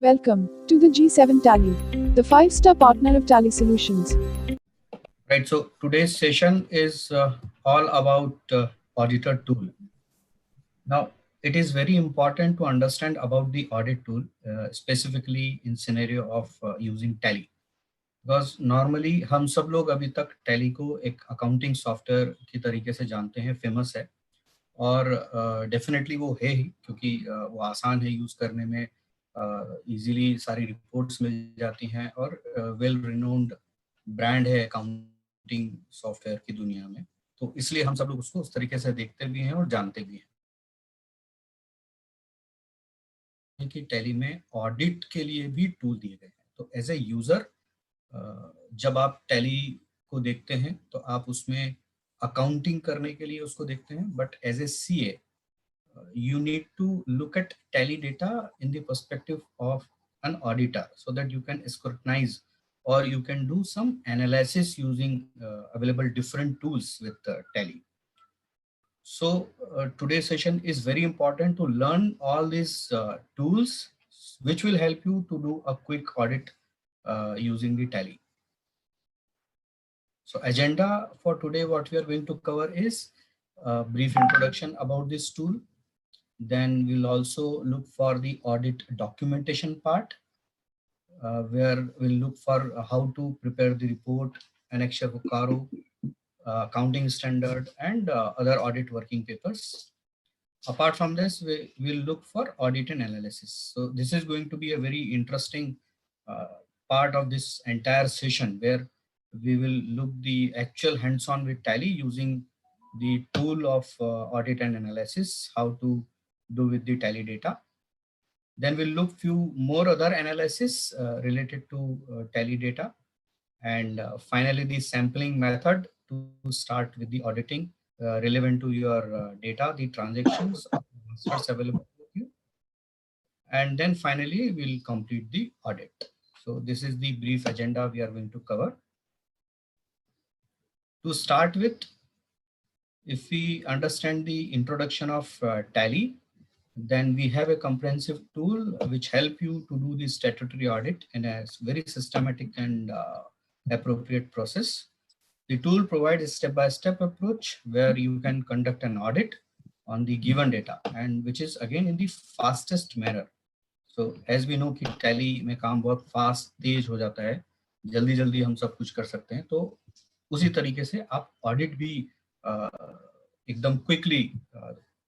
Welcome to the G7 Tally, the 5-star partner of Tally Solutions. Right, so today's session is all about auditor tool. Now, it is very important to understand about the audit tool, specifically in scenario of using Tally. Because normally हम सब लोग अभी तक Tally को एक accounting software की तरीके से जानते हैं, famous है और डेफिनेटली वो है ही क्योंकि वो आसान है यूज़ करने में, इजीली सारी रिपोर्ट्स मिल जाती हैं और वेल रिनोन्ड ब्रांड है अकाउंटिंग सॉफ्टवेयर की दुनिया में, तो इसलिए हम सब लोग उसको उस तरीके से देखते भी हैं और जानते भी हैं कि टैली में ऑडिट के लिए भी टूल दिए गए हैं। तो एज ए यूज़र जब आप टैली को देखते हैं तो आप उसमें अकाउंटिंग करने के लिए उसको देखते हैं, but as a CA you need to look at tally data in the perspective of an auditor so that you can scrutinize or you can do some analysis using available different tools with tally. So today's session is very important to learn all these tools which will help you to do a quick audit using the tally. So agenda for today, what we are going to cover is a brief introduction about this tool. Then we'll also look for the audit documentation part, where we'll look for how to prepare the report, annexure for CARO, accounting standard, and other audit working papers. Apart from this, we will look for audit and analysis. So this is going to be a very interesting part of this entire session, where we will look the actual hands-on with Tally using the tool of audit and analysis, how to do with the Tally data. Then we'll look few more other analysis related to Tally data, and finally the sampling method to start with the auditing relevant to your data, the transactions answers available with you, and then finally we'll complete the audit. So this is the brief agenda we are going to cover. To start with, if we understand the introduction of Tally, then we have a comprehensive tool which help you to do the statutory audit in a very systematic and appropriate process. The tool provides a step-by-step approach where you can conduct an audit on the given data, and which is again in the fastest manner. So as we know कि Tally में काम बहुत fast तेज हो जाता है, जल्दी जल्दी हम सब कुछ कर सकते हैं, तो उसी तरीके से आप ऑडिट भी एकदम क्विकली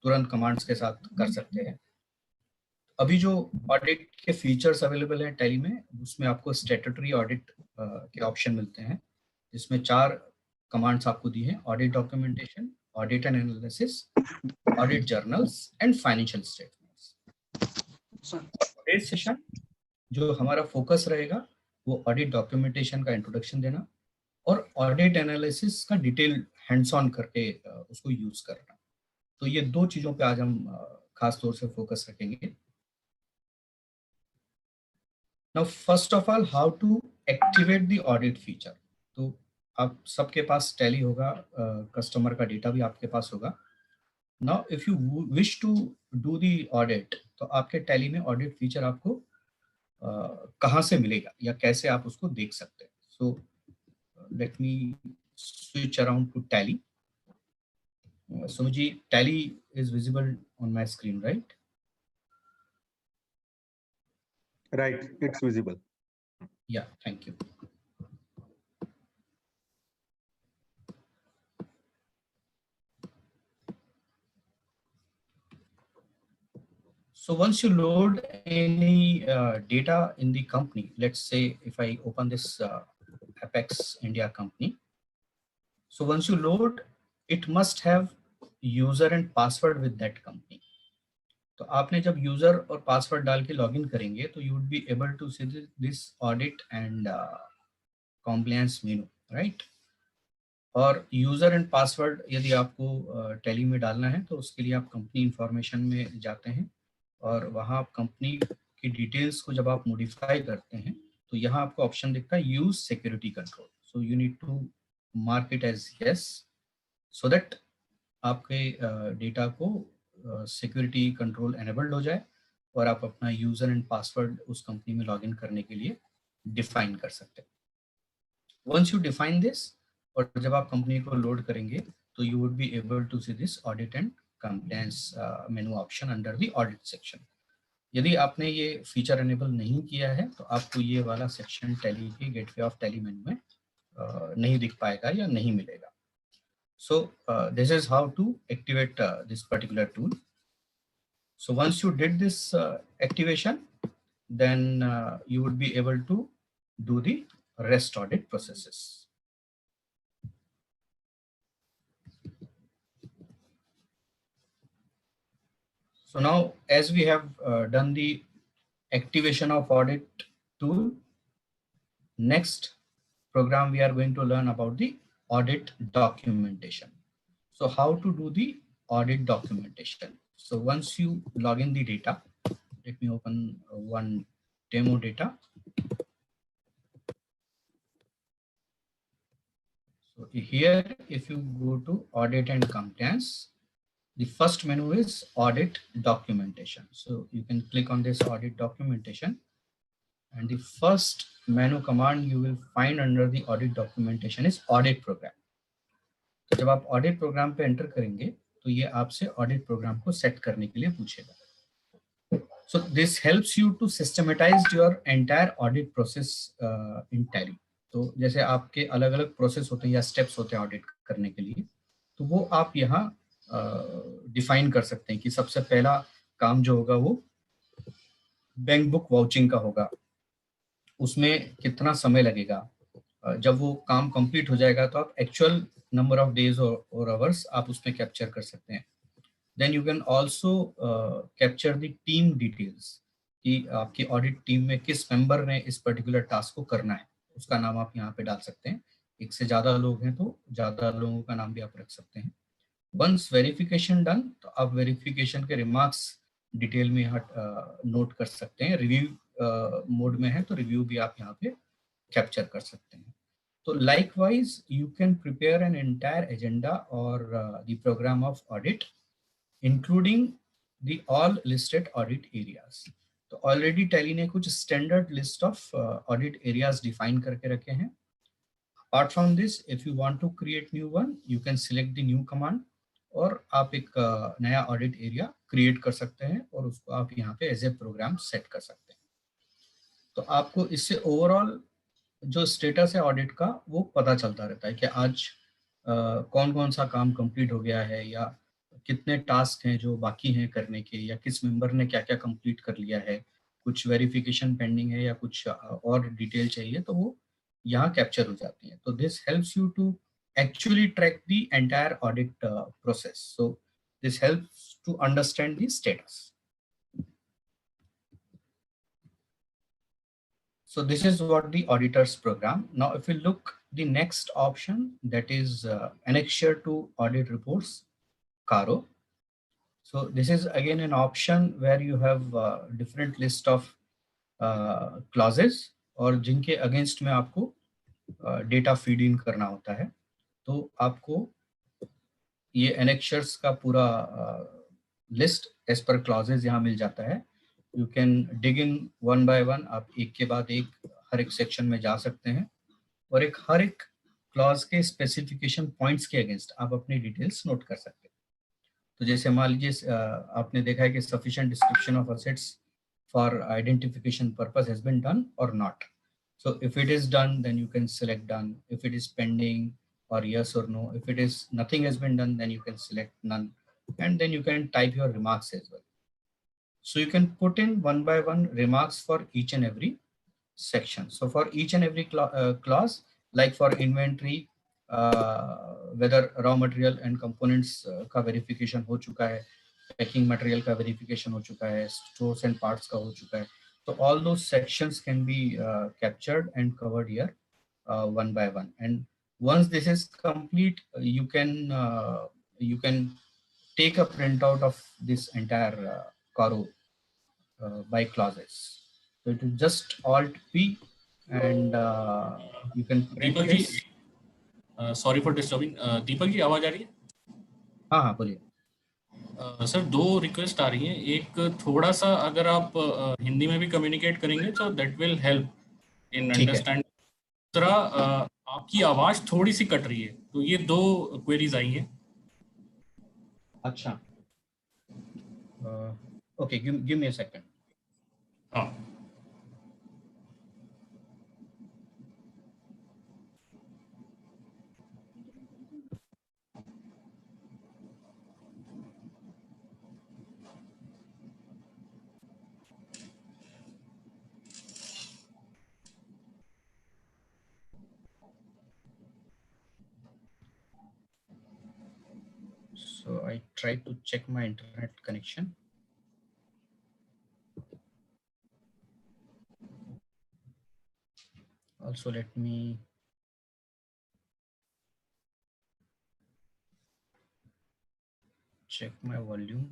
तुरंत कमांड्स के साथ कर सकते हैं। अभी जो ऑडिट के फीचर्स अवेलेबल हैं टैली में, उसमें आपको स्टैट्यूटरी ऑडिट के ऑप्शन मिलते हैं, जिसमें 4 कमांड्स आपको दी हैं: audit documentation, audit and analysis, audit journals and financial statements. Today's session जो हमारा फोकस रहेगा वो ऑडिट डॉक्यूमेंटेशन का इंट्रोडक्शन देना और ऑडिट एनालिसिस का डिटेल हैंड्स ऑन करके उसको यूज करना। तो ये 2 चीजों पे आज हम खास तौर से फोकस रखेंगे। Now, first of all, how to activate the audit feature? तो आप सबके पास टैली होगा, कस्टमर का डेटा भी आपके पास होगा। Now, if you wish to do the audit, तो आपके टैली में ऑडिट फीचर आपको कहाँ से मिलेगा या कैसे आप उसको देख सकते हैं? So, let me switch around to Tally. Sumiji, Tally is visible on my screen, right? Right, it's visible. Yeah, thank you. So once you load any data in the company, let's say if I open this Apex India company. So once you load, it must have user and password with that company. तो आपने जब user और password डाल के login करेंगे तो you would be able to see this audit and compliance menu, right? और user and password यदि आपको टैली में डालना है तो उसके लिए आप कंपनी इंफॉर्मेशन में जाते हैं और वहाँ आप कंपनी की डिटेल्स को जब आप मॉडिफाई करते हैं तो यहाँ आपको ऑप्शन दिखता है use security control. So you need to mark it as yes so that आपके डेटा को सिक्योरिटी कंट्रोल एनेबल्ड हो जाए और आप अपना यूजर एंड पासवर्ड उस कंपनी में लॉगिन करने के लिए डिफाइन कर सकते हैं। वंस यू डिफाइन दिस, और जब आप कंपनी को लोड करेंगे तो you would be able to see this audit and compliance menu option under the audit section. यदि आपने ये फीचर एनेबल नहीं किया है तो आपको ये वाला सेक्शन टैली के गेटवे ऑफ टैली मेनू में नहीं दिख पाएगा या नहीं मिलेगा। So this is how to activate this particular tool. So once you did this activation, then you would be able to do the rest audit processes. So now, as we have done the activation of audit tool, next program we are going to learn about the audit documentation. So how to do the audit documentation? So once you log in the data, let me open one demo data. So here, if you go to audit and compliance, the first menu is audit documentation. So you can click on this audit documentation, and the first menu command you will find under the audit documentation is audit program. तो जब आप audit programme पे enter करेंगे तो ये आपसे audit programme को set करने के लिए पूछेगा। So this helps you to systematize your entire audit process in Tally. तो जैसे आपके अलग अलग प्रोसेस होते हैं या स्टेप्स होते हैं ऑडिट करने के लिए, तो वो आप यहाँ डिफाइन कर सकते हैं कि सबसे पहला काम जो होगा वो बैंक बुक वाउचिंग का होगा, उसमें कितना समय लगेगा। जब वो काम कंप्लीट हो जाएगा तो आप एक्चुअल नंबर ऑफ डेज और आवर्स आप उसमें कैप्चर कर सकते हैं। Then you can also capture the team details कि आपकी ऑडिट टीम में किस मेंबर ने इस पर्टिकुलर टास्क को करना है, उसका नाम आप यहाँ पे डाल सकते हैं। एक से ज़्यादा लोग हैं तो ज़्यादा लोगों का नाम भी आप रख सकते हैं। वंस वेरिफिकेशन डन, तो आप वेरिफिकेशन के रिमार्क्स डिटेल में यहाँ नोट कर सकते हैं। रिव्यू मोड में है तो रिव्यू भी आप यहाँ पे कैप्चर कर सकते हैं। तो likewise you can prepare an entire agenda or the program of audit including the all listed audit areas. तो already Tally ने कुछ standard list of audit areas define करके रखे हैं। Apart from this, if you want to create new one, you can select the new command और आप एक नया audit area create कर सकते हैं और उसको आप यहाँ पे as a program set कर सकते हैं। तो आपको इससे overall जो स्टेटस है ऑडिट का वो पता चलता रहता है कि आज कौन कौन सा काम कंप्लीट हो गया है या कितने टास्क हैं जो बाकी हैं करने के, या किस मेंबर ने क्या क्या कंप्लीट कर लिया है, कुछ वेरिफिकेशन पेंडिंग है या कुछ और डिटेल चाहिए, तो वो यहाँ कैप्चर हो जाती है। तो this helps you to actually track the entire audit process. So this helps to understand the status. So this is what the auditors program. Now, if you look the next option, that is annexure to audit reports, CARO. So this is again an option where you have different list of clauses और जिनके against में आपको data feed in करना होता है। तो आपको ये annexures का पूरा list as per clauses यहाँ मिल जाता है। You can dig in one by one, आप एक के बाद एक हर एक सेक्शन में जा सकते हैं और हर एक क्लॉज के स्पेसिफिकेशन पॉइंट्स के अगेंस्ट आप अपनी डिटेल्स नोट कर सकते हैं। तो जैसे मान लीजिए आपने देखा है कि sufficient description of assets for identification purpose has been done or not. So if it is done then you can select done, if it is pending or yes or no, if it is nothing has been done then you can select none and then you can type your remarks as well. So you can put in one by one remarks for each and every section. So for each and every clause, like for inventory, whether raw material and components का verification हो चुका है, packing material का verification हो चुका है, stores and parts का हो चुका है. So all those sections can be captured and covered here one by one. And once this is complete, you can take a printout of this entire CARO by clauses. So it is just Alt P and you can print this. Sorry for disturbing. Deepak ji आवाज आ रही है? हाँ हाँ बोलिए। Sir दो request आ रही हैं। एक थोड़ा सा अगर आप हिंदी में भी कम्युनिकेट करेंगे तो दैट विल हेल्प इन ठीक है। अंडरस्टैंड। दूसरा, आपकी आवाज थोड़ी सी कट रही है, तो ये दो क्वेरीज आई हैं। अच्छा, okay, give me a second. हाँ So I try to check my internet connection. Also, let me check my volume.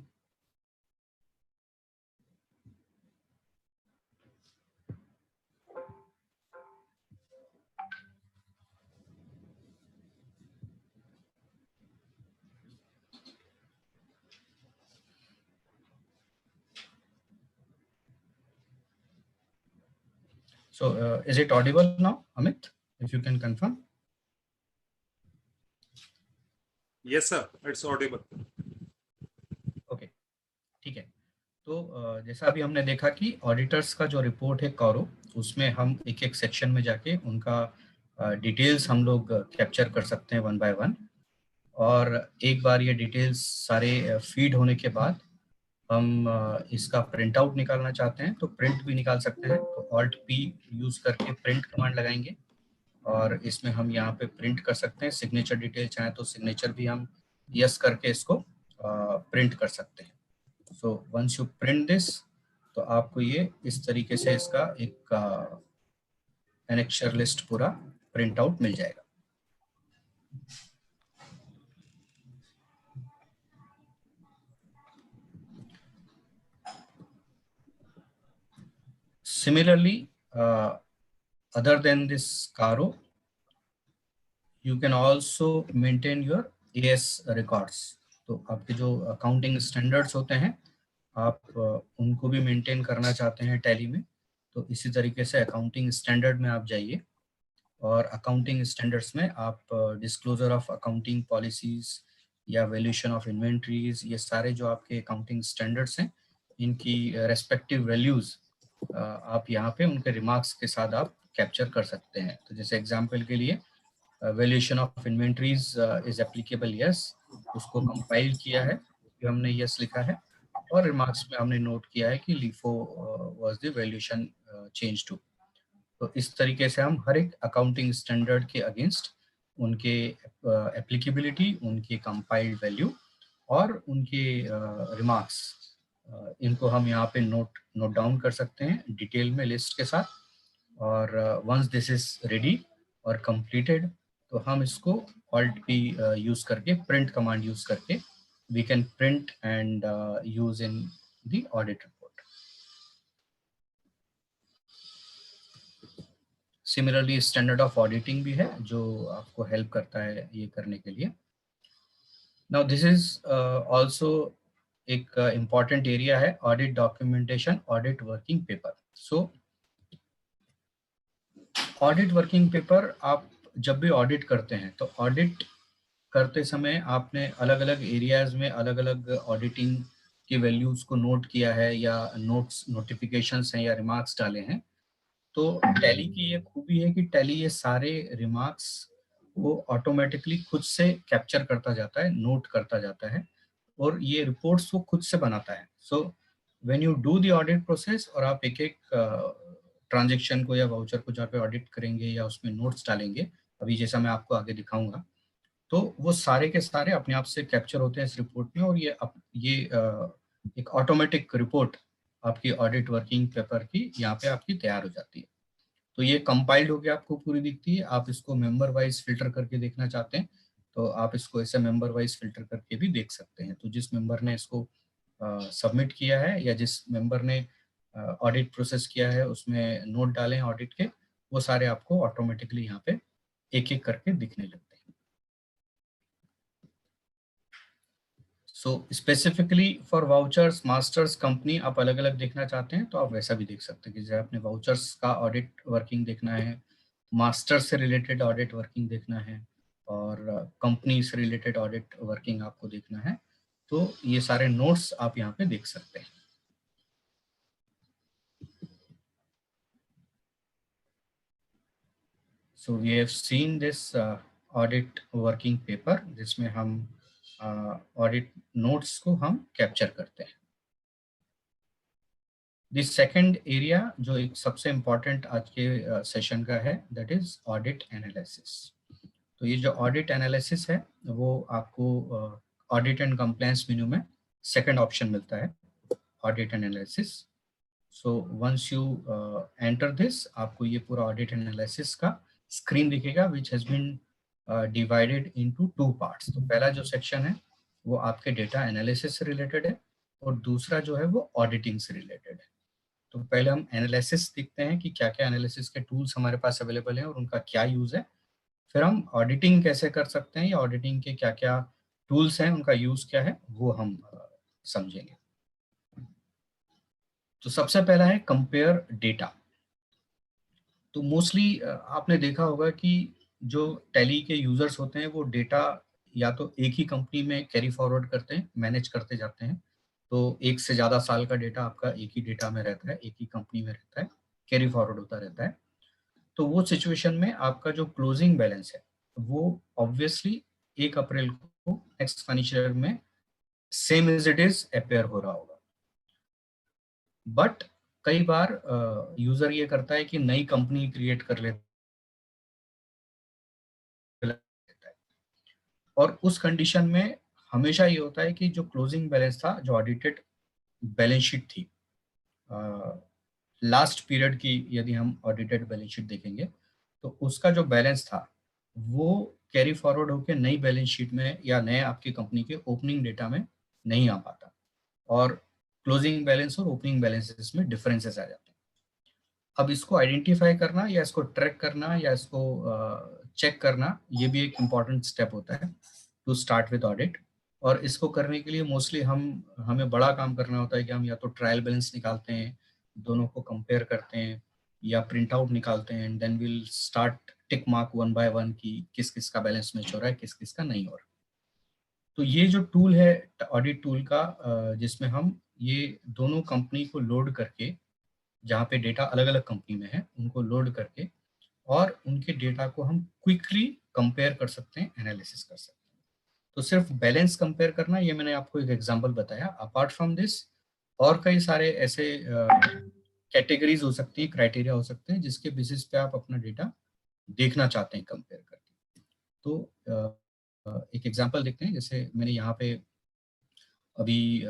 So is it audible now, Amit? If you can confirm. Yes, sir. It's audible. Okay, ठीक है। तो जैसा अभी हमने देखा कि auditors का जो रिपोर्ट है कौरो, उसमें हम एक एक सेक्शन में जाके उनका डिटेल्स हम लोग कैप्चर कर सकते हैं वन बाय वन। और एक बार ये डिटेल्स सारे फीड होने के बाद हम इसका प्रिंट आउट निकालना चाहते हैं तो प्रिंट भी निकाल सकते हैं। तो ऑल्ट पी यूज करके प्रिंट कमांड लगाएंगे और इसमें हम यहाँ पे प्रिंट कर सकते हैं। सिग्नेचर डिटेल चाहे तो सिग्नेचर भी हम यस करके इसको प्रिंट कर सकते हैं। So once you print this, तो आपको ये इस तरीके से इसका एक एनेक्चर लिस्ट पूरा प्रिंट आउट मिल जाएगा। Similarly, other than this Caro, you can also maintain your AS records. तो आपके जो अकाउंटिंग स्टैंडर्ड्स होते हैं, आप उनको भी मेंटेन करना चाहते हैं टैली में, तो इसी तरीके से अकाउंटिंग स्टैंडर्ड में आप जाइए और अकाउंटिंग स्टैंडर्ड्स में आप डिस्क्लोजर ऑफ अकाउंटिंग पॉलिसीज या वैल्यूएशन ऑफ इन्वेंट्रीज, ये सारे जो आपके अकाउंटिंग स्टैंडर्ड्स हैं, इनकी रेस्पेक्टिव वैल्यूज आप यहाँ पे उनके रिमार्क्स के साथ आप कैप्चर कर सकते हैं। तो जैसे एग्जांपल के लिए valuation of inventories is applicable yes, उसको कंपाइल किया है, जो हमने यस लिखा है, और रिमार्क्स में हमने नोट किया है कि LIFO was the valuation change to. तो इस तरीके से हम हर एक अकाउंटिंग स्टैंडर्ड के अगेंस्ट उनके एप्लीकेबिलिटी, उनके कंपाइल्ड वैल्यू और उनके रिमार्क्स, इनको हम यहाँ पे नोट डाउन कर सकते हैं डिटेल में लिस्ट के साथ। और वंस दिस इज रेडी और कंप्लीटेड, तो हम इसको ऑल्ट पी यूज करके, प्रिंट कमांड यूज करके we can print and use in the audit report. Similarly standard of auditing भी है जो आपको हेल्प करता है ये करने के लिए। नाउ दिस इज आल्सो एक इम्पॉर्टेंट एरिया है, audit documentation, audit working paper. So audit working paper, आप जब भी ऑडिट करते हैं तो ऑडिट करते समय आपने अलग अलग एरियाज में अलग अलग ऑडिटिंग की वैल्यूज को नोट किया है या नोटिफिकेशंस हैं या रिमार्क्स डाले हैं। तो टैली की ये खूबी है कि टैली ये सारे रिमार्क्स को ऑटोमेटिकली खुद से कैप्चर करता जाता है, नोट करता जाता है और ये रिपोर्ट्स वो खुद से बनाता है। So when you do the audit process और आप एक एक ट्रांजेक्शन को या वाउचर को जहाँ पे ऑडिट करेंगे या उसमें नोट्स डालेंगे, अभी जैसा मैं आपको आगे दिखाऊंगा, तो वो सारे के सारे अपने आप से कैप्चर होते हैं इस रिपोर्ट में और ये एक ऑटोमेटिक रिपोर्ट आपकी ऑडिट वर्किंग पेपर की यहाँ पे आपकी तैयार हो जाती है। तो ये कंपाइल्ड होकर आपको पूरी दिखती है। आप इसको मेंबर वाइज फिल्टर करके देखना चाहते हैं तो आप इसको ऐसे मेंबर वाइज फिल्टर करके भी देख सकते हैं। तो जिस मेंबर ने इसको सबमिट किया है या जिस मेंबर ने ऑडिट प्रोसेस किया है उसमें नोट डाले हैं ऑडिट के, वो सारे आपको ऑटोमेटिकली यहाँ पे एक एक करके दिखने लगते हैं। So specifically for vouchers masters company आप अलग अलग देखना चाहते हैं तो आप वैसा भी देख सकते हैं कि जैसे आपने वाउचर्स का ऑडिट वर्किंग देखना है, मास्टर से रिलेटेड ऑडिट वर्किंग देखना है, और कंपनी से रिलेटेड ऑडिट वर्किंग आपको देखना है, तो ये सारे नोट्स आप यहाँ पे देख सकते हैं। So we have seen this audit working paper जिसमें हम ऑडिट नोट्स को हम कैप्चर करते हैं। दिस सेकंड एरिया जो एक सबसे इम्पोर्टेंट आज के सेशन का है, दैट इज ऑडिट एनालिसिस। तो ये जो ऑडिट एनालिसिस है वो आपको ऑडिट एंड कंप्लायंस मेन्यू में सेकंड ऑप्शन मिलता है, audit analysis. So once you enter this, आपको ये पूरा ऑडिट एनालिसिस का स्क्रीन दिखेगा which has been divided into 2 parts. तो पहला जो सेक्शन है वो आपके डेटा एनालिसिस से रिलेटेड है और दूसरा जो है वो ऑडिटिंग से रिलेटेड है। तो पहले हम एनालिसिस देखते हैं कि क्या क्या एनालिसिस के टूल्स हमारे पास अवेलेबल हैं और उनका क्या यूज है। फिर हम ऑडिटिंग कैसे कर सकते हैं या ऑडिटिंग के क्या क्या टूल्स हैं, उनका यूज क्या है, वो हम समझेंगे। तो सबसे पहला है कंपेयर डेटा। तो मोस्टली आपने देखा होगा कि जो टैली के यूजर्स होते हैं वो डेटा या तो एक ही कंपनी में कैरी फॉरवर्ड करते हैं, मैनेज करते जाते हैं। तो एक से ज़्यादा साल का डेटा आपका एक ही डेटा में रहता है, एक ही कंपनी में रहता है, कैरी फॉरवर्ड होता रहता है। तो वो सिचुएशन में आपका जो क्लोजिंग बैलेंस है वो ऑब्वियसली 1 अप्रैल को नेक्स्ट फाइनेंशियल ईयर में same as it is appear हो रहा होगा। बट कई बार यूजर ये करता है कि नई कंपनी क्रिएट कर लेता है और उस कंडीशन में हमेशा ये होता है कि जो क्लोजिंग बैलेंस था, जो ऑडिटेड बैलेंस शीट थी लास्ट पीरियड की, यदि हम ऑडिटेड बैलेंस शीट देखेंगे तो उसका जो बैलेंस था वो कैरी फॉरवर्ड होकर नई बैलेंस शीट में या नए आपकी कंपनी के ओपनिंग डेटा में नहीं आ पाता और क्लोजिंग बैलेंस और ओपनिंग बैलेंसेस में डिफरेंसेस आ जाते हैं। अब इसको आइडेंटिफाई करना या इसको ट्रैक करना या इसको चेक करना, ये भी एक इम्पॉर्टेंट स्टेप होता है टू स्टार्ट विद ऑडिट। और इसको करने के लिए मोस्टली हमें बड़ा काम करना होता है कि हम या तो ट्रायल बैलेंस निकालते हैं, दोनों को कंपेयर करते हैं, या प्रिंट आउट निकालते हैं and then will start tick mark 1 by 1 की किस किस का बैलेंस मैच हो रहा है, किस किस का नहीं हो रहा। तो ये जो टूल है ऑडिट टूल का, जिसमें हम ये दोनों कंपनी को लोड करके, जहाँ पे डेटा अलग अलग कंपनी में है, उनको लोड करके और उनके डेटा को हम क्विकली कंपेयर कर सकते हैं, एनालिसिस कर सकते हैं। तो सिर्फ बैलेंस कंपेयर करना, ये मैंने आपको एक एग्जांपल बताया। अपार्ट फ्रॉम दिस और कई सारे ऐसे कैटेगरीज हो सकती है, क्राइटेरिया हो सकते हैं जिसके बेसिस पे आप अपना डेटा देखना चाहते हैं कंपेयर करके। तो एक एग्जांपल देखते हैं। जैसे मैंने यहाँ पे अभी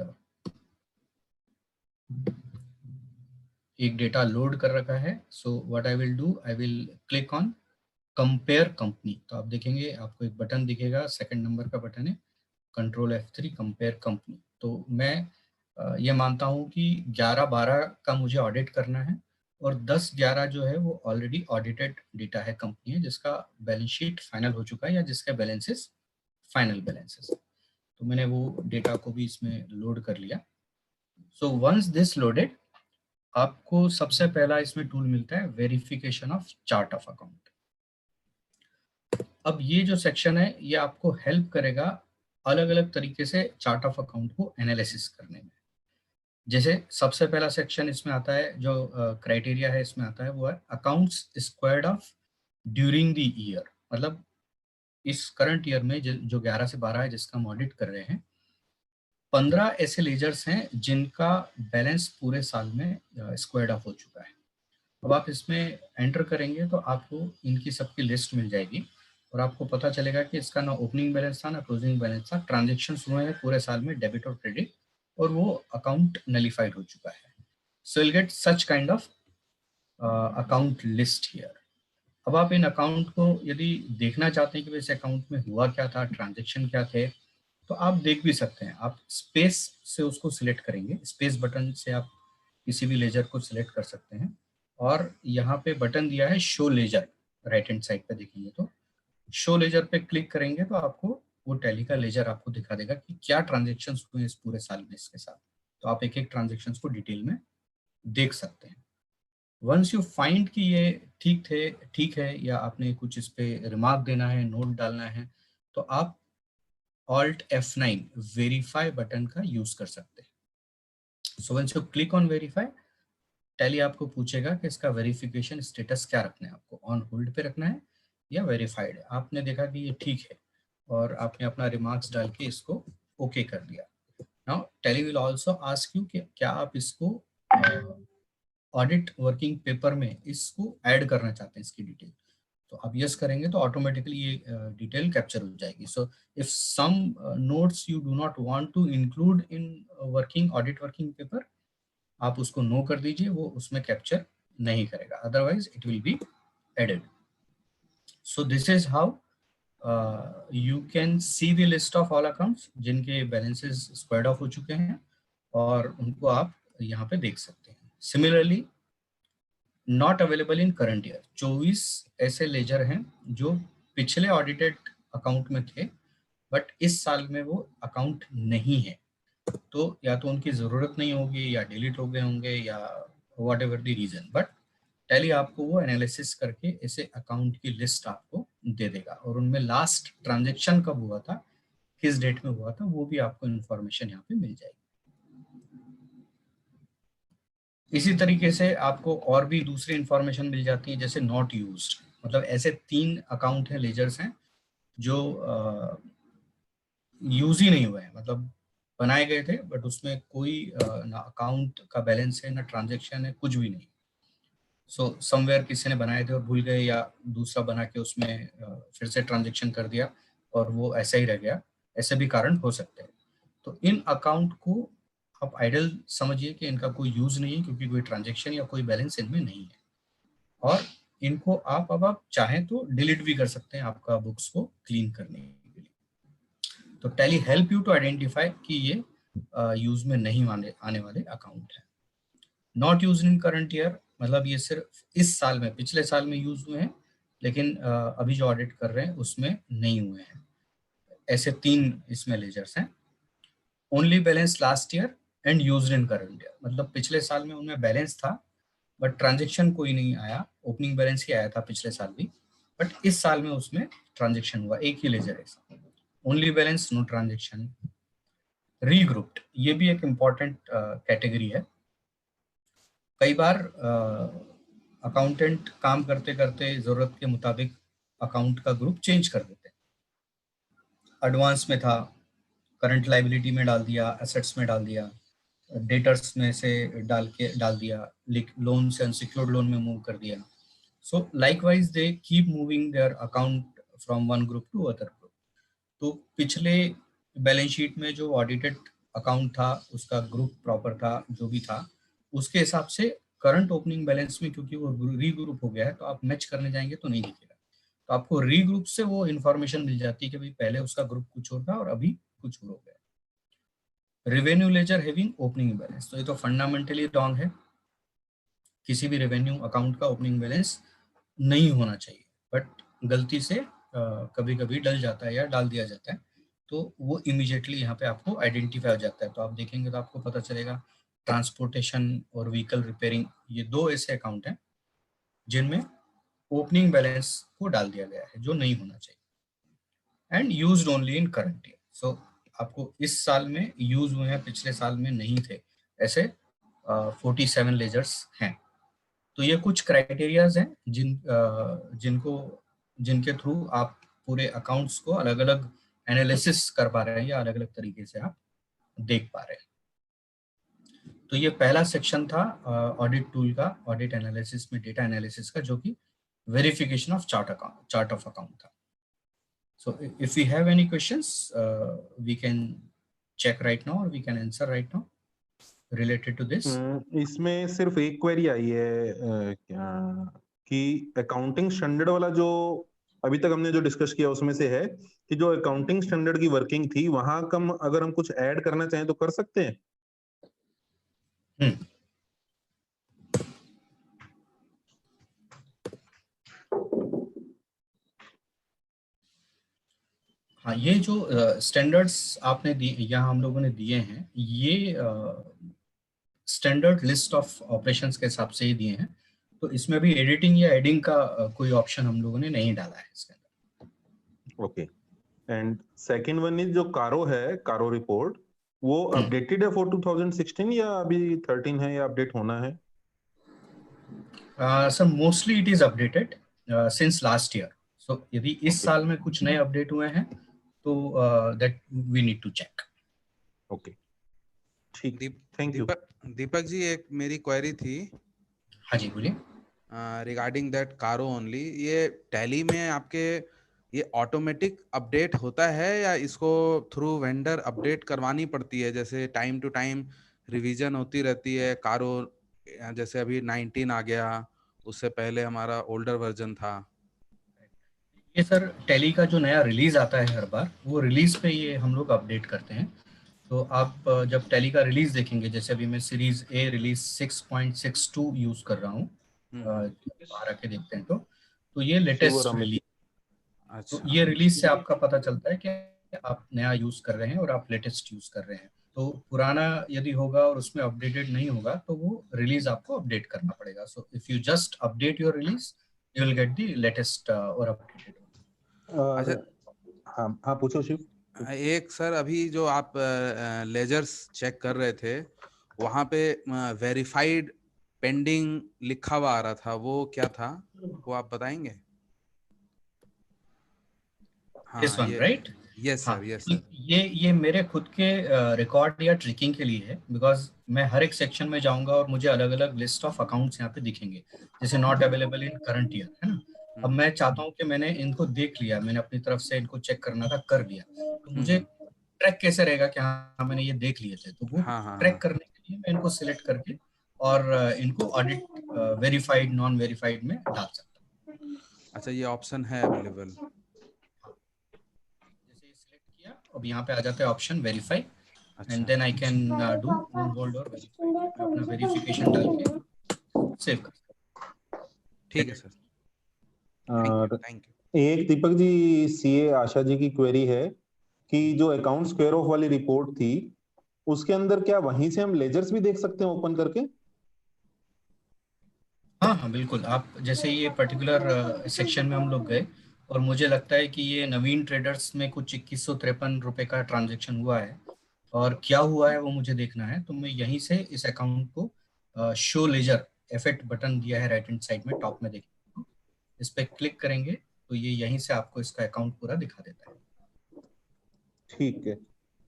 एक डेटा लोड कर रखा है। So what I will do, I will click on compare company. तो आप देखेंगे आपको एक बटन दिखेगा, सेकंड नंबर का बटन है, कंट्रोल F3 कंपेयर कंपनी। तो मैं ये मानता हूँ कि 11-12 का मुझे ऑडिट करना है और 10-11 जो है वो ऑलरेडी ऑडिटेड डेटा है, कंपनी है जिसका बैलेंस शीट फाइनल हो चुका है या जिसका बैलेंसेस फाइनल बैलेंसेस। तो मैंने वो डेटा को भी इसमें लोड कर लिया। सो वंस दिस लोडेड, आपको सबसे पहला इसमें टूल मिलता है verification of chart of account. अब ये जो सेक्शन है ये आपको हेल्प करेगा अलग अलग तरीके से चार्ट ऑफ अकाउंट को एनालिसिस करने में। जैसे सबसे पहला सेक्शन इसमें आता है, जो क्राइटेरिया है इसमें आता है, वो है accounts squared of during the year. मतलब इस करंट ईयर में जो 11 से 12 है जिसका हम ऑडिट कर रहे हैं, 15 ऐसे लेजर्स हैं जिनका बैलेंस पूरे साल में स्क्वायर्ड ऑफ हो चुका है। अब आप इसमें एंटर करेंगे तो आपको इनकी सबकी लिस्ट मिल जाएगी और आपको पता चलेगा कि इसका ना ओपनिंग बैलेंस था ना क्लोजिंग बैलेंस था, ट्रांजेक्शन हुए हैं पूरे साल में डेबिट और क्रेडिट, और वो अकाउंट नलिफाइड हो चुका है। So will get such kind of account list here. अब आप इन अकाउंट को यदि देखना चाहते हैं कि इस अकाउंट में हुआ क्या था, ट्रांजेक्शन क्या थे, तो आप देख भी सकते हैं। आप स्पेस से उसको सिलेक्ट करेंगे, स्पेस बटन से आप किसी भी लेजर को सिलेक्ट कर सकते हैं और यहाँ पे बटन दिया है show ledger, right hand side पे देखेंगे तो शो लेजर पे क्लिक करेंगे तो आपको वो टैली का लेजर आपको दिखा देगा कि क्या ट्रांजेक्शन्स हुए इस पूरे साल में इसके साथ। तो आप एक एक ट्रांजेक्शन्स को डिटेल में देख सकते हैं। वंस यू फाइंड कि ये ठीक है या आपने कुछ इस पे रिमार्क देना है, नोट डालना है, तो आप Alt F9 वेरीफाई बटन का यूज कर सकते हैं। So once you click on verify, Tally आपको पूछेगा कि इसका वेरिफिकेशन स्टेटस क्या रखना है, आपको ऑन होल्ड पे रखना है या वेरीफाइड है। आपने देखा कि ये ठीक है और आपने अपना रिमार्क्स डाल के इसको ओके कर दिया। Now tally will also ask you कि क्या आप इसको ऑडिट वर्किंग पेपर में इसको ऐड करना चाहते हैं, इसकी डिटेल। तो आप यस करेंगे तो ऑटोमेटिकली ये डिटेल कैप्चर हो जाएगी। So if some notes you do not want to include in working audit working paper, आप उसको नो कर दीजिए, वो उसमें कैप्चर नहीं करेगा, otherwise it will be added. So this is how you can see the list of all accounts जिनके balances squared off हो चुके हैं और उनको आप यहाँ पे देख सकते हैं। Similarly not available in current year, 24 ऐसे लेजर हैं जो पिछले ऑडिटेड अकाउंट में थे बट इस साल में वो अकाउंट नहीं है। तो या तो उनकी जरूरत नहीं होगी या डिलीट हो गए होंगे या whatever the reason, but Tally आपको वो एनालिसिस करके ऐसे अकाउंट की लिस्ट आपको दे देगा और उनमें लास्ट ट्रांजेक्शन कब हुआ था, किस डेट में हुआ था, वो भी आपको इंफॉर्मेशन यहाँ पे मिल जाएगी। इसी तरीके से आपको और भी दूसरी इंफॉर्मेशन मिल जाती है, जैसे नॉट यूज्ड, मतलब ऐसे 3 अकाउंट हैं, लेजर्स हैं जो यूज ही नहीं हुए हैं, मतलब बनाए गए थे बट उसमें कोई ना अकाउंट का बैलेंस है ना ट्रांजेक्शन है, कुछ भी नहीं। सो समवेयर किसी ने बनाए थे और भूल गए या दूसरा बना के उसमें फिर से ट्रांजेक्शन कर दिया और वो ऐसा ही रह गया, ऐसे भी कारण हो सकते हैं। तो इन अकाउंट को आप आइडल समझिए कि इनका कोई यूज नहीं है क्योंकि कोई ट्रांजेक्शन या कोई बैलेंस इनमें नहीं है और इनको अब आप चाहें तो डिलीट भी कर सकते हैं आपका बुक्स को क्लीन करने के लिए। तो Tally help you to identify कि ये यूज में नहीं आने वाले अकाउंट है। Not use in current year, मतलब ये सिर्फ इस साल में, पिछले साल में यूज हुए हैं लेकिन अभी जो ऑडिट कर रहे हैं उसमें नहीं हुए हैं। ऐसे 3 इसमें लेजर्स हैं। Only balance last year and used in current year, मतलब पिछले साल में उनमें बैलेंस था बट ट्रांजेक्शन कोई नहीं आया, ओपनिंग बैलेंस ही आया था पिछले साल भी, बट इस साल में उसमें ट्रांजेक्शन हुआ, एक ही लेजर है। Only balance, no transaction. Regrouped, ये भी एक इम्पॉर्टेंट कैटेगरी है। कई बार अकाउंटेंट काम करते करते जरूरत के मुताबिक अकाउंट का ग्रुप चेंज कर देते हैं। एडवांस में था, करंट लाइबिलिटी में डाल दिया, एसेट्स में डाल दिया, डेटर्स में से डाल दिया, लोन से अनसिक्योर्ड लोन में मूव कर दिया। So likewise they keep moving their account from one group to other group. तो पिछले बैलेंस शीट में जो ऑडिटेड अकाउंट था उसका ग्रुप प्रॉपर था, जो भी था उसके हिसाब से करंट ओपनिंग बैलेंस में क्योंकि वो रीग्रुप हो गया है तो आप मैच करने जाएंगे तो नहीं दिखेगा। तो आपको रीग्रुप से वो इन्फॉर्मेशन मिल जाती है कि भाई पहले उसका ग्रुप कुछ और था और अभी कुछ और हो गया। Revenue ledger having opening balance, तो ये तो फंडामेंटली रॉन्ग है। किसी भी रेवेन्यू अकाउंट का ओपनिंग बैलेंस नहीं होना चाहिए, बट गलती से कभी कभी डल जाता है या डाल दिया जाता है तो वो इमीडिएटली यहाँ पे आपको आइडेंटिफाई हो जाता है। तो आप देखेंगे तो आपको पता चलेगा ट्रांसपोर्टेशन और व्हीकल रिपेयरिंग, ये 2 ऐसे अकाउंट हैं जिनमें ओपनिंग बैलेंस को डाल दिया गया है जो नहीं होना चाहिए। And used only in current year, so आपको इस साल में यूज हुए हैं, पिछले साल में नहीं थे, ऐसे 47 लेजर्स हैं। तो ये कुछ क्राइटेरियाज हैं जिनके थ्रू आप पूरे अकाउंट्स को अलग अलग एनालिसिस कर पा रहे हैं या अलग अलग तरीके से आप देख पा रहे हैं। तो ये पहला सेक्शन था ऑडिट टूल का, ऑडिट एनालिसिस में डेटा एनालिसिस का, जो कि verification of chart of account था। So if we have any questions, we can check right now or we can answer right now related to this. इसमें सिर्फ एक query आई है क्या कि अकाउंटिंग स्टैंडर्ड वाला जो अभी तक हमने जो डिस्कस किया उसमें से है कि जो अकाउंटिंग स्टैंडर्ड की वर्किंग थी वहां कम अगर हम कुछ ऐड करना चाहें तो कर सकते हैं। हाँ, ये जो स्टैंडर्ड्स आपने यहाँ हम लोगों ने दिए हैं, ये स्टैंडर्ड लिस्ट ऑफ ऑपरेशंस के हिसाब से ही दिए हैं, तो इसमें भी एडिटिंग या एडिंग का कोई ऑप्शन हम लोगों ने नहीं डाला है इसके अंदर। Okay, and second one is जो कारो है, कारो रिपोर्ट, वो अपडेटेड है फॉर 2016 या अभी 13 है या अपडेट होना है? Sir mostly it is updated since last year, so यदि इस साल में कुछ नए अपडेट हुए हैं तो that we need to check. Okay, ठीक, थैंक यू। दीपक जी, एक मेरी क्वेरी थी। हाँ जी, बोलिए। रिगार्डिंग दैट कारो ओनली, ये टैली में आपके ये ऑटोमेटिक अपडेट होता है या इसको थ्रू वेंडर अपडेट करवानी पड़ती है? जैसे टाइम टू टाइम रिवीजन होती रहती है कारो, जैसे अभी 19 आ गया, उससे पहले हमारा ओल्डर वर्जन था। ये सर टैली का जो नया रिलीज आता है हर बार, वो रिलीज पे ये हम लोग अपडेट करते हैं। तो आप जब टैली का रिलीज देखेंगे, जैसे अभी मैं सीरीज ए रिलीज 6.62 यूज कर रहा हूँ, बाहर आके देखते हैं तो ये लेटेस्ट रिलीज। तो ये रिलीज से आपका पता चलता है कि आप नया यूज कर रहे हैं और आप लेटेस्ट यूज कर रहे हैं। तो पुराना यदि होगा और उसमें अपडेटेड नहीं होगा तो वो रिलीज आपको अपडेट करना पड़ेगा। So if you just update your release, you will get the latest और अपडेटेड। हाँ हाँ, पूछो शिव। एक सर, अभी जो आप लेजर्स चेक कर रहे थे, वहां पे वेरीफाइड पेंडिंग लिखा हुआ आ रहा था, वो क्या था, वो आप बताएंगे? हाँ, this one, right? Yes sir, yes sir. ये मेरे खुद के रिकॉर्ड या ट्रिकिंग के लिए है, बिकॉज मैं हर एक सेक्शन में जाऊंगा और मुझे अलग अलग लिस्ट ऑफ अकाउंट्स यहाँ पे दिखेंगे, जैसे not available in current year, है ना। अब मैं चाहता हूँ कि मैंने इनको देख लिया, मैंने अपनी तरफ से इनको चेक करना था, कर लिया, तो मुझे ट्रैक कैसे रहेगा कि हाँ मैंने ये देख लिए थे। तो वो ट्रैक करने के लिए मैं इनको सिलेक्ट करके और इनको ऑडिट वेरीफाइड नॉन वेरीफाइड में डाल सकता हूँ। अच्छा, ये ऑप्शन है अवेलेबल? जैसे सिलेक्ट किया, अब यहाँ पे आ जाता है option verify, and then I can do on hold और अपना वेरिफिकेशन डाल के सेव कर सकता हूँ। ठीक है सर, थैंक यू। एक दीपक जी, सीए आशा जी की क्वेरी है कि जो अकाउंट स्क्वायर ऑफ वाली रिपोर्ट थी, उसके अंदर क्या वहीं से हम लेजर्स भी देख सकते हैं ओपन करके? हाँ हाँ बिल्कुल। आप जैसे ये पर्टिकुलर सेक्शन में हम लोग गए और मुझे लगता है कि ये नवीन ट्रेडर्स में कुछ 2153 रुपए का ट्रांजेक्शन हुआ है और क्या हुआ है वो मुझे देखना है, तो मैं यहीं से इस अकाउंट को शो लेजर इफेक्ट बटन दिया है राइट हैंड साइड में टॉप में, देखिए इस पे क्लिक करेंगे तो ये यहीं से आपको इसका अकाउंट पूरा दिखा देता है। ठीक है।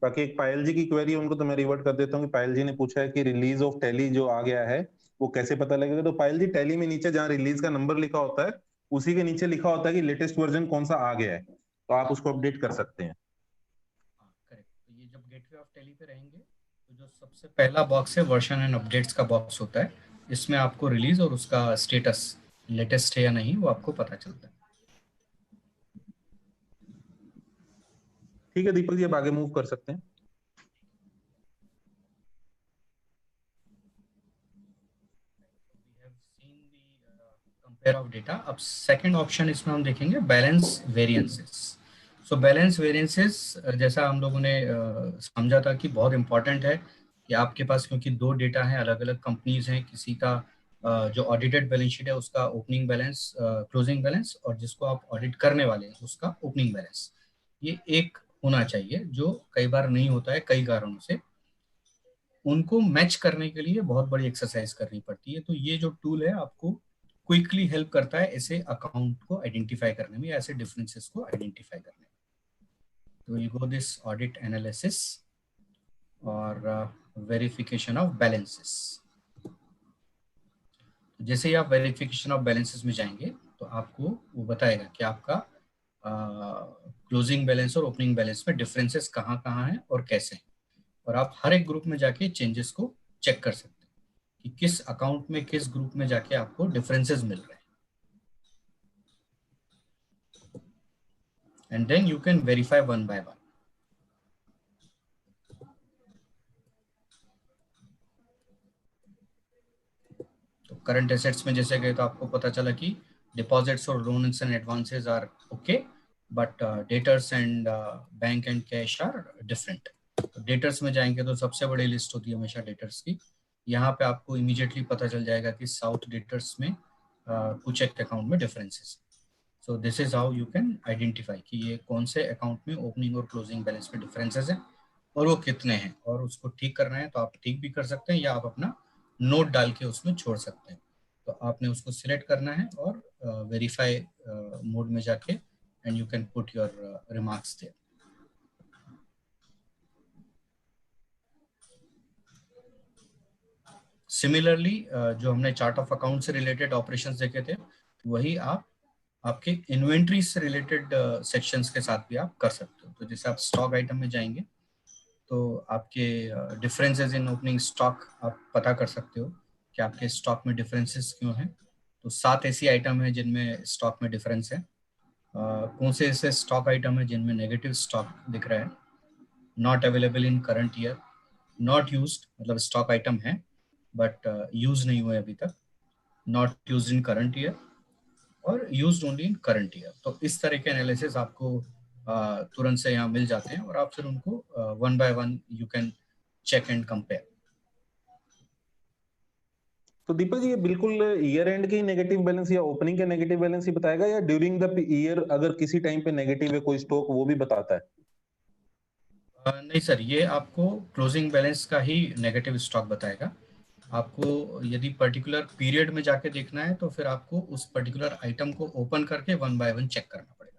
बाकी एक पायल जी की क्वेरी है, उनको तो मैं रिवर्ट कर देता हूँ कि पायल जी ने पूछा है कि रिलीज ऑफ टैली जो आ गया है वो कैसे पता लगेगा। तो पायल जी, टैली में नीचे जहाँ रिलीज का नंबर लिखा होता है उसी के नीचे लिखा होता है कि लेटेस्ट वर्जन कौन सा आ गया है, तो आप उसको अपडेट कर सकते हैं। करेक्ट। तो ये जब गेटवे ऑफ टैली पे रहेंगे तो जो सबसे पहला बॉक्स है वर्जन एंड अपडेट्स का बॉक्स होता है, इसमें आपको रिलीज और उसका स्टेटस लेटेस्ट है या नहीं वो आपको पता चलता है। ठीक है दीपक जी, अब आगे मूव कर सकते हैं। Compare of data. अब सेकंड ऑप्शन इसमें हम देखेंगे balance variances. So balance variances जैसा हम लोगों ने समझा था कि बहुत इंपॉर्टेंट है कि आपके पास, क्योंकि दो डेटा हैं, अलग अलग कंपनीज हैं, किसी का जो ऑडिटेड बैलेंस शीट है उसका ओपनिंग बैलेंस क्लोजिंग बैलेंस, और जिसको आप ऑडिट करने वाले हैं उसका ओपनिंग बैलेंस, ये एक होना चाहिए, जो कई बार नहीं होता है कई कारणों से। उनको मैच करने के लिए बहुत बड़ी एक्सरसाइज करनी पड़ती है। तो ये जो टूल है आपको क्विकली हेल्प करता है ऐसे अकाउंट को आइडेंटिफाई करने में, ऐसे डिफरेंसेस को आइडेंटिफाई करने में। तो will go this audit analysis और वेरिफिकेशन ऑफ बैलेंसेस। जैसे ही आप वेरिफिकेशन ऑफ बैलेंसेस में जाएंगे तो आपको वो बताएगा कि आपका क्लोजिंग बैलेंस और ओपनिंग बैलेंस में डिफरेंसेस कहाँ कहाँ हैं और कैसे हैं, और आप हर एक ग्रुप में जाके चेंजेस को चेक कर सकते हैं कि किस अकाउंट में किस ग्रुप में जाके आपको डिफरेंसेस मिल रहे हैं, and then you can verify one by one. तो करंट एसेट्स में जैसे गए तो आपको पता चला कि डिपॉजिट्स और loans and advances are okay, but debtors and bank and cash are different. Debtors में जाएंगे तो सबसे बड़ी लिस्ट होती है हमेशा डेटर्स की। यहाँ पे आपको इमीडिएटली पता चल जाएगा कि साउथ डेटर्स में कुछ एक अकाउंट में differences. So this is how you can identify कि ये कौन से अकाउंट में ओपनिंग और क्लोजिंग बैलेंस में डिफरेंसेस हैं और वो कितने हैं, और उसको ठीक करना है तो आप ठीक भी कर सकते हैं या आप अपना नोट डाल के उसमें छोड़ सकते हैं। तो आपने उसको सिलेक्ट करना है और वेरीफाई मोड में जाके and you can put your remarks there. Similarly जो हमने चार्ट ऑफ अकाउंट से रिलेटेड ऑपरेशंस देखे थे वही आप आपके इन्वेंट्री से रिलेटेड सेक्शंस के साथ भी आप कर सकते हो। तो जैसे आप स्टॉक आइटम में जाएंगे तो आपके डिफरेंसेस इन ओपनिंग स्टॉक आप पता कर सकते हो कि आपके स्टॉक में डिफरेंसेस क्यों हैं। तो 7 ऐसी आइटम है जिनमें स्टॉक में डिफरेंस है। कौन से ऐसे स्टॉक आइटम है जिनमें नेगेटिव स्टॉक दिख रहा है। Not available in current year, not used मतलब स्टॉक आइटम है बट यूज नहीं हुए अभी तक, not used in current year or used only in current year. तो इस तरह के एनालिसिस आपको तुरंत से यहाँ मिल जाते हैं और आप फिर उनको one by one you can check and compare. तो दीपक जी ये बिल्कुल ईयर एंड के नेगेटिव बैलेंस या ओपनिंग के नेगेटिव बैलेंस ही बताएगा या ड्यूरिंग द ईयर अगर किसी टाइम पे नेगेटिव है कोई स्टॉक वो भी बताता है? नहीं सर, ये आपको क्लोजिंग बैलेंस का ही नेगेटिव स्टॉक बताएगा। आपको यदि पर्टिकुलर पीरियड में जाके देखना है तो फिर आपको उस पर्टिकुलर आइटम को ओपन करके वन बाय वन चेक करना पड़ेगा।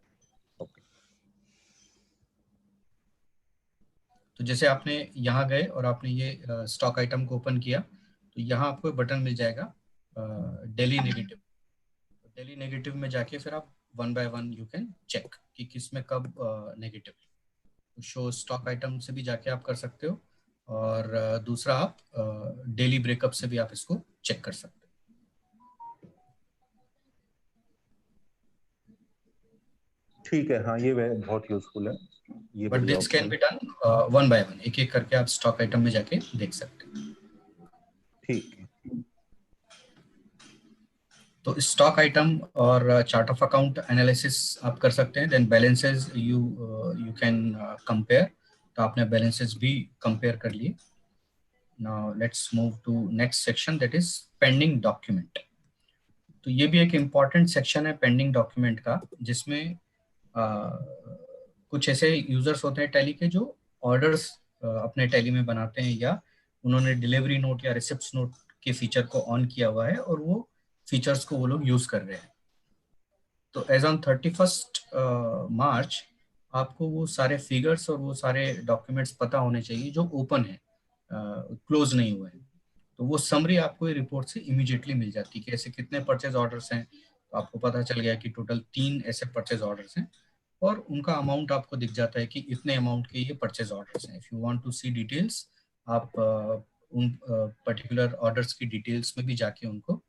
तो जैसे आपने यहाँ गए और आपने ये स्टॉक आइटम को ओपन किया तो यहाँ आपको बटन मिल जाएगा डेली नेगेटिव। डेली नेगेटिव में जाके फिर आप one by one you can check कि किस में कब नेगेटिव। शो स्टॉक आइटम से भी जाके आप कर सकते हो और दूसरा आप डेली ब्रेकअप से भी आप इसको चेक कर सकते हो। ठीक है, हाँ ये बहुत यूजफुल है। ये but this can be done one by one, एक एक करके आप स्टॉक आइटम में जाके देख सकते हैं। ठीक है। तो स्टॉक आइटम और चार्ट ऑफ अकाउंट एनालिसिस आप कर सकते हैं। Then balances you can compare. तो आपने बैलेंसेस भी कंपेयर कर लिए। Now let's move to next section that is pending document. तो ये भी एक इम्पॉर्टेंट सेक्शन है पेंडिंग डॉक्यूमेंट का, जिसमें कुछ ऐसे यूजर्स होते हैं टैली के जो ऑर्डर्स अपने टैली में बनाते हैं या उन्होंने डिलीवरी नोट या रिसिप्ट्स नोट के फीचर को ऑन किया हुआ है और वो फीचर्स को वो लोग यूज कर रहे हैं। तो एज ऑन 31st मार्च आपको वो सारे फिगर्स और वो सारे डॉक्यूमेंट्स पता होने चाहिए जो ओपन है, क्लोज नहीं हुए हैं। तो वो समरी आपको ये रिपोर्ट से इमीडिएटली मिल जाती है कि ऐसे कितने परचेज ऑर्डर्स हैं। तो आपको पता चल गया कि टोटल 3 ऐसे परचेज ऑर्डर्स हैं और उनका अमाउंट आपको दिख जाता है कि इतने अमाउंट के ये परचेज ऑर्डर्स हैं। If you want to see details आप उन पर्टिकुलर ऑर्डर्स की डिटेल्स में भी जाके उनको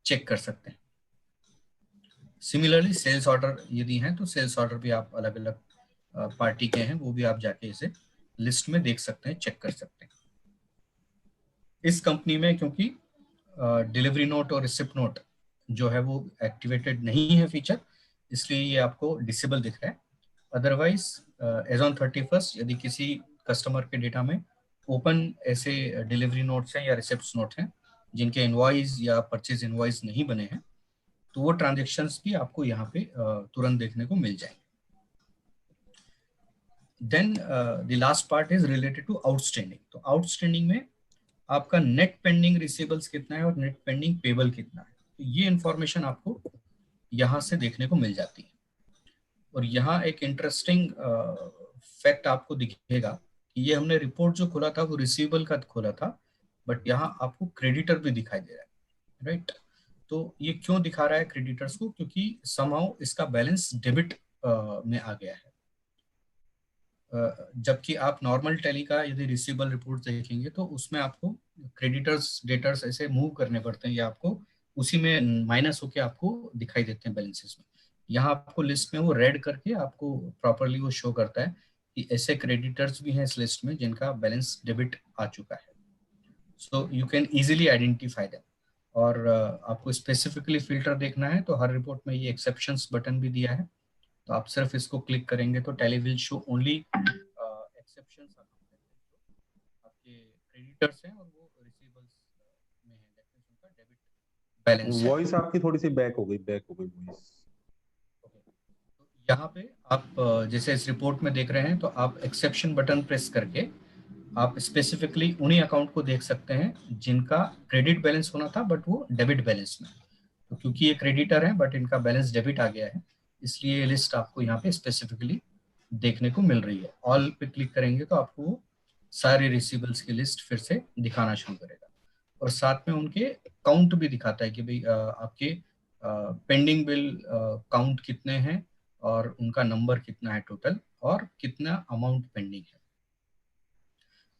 चेक कर सकते हैं। सिमिलरली सेल्स ऑर्डर यदि हैं तो सेल्स ऑर्डर भी आप अलग अलग पार्टी के हैं वो भी आप जाके इसे लिस्ट में देख सकते हैं, चेक कर सकते हैं। इस कंपनी में क्योंकि डिलीवरी नोट और रिसिप्ट नोट जो है वो एक्टिवेटेड नहीं है फीचर, इसलिए ये आपको डिसेबल दिख रहा है। अदरवाइज एज ऑन 31st यदि किसी कस्टमर के डेटा में ओपन ऐसे डिलीवरी नोट्स हैं या रिसिप्ट नोट हैं जिनके इनवॉइस या परचेज इनवॉइस नहीं बने हैं तो वो ट्रांजेक्शन्स भी आपको यहाँ पे तुरंत देखने को मिल जाएंगे। Then the last part is related to outstanding. तो आउटस्टैंडिंग में आपका नेट पेंडिंग रिसीवेबल्स कितना है और नेट पेंडिंग पेबल कितना है, तो ये इंफॉर्मेशन आपको यहाँ से देखने को मिल जाती है। और यहाँ एक इंटरेस्टिंग फैक्ट आपको दिखेगा कि ये हमने रिपोर्ट जो खोला था वो रिसीवेबल का खोला था, बट यहाँ आपको क्रेडिटर भी दिखाई दे रहा है, राइट। तो ये क्यों दिखा रहा है क्रेडिटर्स को, क्योंकि समहाउ इसका बैलेंस डेबिट में आ गया है। जबकि आप नॉर्मल टैली का यदि रिसीवेबल रिपोर्ट देखेंगे तो उसमें आपको क्रेडिटर्स डेटर्स ऐसे मूव करने पड़ते हैं या आपको उसी में माइनस होके आपको दिखाई देते हैं बैलेंसेस में। यहाँ आपको लिस्ट में वो रेड करके आपको प्रॉपरली वो शो करता है कि ऐसे क्रेडिटर्स भी हैं इस लिस्ट में जिनका बैलेंस डेबिट आ चुका है। So you can easily identify that. और आपको स्पेसिफिकली फिल्टर देखना है तो हर रिपोर्ट में ये एक्सेप्शंस बटन भी दिया है, तो आप सिर्फ इसको क्लिक करेंगे तो tally will show only exceptions आपके क्रेडिटर्स हैं और वो रिसीवेबल्स में है, दैट मींस उनका डेबिट बैलेंस है। वॉइस आपकी थोड़ी सी बैक हो गई वॉइस। तो यहाँ पे आप जैसे इस रिपोर्ट में देख रहे हैं तो आप एक्सेप्शन बटन प्रेस करके आप स्पेसिफिकली उन्हीं अकाउंट को देख सकते हैं जिनका क्रेडिट बैलेंस होना था बट वो डेबिट बैलेंस में। तो क्योंकि ये क्रेडिटर है बट इनका बैलेंस डेबिट आ गया है, इसलिए ये लिस्ट आपको यहाँ पे स्पेसिफिकली देखने को मिल रही है। ऑल पे क्लिक करेंगे तो आपको सारे रिसीवेबल्स की लिस्ट फिर से दिखाना शुरू करेगा और साथ में उनके काउंट भी दिखाता है कि भाई आपके पेंडिंग बिल काउंट कितने हैं और उनका नंबर कितना है टोटल और कितना अमाउंट पेंडिंग है।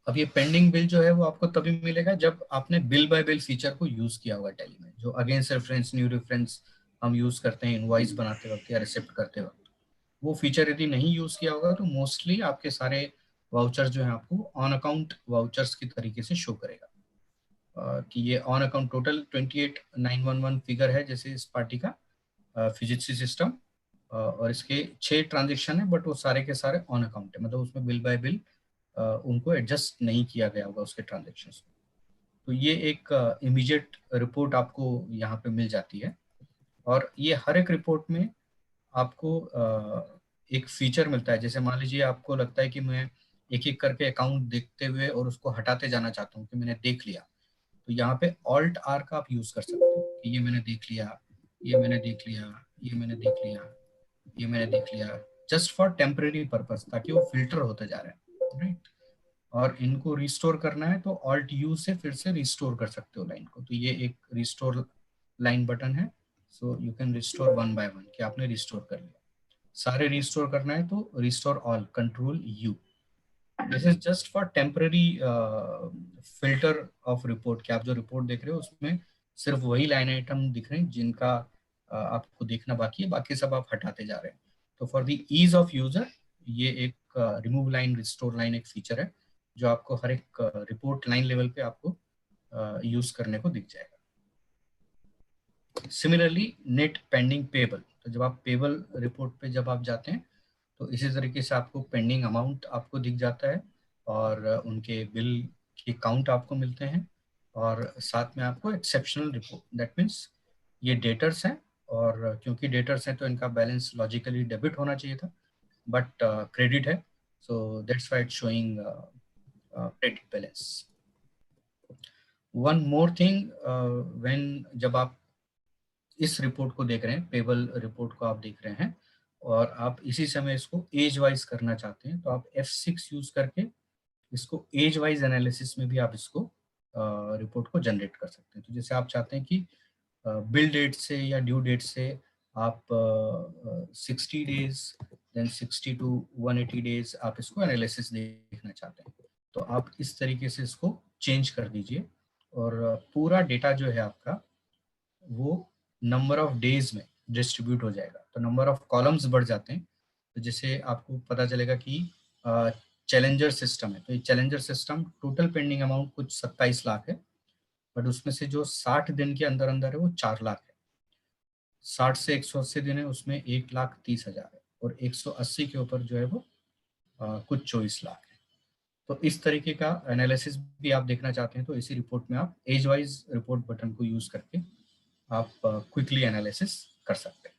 अब ये पेंडिंग बिल जो है वो आपको तभी मिलेगा जब आपने बिल बाय बिल फीचर को यूज किया होगा टैली में, जो अगेंस्ट रेफरेंस न्यू रेफरेंस हम यूज करते हैं इनवॉइस बनाते वक्त या रिसिप्ट करते वक्त। वो फीचर यदि नहीं यूज किया होगा तो मोस्टली आपके सारे वाउचर्स जो है आपको ऑन अकाउंट वाउचर्स की तरीके से शो करेगा कि ये ऑन अकाउंट टोटल 28911 फिगर है जैसे इस पार्टी का फिजिक्सी सिस्टम और इसके 6 ट्रांजेक्शन है बट वो सारे के सारे ऑन अकाउंट है, मतलब उसमें बिल बाय बिल उनको एडजस्ट नहीं किया गया होगा उसके ट्रांजेक्शन्स को। तो ये एक इमीडिएट रिपोर्ट आपको यहाँ पे मिल जाती है और ये हर एक रिपोर्ट में आपको एक फीचर मिलता है। जैसे मान लीजिए आपको लगता है कि मैं एक एक करके अकाउंट देखते हुए और उसको हटाते जाना चाहता हूँ कि मैंने देख लिया, तो यहाँ पे ऑल्ट आर का आप यूज कर सकते हो कि ये मैंने देख लिया, ये मैंने देख लिया, ये मैंने देख लिया, ये मैंने देख लिया, जस्ट फॉर टेम्परेरी पर्पस, ताकि वो फिल्टर होते जा रहे हैं, राइट। और इनको रिस्टोर करना है तो ऑल्ट यू से फिर से रिस्टोर कर सकते हो लाइन को। तो ये एक रिस्टोर लाइन बटन है, so you can restore one by one कि आपने रिस्टोर कर लिया। सारे रिस्टोर करना है तो restore all, control you. This is just for temporary filter of report कि आप जो रिपोर्ट देख रहे हो उसमें सिर्फ वही लाइन आइटम दिख रहे हैं जिनका आपको देखना बाकी है, बाकी सब आप हटाते जा रहे हैं। तो for the ease of user ये एक रिमूव लाइन रिस्टोर लाइन एक फीचर है जो आपको हर एक रिपोर्ट लाइन लेवल पे आपको यूज करने को दिख जाएगा। सिमिलरली नेट पेंडिंग पेबल, तो जब आप पेबल रिपोर्ट पे जब आप जाते हैं तो इसी तरीके से आपको पेंडिंग अमाउंट आपको दिख जाता है और उनके बिल के काउंट आपको मिलते हैं और साथ में आपको एक्सेप्शनल रिपोर्ट, दैट मीन्स ये डेटर्स हैं और क्योंकि डेटर्स हैं तो इनका बैलेंस लॉजिकली डेबिट होना चाहिए था बट क्रेडिट है, so that's why it's showing credit balance. One more thing, when जब आप इस रिपोर्ट को देख रहे हैं, पेबल रिपोर्ट को आप देख रहे हैं और आप इसी समय इसको एज वाइज करना चाहते हैं तो आप F6 यूज करके इसको एज वाइज एनालिसिस में भी आप इसको रिपोर्ट को जनरेट कर सकते हैं। तो जैसे आप चाहते हैं कि बिल डेट से या ड्यू डेट से आप 60 डेज देन 60 to 180 डेज आप इसको एनालिसिस देखना चाहते हैं तो आप इस तरीके से इसको चेंज कर दीजिए और पूरा डेटा जो है आपका वो नंबर ऑफ डेज में डिस्ट्रीब्यूट हो जाएगा। तो नंबर ऑफ कॉलम्स बढ़ जाते हैं। तो जैसे आपको पता चलेगा कि चैलेंजर सिस्टम है, तो ये challenger system total pending amount कुछ 27 लाख है बट उसमें से जो 60 दिन के अंदर अंदर है वो 4 लाख है। 60 से 180 दिन है उसमें 1,30,000 है और 180 के ऊपर जो है वो कुछ 24 लाख है। तो इस तरीके का एनालिसिस भी आप देखना चाहते हैं तो इसी रिपोर्ट में आप एज वाइज रिपोर्ट बटन को यूज करके आप क्विकली एनालिसिस कर सकते हैं।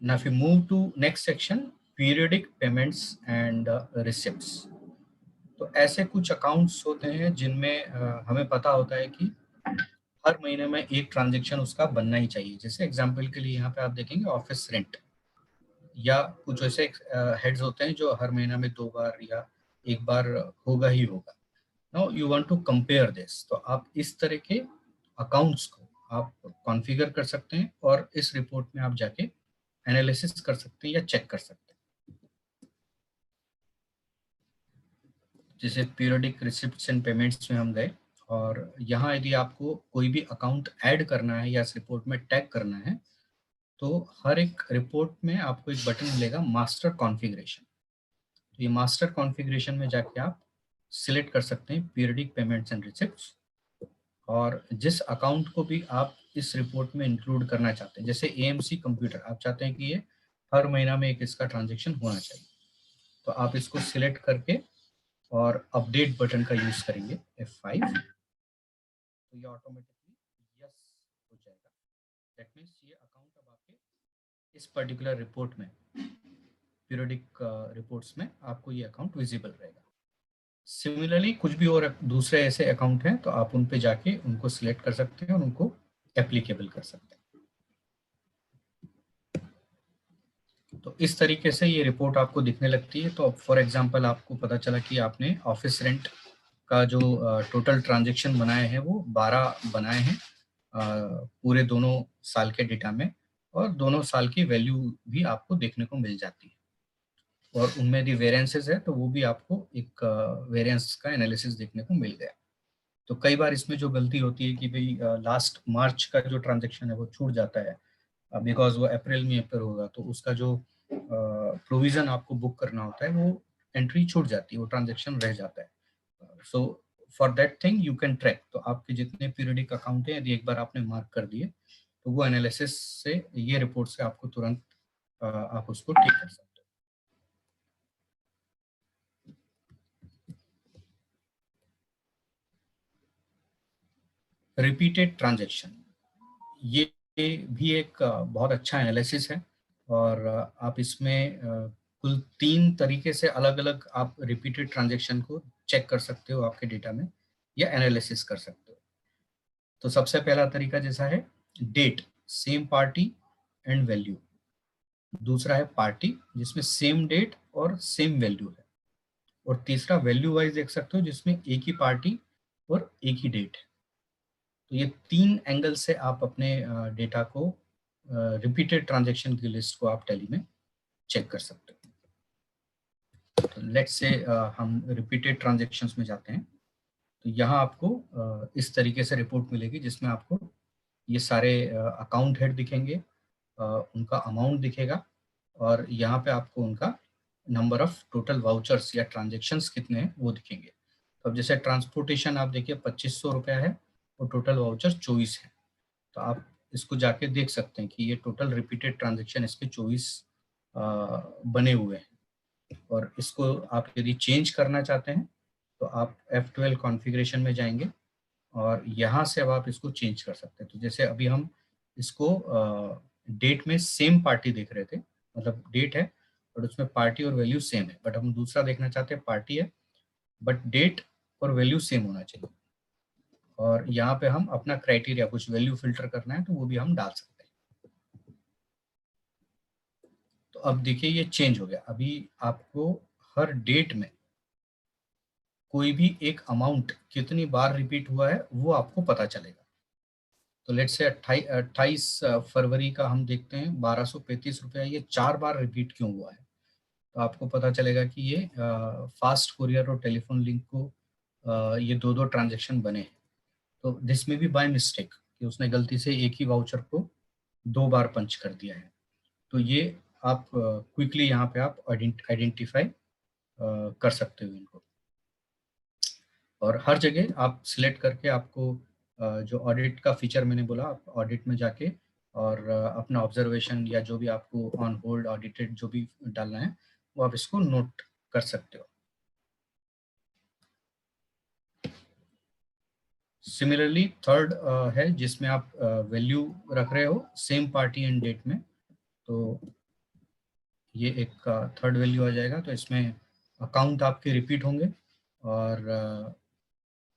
Now if you move to next section, periodic payments and receipts, तो ऐसे कुछ अकाउंट्स होते हैं जिनमें हमें पता होता है कि हर महीने में एक ट्रांजैक्शन उसका बनना ही चाहिए। जैसे एग्जांपल के लिए यहाँ पे आप देखेंगे ऑफिस रेंट या कुछ ऐसे हेड्स होते हैं जो हर महीना में 2 बार या 1 बार होगा ही होगा। Now you want to compare this, तो आप इस तरह के अकाउंट्स को आप कॉन्फ़िगर कर सकते हैं और इस रिपोर्ट में आप जाके एनालिसिस कर सकते हैं या चेक कर सकते हैं। जैसे पीरियडिक रिसिप्ट्स एंड पेमेंट्स में हम गए और यहाँ यदि आपको कोई भी अकाउंट ऐड करना है या इस रिपोर्ट में टैग करना है तो हर एक रिपोर्ट में आपको एक बटन मिलेगा मास्टर कॉन्फ़िगरेशन। तो ये मास्टर कॉन्फ़िगरेशन में जाके आप सिलेक्ट कर सकते हैं पीरियडिक पेमेंट्स एंड रिसिप्ट्स, और जिस अकाउंट को भी आप इस रिपोर्ट में इंक्लूड करना चाहते हैं, जैसे एएमसी कंप्यूटर, आप चाहते हैं कि ये हर महीना में एक इसका ट्रांजेक्शन होना चाहिए, तो आप इसको सिलेक्ट करके और अपडेट बटन का यूज करेंगे F5, तो ये ऑटोमेटिकली यस हो जाएगा। दैट मीन्स ये अकाउंट अब आपके इस पर्टिकुलर रिपोर्ट में, पीरियडिक रिपोर्ट्स में आपको ये अकाउंट विजिबल रहेगा। सिमिलरली कुछ भी और दूसरे ऐसे अकाउंट हैं तो आप उन पे जाके उनको सिलेक्ट कर सकते हैं और उनको एप्लीकेबल कर सकते हैं। तो इस तरीके से ये रिपोर्ट आपको दिखने लगती है। तो फॉर एग्जांपल आपको पता चला कि आपने ऑफिस रेंट का जो टोटल ट्रांजैक्शन बनाए हैं वो 12 बनाए हैं पूरे दोनों साल के डेटा में, और दोनों साल की वैल्यू भी आपको देखने को मिल जाती है, और उनमें यदि वेरिएंसेस है तो वो भी आपको एक वेरिएंस का एनालिसिस देखने को मिल गया। तो कई बार इसमें जो गलती होती है कि भाई लास्ट मार्च का जो ट्रांजैक्शन है वो छूट जाता है बिकॉज वो अप्रैल में अप्रैल होगा, तो उसका जो प्रोविजन आपको बुक करना होता है वो एंट्री छूट जाती है, वो ट्रांजैक्शन रह जाता है। So for that thing you can track, तो आपके जितने पीरियडिक अकाउंट है यदि एक बार आपने मार्क कर दिए तो वो एनालिसिस से, ये रिपोर्ट से आपको तुरंत आप उसको ठीक कर सकते हो। रिपीटेड ट्रांजैक्शन, ये भी एक बहुत अच्छा एनालिसिस है, और आप इसमें कुल 3 तरीके से अलग अलग आप रिपीटेड ट्रांजैक्शन को चेक कर सकते हो आपके डेटा में, या एनालिसिस कर सकते हो। तो सबसे पहला तरीका जैसा है date, same party and value. दूसरा है पार्टी जिसमें सेम डेट और सेम वैल्यू है, और तीसरा वैल्यू वाइज देख सकते हो जिसमें एक ही पार्टी और एक ही डेट है। तो ये 3 एंगल से आप अपने डेटा को, रिपीटेड ट्रांजैक्शन की लिस्ट को आप टैली में चेक कर सकते हो। तो लेट्स से हम रिपीटेड ट्रांजैक्शंस में जाते हैं, तो यहाँ आपको इस तरीके से रिपोर्ट मिलेगी जिसमें आपको ये सारे अकाउंट हेड दिखेंगे, उनका अमाउंट दिखेगा, और यहाँ पे आपको उनका नंबर ऑफ टोटल वाउचर्स या ट्रांजैक्शंस कितने हैं वो दिखेंगे। तो अब जैसे ट्रांसपोर्टेशन आप देखिए 2500 रुपया है और टोटल वाउचर 24 है, तो आप इसको जाके देख सकते हैं कि ये टोटल रिपीटेड ट्रांजैक्शन इसके 24 बने हुए हैं। और इसको आप यदि चेंज करना चाहते हैं तो आप F12 कॉन्फ़िगरेशन में जाएंगे और यहाँ से अब आप इसको चेंज कर सकते हैं। तो जैसे अभी हम इसको डेट में सेम पार्टी देख रहे थे, मतलब डेट है बट उसमें पार्टी और वैल्यू सेम है, बट हम दूसरा देखना चाहते हैं पार्टी है बट डेट और वैल्यू सेम होना चाहिए, और यहाँ पे हम अपना क्राइटेरिया कुछ वैल्यू फिल्टर करना है तो वो भी हम डाल सकते हैं। तो अब देखिए ये चेंज हो गया, अभी आपको हर डेट में कोई भी एक अमाउंट कितनी बार रिपीट हुआ है वो आपको पता चलेगा। तो लेट से 28 फरवरी का हम देखते हैं 1235 रुपया, ये 4 बार रिपीट क्यों हुआ है, तो आपको पता चलेगा कि ये फास्ट कुरियर और टेलीफोन लिंक को ये दो ट्रांजैक्शन बने हैं। तो दिस में भी बाय मिस्टेक कि उसने गलती से एक ही वाउचर को 2 बार पंच कर दिया है। तो ये आप क्विकली यहाँ पे आप आइडेंटिफाई कर सकते हो इनको, और हर जगह आप सिलेक्ट करके आपको जो ऑडिट का फीचर मैंने बोला, आप ऑडिट में जाके और अपना ऑब्जर्वेशन या जो भी आपको ऑन होल्ड ऑडिटेड जो भी डालना है वो आप इसको नोट कर सकते हो। सिमिलरली थर्ड है जिसमें आप वैल्यू रख रहे हो सेम पार्टी एंड डेट में, तो ये एक थर्ड वैल्यू आ जाएगा। तो इसमें अकाउंट आपके रिपीट होंगे और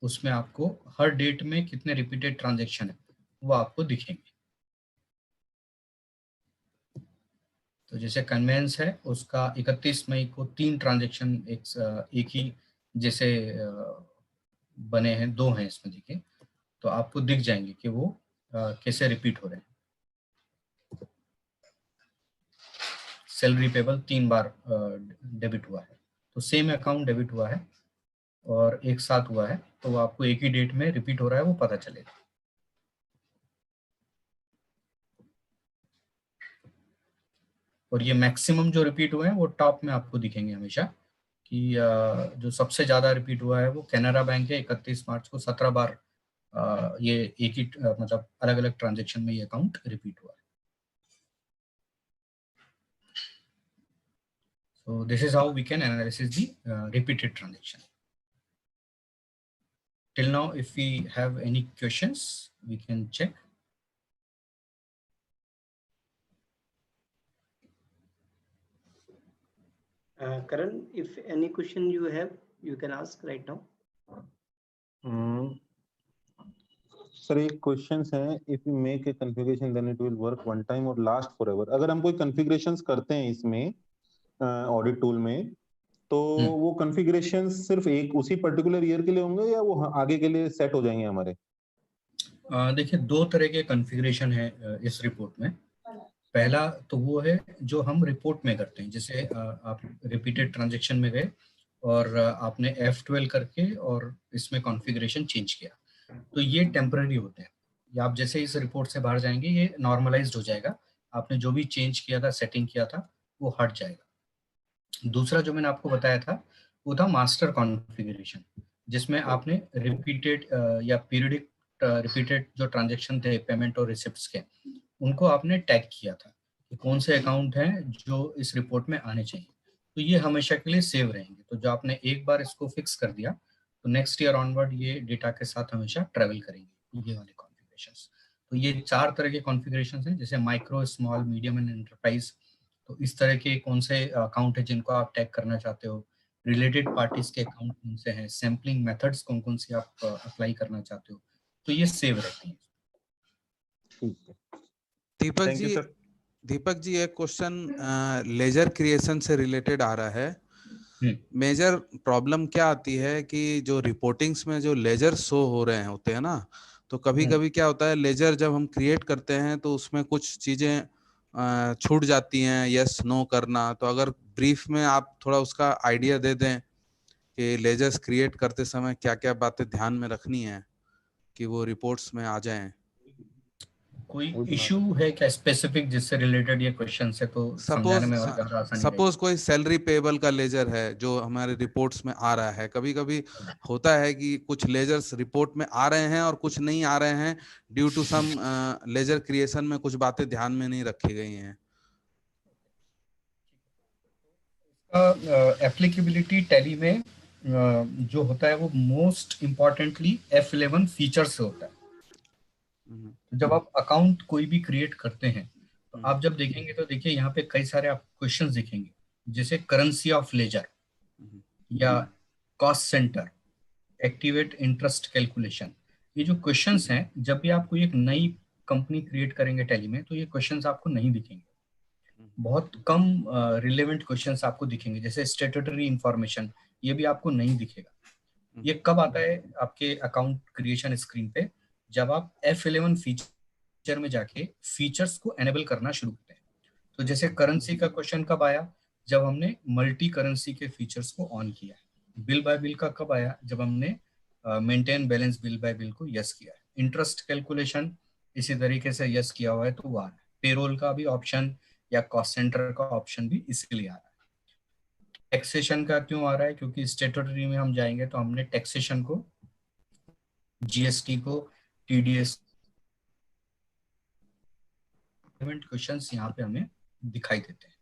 उसमें आपको हर डेट में कितने रिपीटेड ट्रांजैक्शन है वो आपको दिखेंगे। तो जैसे कन्वेंस है उसका 31 मई को 3 ट्रांजैक्शन एक ही जैसे बने हैं, 2 हैं इसमें देखिए, तो आपको दिख जाएंगे कि वो कैसे रिपीट हो रहे हैं। सैलरी पेबल 3 बार डेबिट हुआ है, तो सेम अकाउंट डेबिट हुआ है और एक साथ हुआ है, तो वो आपको एक ही डेट में रिपीट हो रहा है वो पता चलेगा। और ये मैक्सिमम जो रिपीट हुए हैं वो टॉप में आपको दिखेंगे हमेशा कि जो सबसे ज्यादा रिपीट हुआ है वो कैनरा बैंक है। 31 मार्च को 17 बार ये एक ही मतलब अलग अलग ट्रांजेक्शन में ये अकाउंट रिपीट हुआ है। So this is how we can analyze the repeated transaction. Till now, if we have any questions, we can check. Karan, if any question you have, you can ask right now. Sir एक question है, if you make a configuration then it will work one time और last forever. अगर हम कोई configurations करते हैं इसमें audit tool में, तो वो कॉन्फ़िगरेशंस सिर्फ एक उसी पर्टिकुलर ईयर के लिए होंगे या वो आगे के लिए सेट हो जाएंगे हमारे? देखिए, दो तरह के कॉन्फ़िगरेशन है इस रिपोर्ट में। पहला तो वो है जो हम रिपोर्ट में करते हैं, जैसे आप रिपीटेड ट्रांजैक्शन में गए और आपने F12 करके और इसमें कॉन्फ़िगरेशन चेंज किया, तो ये टेम्पररी होते हैं। या आप जैसे इस रिपोर्ट से बाहर जाएंगे ये नॉर्मलाइज्ड हो जाएगा, आपने जो भी चेंज किया था, सेटिंग किया था, वो हट जाएगा। दूसरा जो मैंने आपको बताया था वो था मास्टर कॉन्फ़िगरेशन, जिसमें आपने रिपीटेड या पीरियडिक रिपीटेड जो ट्रांजैक्शन थे पेमेंट और रिसिप्ट्स के, उनको आपने टैग किया था कि कौन से अकाउंट हैं जो इस रिपोर्ट में आने चाहिए, तो ये हमेशा के लिए सेव रहेंगे। तो जो आपने एक बार इसको फिक्स कर दिया तो नेक्स्ट ईयर ऑनवर्ड ये डेटा के साथ हमेशा ट्रेवल करेंगे, ये वाले कॉन्फ़िगरेशंस। तो ये 4 तरह के कॉन्फ़िगरेशंस हैं, जैसे micro, small, medium and enterprise. तो इस तरह के कौन से अकाउंट है जिनको आप टैग करना चाहते हो, रिलेटेड पार्टीज के अकाउंट कौन से हैं, सैम्पलिंग मेथड्स कौन कौन सी आप अप्लाई करना चाहते हो, तो ये सेव रहती हैं। ठीक है, दीपक थैंक यू जी, सर। दीपक जी एक क्वेश्चन लेजर क्रिएशन से रिलेटेड आ रहा है। मेजर प्रॉब्लम क्या आती है कि जो रिपोर्टिंग्स में जो लेजर शो हो रहे होते हैं ना, तो कभी कभी क्या होता है, लेजर जब हम क्रिएट करते हैं तो उसमें कुछ चीजें छूट जाती हैं, यस नो करना। तो अगर ब्रीफ में आप थोड़ा उसका आइडिया दे दें कि लेजर्स क्रिएट करते समय क्या क्या बातें ध्यान में रखनी है कि वो रिपोर्ट्स में आ जाएं। कोई इशू है क्या स्पेसिफिक जिससे रिलेटेड ये क्वेश्चन है, तो समझाने में और ज्यादा आसानी रहेगी। सपोज कोई सैलरी पेबल का लेजर है जो हमारे रिपोर्ट्स में आ रहा है, कभी कभी होता है कि कुछ लेजर्स रिपोर्ट में आ रहे हैं और कुछ नहीं आ रहे हैं, due to some ledger creation में कुछ बातें ध्यान में नहीं रखी गई हैं। एप्लीकेबिलिटी टैली में जो होता है वो मोस्ट इम्पॉर्टेंटली F11 फीचर से होता है। तो जब आप अकाउंट कोई भी क्रिएट करते हैं तो आप जब देखेंगे तो देखिए यहाँ पे कई सारे आप क्वेश्चंस दिखेंगे, जैसे करेंसी ऑफ लेजर या cost centre, activate interest calculation. ये जो क्वेश्चंस हैं, जब भी आप कोई एक नई कंपनी क्रिएट करेंगे टैली में, तो ये क्वेश्चंस आपको नहीं दिखेंगे। बहुत कम रिलेवेंट क्वेश्चंस आपको दिखेंगे, जैसे स्टैट्यूटरी इंफॉर्मेशन, ये भी आपको नहीं दिखेगा। ये कब आता है आपके अकाउंट क्रिएशन स्क्रीन पे, जब आप F11 फीचर में जाके फीचर्स को एनेबल करना शुरू करते हैं। तो जैसे करेंसी का क्वेश्चन कब आया, जब हमने मल्टी करेंसी के फीचर्स को ऑन किया है। बिल बाय बिल का कब आया, जब हमने maintain balance bill bye bill को यस किया है। इंटरेस्ट कैलकुलेशन इसी तरीके से यस किया हुआ है तो वो आ रहा है। पेरोल का भी ऑप्शन या कॉस्ट सेंटर का ऑप्शन भी इसीलिए आ रहा है। टैक्सेशन का क्यों आ रहा है, क्योंकि स्टैट्यूटरी में हम जाएंगे तो हमने टैक्सेशन को, जीएसटी को, टीडीएस क्वेश्चंस यहाँ पे हमें दिखाई देते हैं।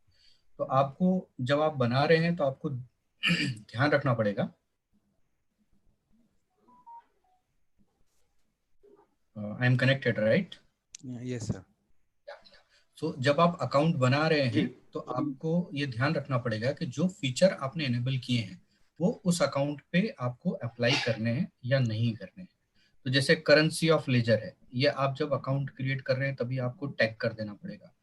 तो आपको जब आप बना रहे हैं तो आपको ध्यान रखना पड़ेगा। I am connected right? Yes sir. तो जब आप अकाउंट बना रहे हैं तो आपको ये ध्यान रखना पड़ेगा कि जो फीचर आपने एनेबल किए हैं वो उस अकाउंट पे आपको अप्लाई करने हैं या नहीं करने हैं। तो जैसे करेंसी ऑफ लेजर है, ये आप जब अकाउंट क्रिएट कर रहे हैं तभी आपको टैग कर देना पड़ेगा।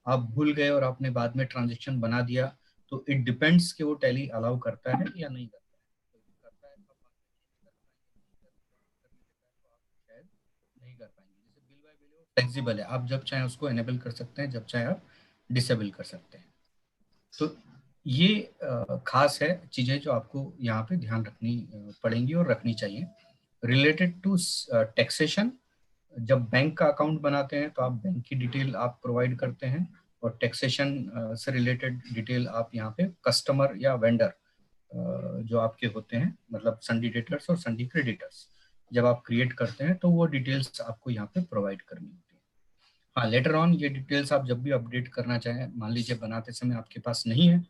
आप भूल गए और आपने बाद में ट्रांजेक्शन बना दिया तो इट डिपेंड्स कि वो टैली अलाउ करता है या नहीं करता है। शायद नहीं कर पाएंगे। जैसे बिल बाय बिल फ्लेक्सिबल है, आप जब चाहे उसको एनेबल कर सकते हैं, जब चाहे आप डिसेबल कर सकते हैं। तो ये खास है चीजें जो आपको यहाँ पे ध्यान रखनी पड़ेंगी और रखनी चाहिए। रिलेटेड टू टैक्सेशन, जब बैंक का अकाउंट बनाते हैं तो आप बैंक की डिटेल आप प्रोवाइड करते हैं और टैक्सेशन से रिलेटेड डिटेल आप यहाँ पे कस्टमर या वेंडर जो आपके होते हैं, मतलब संडे डेटर्स और संडे क्रेडिटर्स, जब आप क्रिएट करते हैं तो वो डिटेल्स आपको यहाँ पे प्रोवाइड करनी होती है। हाँ, लेटर ऑन ये डिटेल्स आप जब भी अपडेट करना चाहें, मान लीजिए बनाते समय आपके पास नहीं है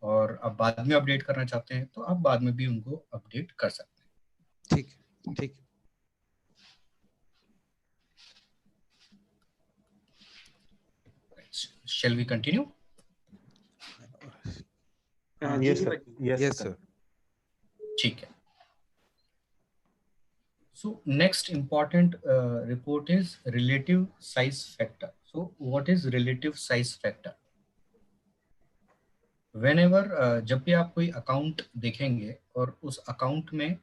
और आप बाद में अपडेट करना चाहते हैं, तो आप बाद में भी उनको अपडेट कर सकते हैं। ठीक ठीक। Shall we continue? Yes sir. Yes sir. ठीक है. So next important report is relative size factor. So what is relative size factor? Whenever जब भी आप कोई अकाउंट देखेंगे और उस अकाउंट में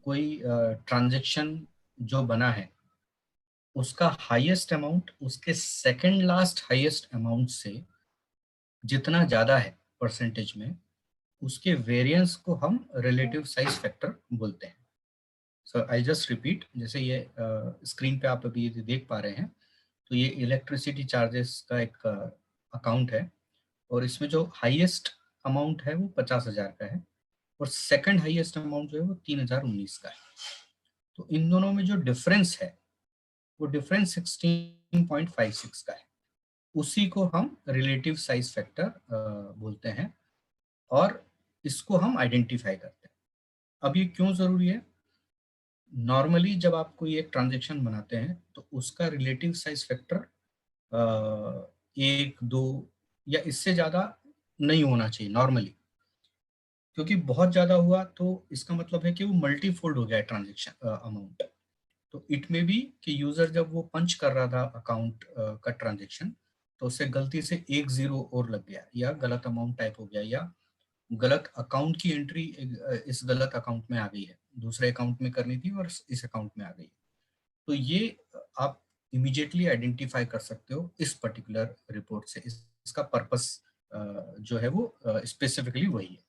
कोई ट्रांजैक्शन जो बना है उसका हाईएस्ट अमाउंट उसके सेकंड लास्ट हाईएस्ट अमाउंट से जितना ज्यादा है परसेंटेज में, उसके वेरिएंस को हम रिलेटिव साइज फैक्टर बोलते हैं। सो आई जस्ट रिपीट, जैसे ये स्क्रीन पे आप अभी ये देख पा रहे हैं, तो ये इलेक्ट्रिसिटी चार्जेस का एक अकाउंट है और इसमें जो हाईएस्ट अमाउंट है वो 50,000 का है और सेकंड हाईएस्ट अमाउंट जो है वो 3,019 का है। तो इन दोनों में जो डिफरेंस है वो डिफरेंस 16.56 का है, उसी को हम रिलेटिव साइज फैक्टर बोलते हैं और इसको हम आइडेंटिफाई करते हैं। अब ये क्यों जरूरी है? नॉर्मली जब आप कोई एक ट्रांजैक्शन बनाते हैं तो उसका रिलेटिव साइज फैक्टर 1, 2 या इससे ज्यादा नहीं होना चाहिए नॉर्मली, क्योंकि बहुत ज्यादा हुआ तो इसका मतलब है कि वो मल्टीफोल्ड हो गया ट्रांजैक्शन अमाउंट। तो इट में भी कि यूजर जब वो पंच कर रहा था अकाउंट का ट्रांजैक्शन तो उससे गलती से 1 0 और लग गया या गलत अमाउंट टाइप हो गया या गलत अकाउंट की एंट्री इस गलत अकाउंट में आ गई है, दूसरे अकाउंट में करनी थी और इस अकाउंट में आ गई। तो ये आप इमीडिएटली आइडेंटिफाई कर सकते हो इस पर्टिकुलर रिपोर्ट से। इसका पर्पस जो है वो स्पेसिफिकली वही है।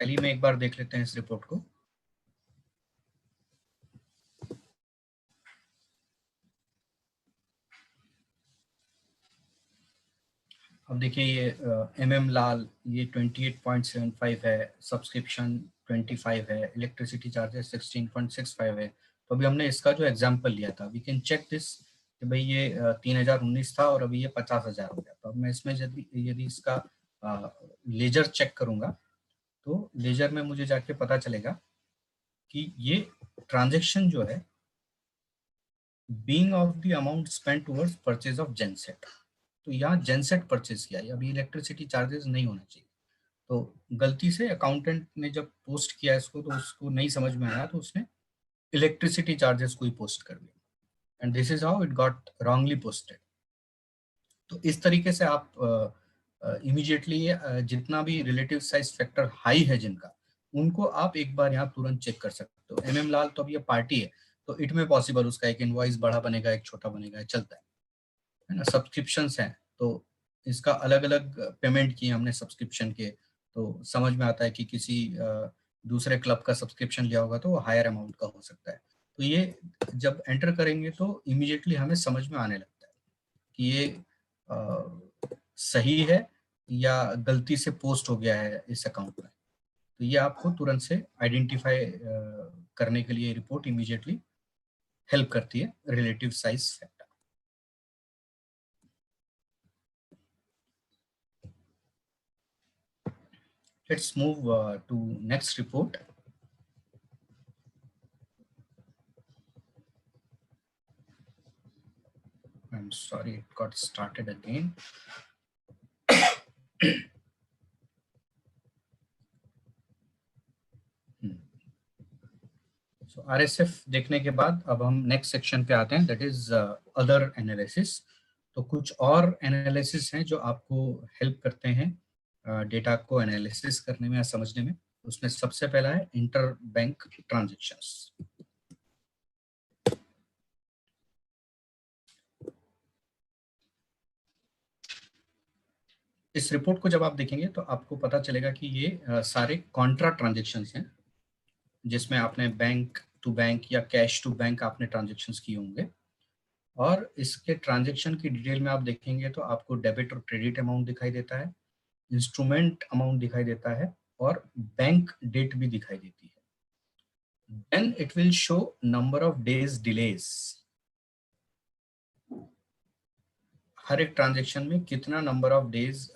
पहले में एक बार देख लेते हैं इस रिपोर्ट को। अब देखिए ये MM लाल ये 28.75 है, सब्सक्रिप्शन 25 है, इलेक्ट्रिसिटी चार्जेस 16.65 है। तो अभी हमने इसका जो एग्जांपल लिया था, वी कैन चेक दिस कि भाई ये 3,019 था और अभी ये 50,000 हो गया। तो अब मैं इसमें यदि इसका लेजर चेक करूंगा तो लेजर में मुझे जाके पता चलेगा कि ये ट्रांजैक्शन जो है being of the amount spent towards purchase of genset, तो यहाँ जेनसेट परचेज किया है, अभी इलेक्ट्रिसिटी चार्जेस नहीं होना चाहिए। तो गलती से अकाउंटेंट ने जब पोस्ट किया इसको तो उसको नहीं समझ में आया तो उसने इलेक्ट्रिसिटी चार्जेस को ही पोस्ट कर दिया and this is how it got wrongly posted. तो इस तरीके से आप इमीडिएटली जितना भी रिलेटिव साइज फैक्टर हाई है जिनका, उनको आप एक बार यहाँ तुरंत चेक कर सकते हो। MM लाल तो अब ये पार्टी है तो इट में पॉसिबल उसका एक इनवॉइस बड़ा बनेगा, एक छोटा बनेगा, चलता है ना। सब्सक्रिप्शंस हैं तो इसका अलग अलग पेमेंट किए हमने सब्सक्रिप्शन के, तो समझ में आता है कि किसी दूसरे क्लब का सब्सक्रिप्शन लिया होगा तो वो हायर अमाउंट का हो सकता है। तो ये जब एंटर करेंगे तो इमीडिएटली हमें समझ में आने लगता है कि ये सही है या गलती से पोस्ट हो गया है इस अकाउंट में। तो ये आपको तुरंत से आइडेंटिफाई करने के लिए रिपोर्ट इमीडिएटली हेल्प करती है, relative size factor. Let's move to next report. I'm sorry, it got started again. So RSF देखने के बाद अब हम नेक्स्ट सेक्शन पे आते हैं, दैट इज अदर एनालिसिस। तो कुछ और एनालिसिस हैं जो आपको हेल्प करते हैं डेटा को एनालिसिस करने में या समझने में। उसमें सबसे पहला है इंटर बैंक ट्रांजैक्शंस। इस रिपोर्ट को जब आप देखेंगे तो आपको पता चलेगा कि ये सारे कॉन्ट्रा ट्रांजैक्शंस हैं जिसमें आपने बैंक टू बैंक या कैश टू बैंक आपने ट्रांजैक्शंस किए होंगे और इसके ट्रांजैक्शन की डिटेल में आप देखेंगे तो आपको डेबिट और क्रेडिट अमाउंट दिखाई देता है, इंस्ट्रूमेंट अमाउंट दिखाई देता है और बैंक डेट भी दिखाई देती है. Then it will show number of days delays. हर एक ट्रांजैक्शन में कितना नंबर ऑफ डेज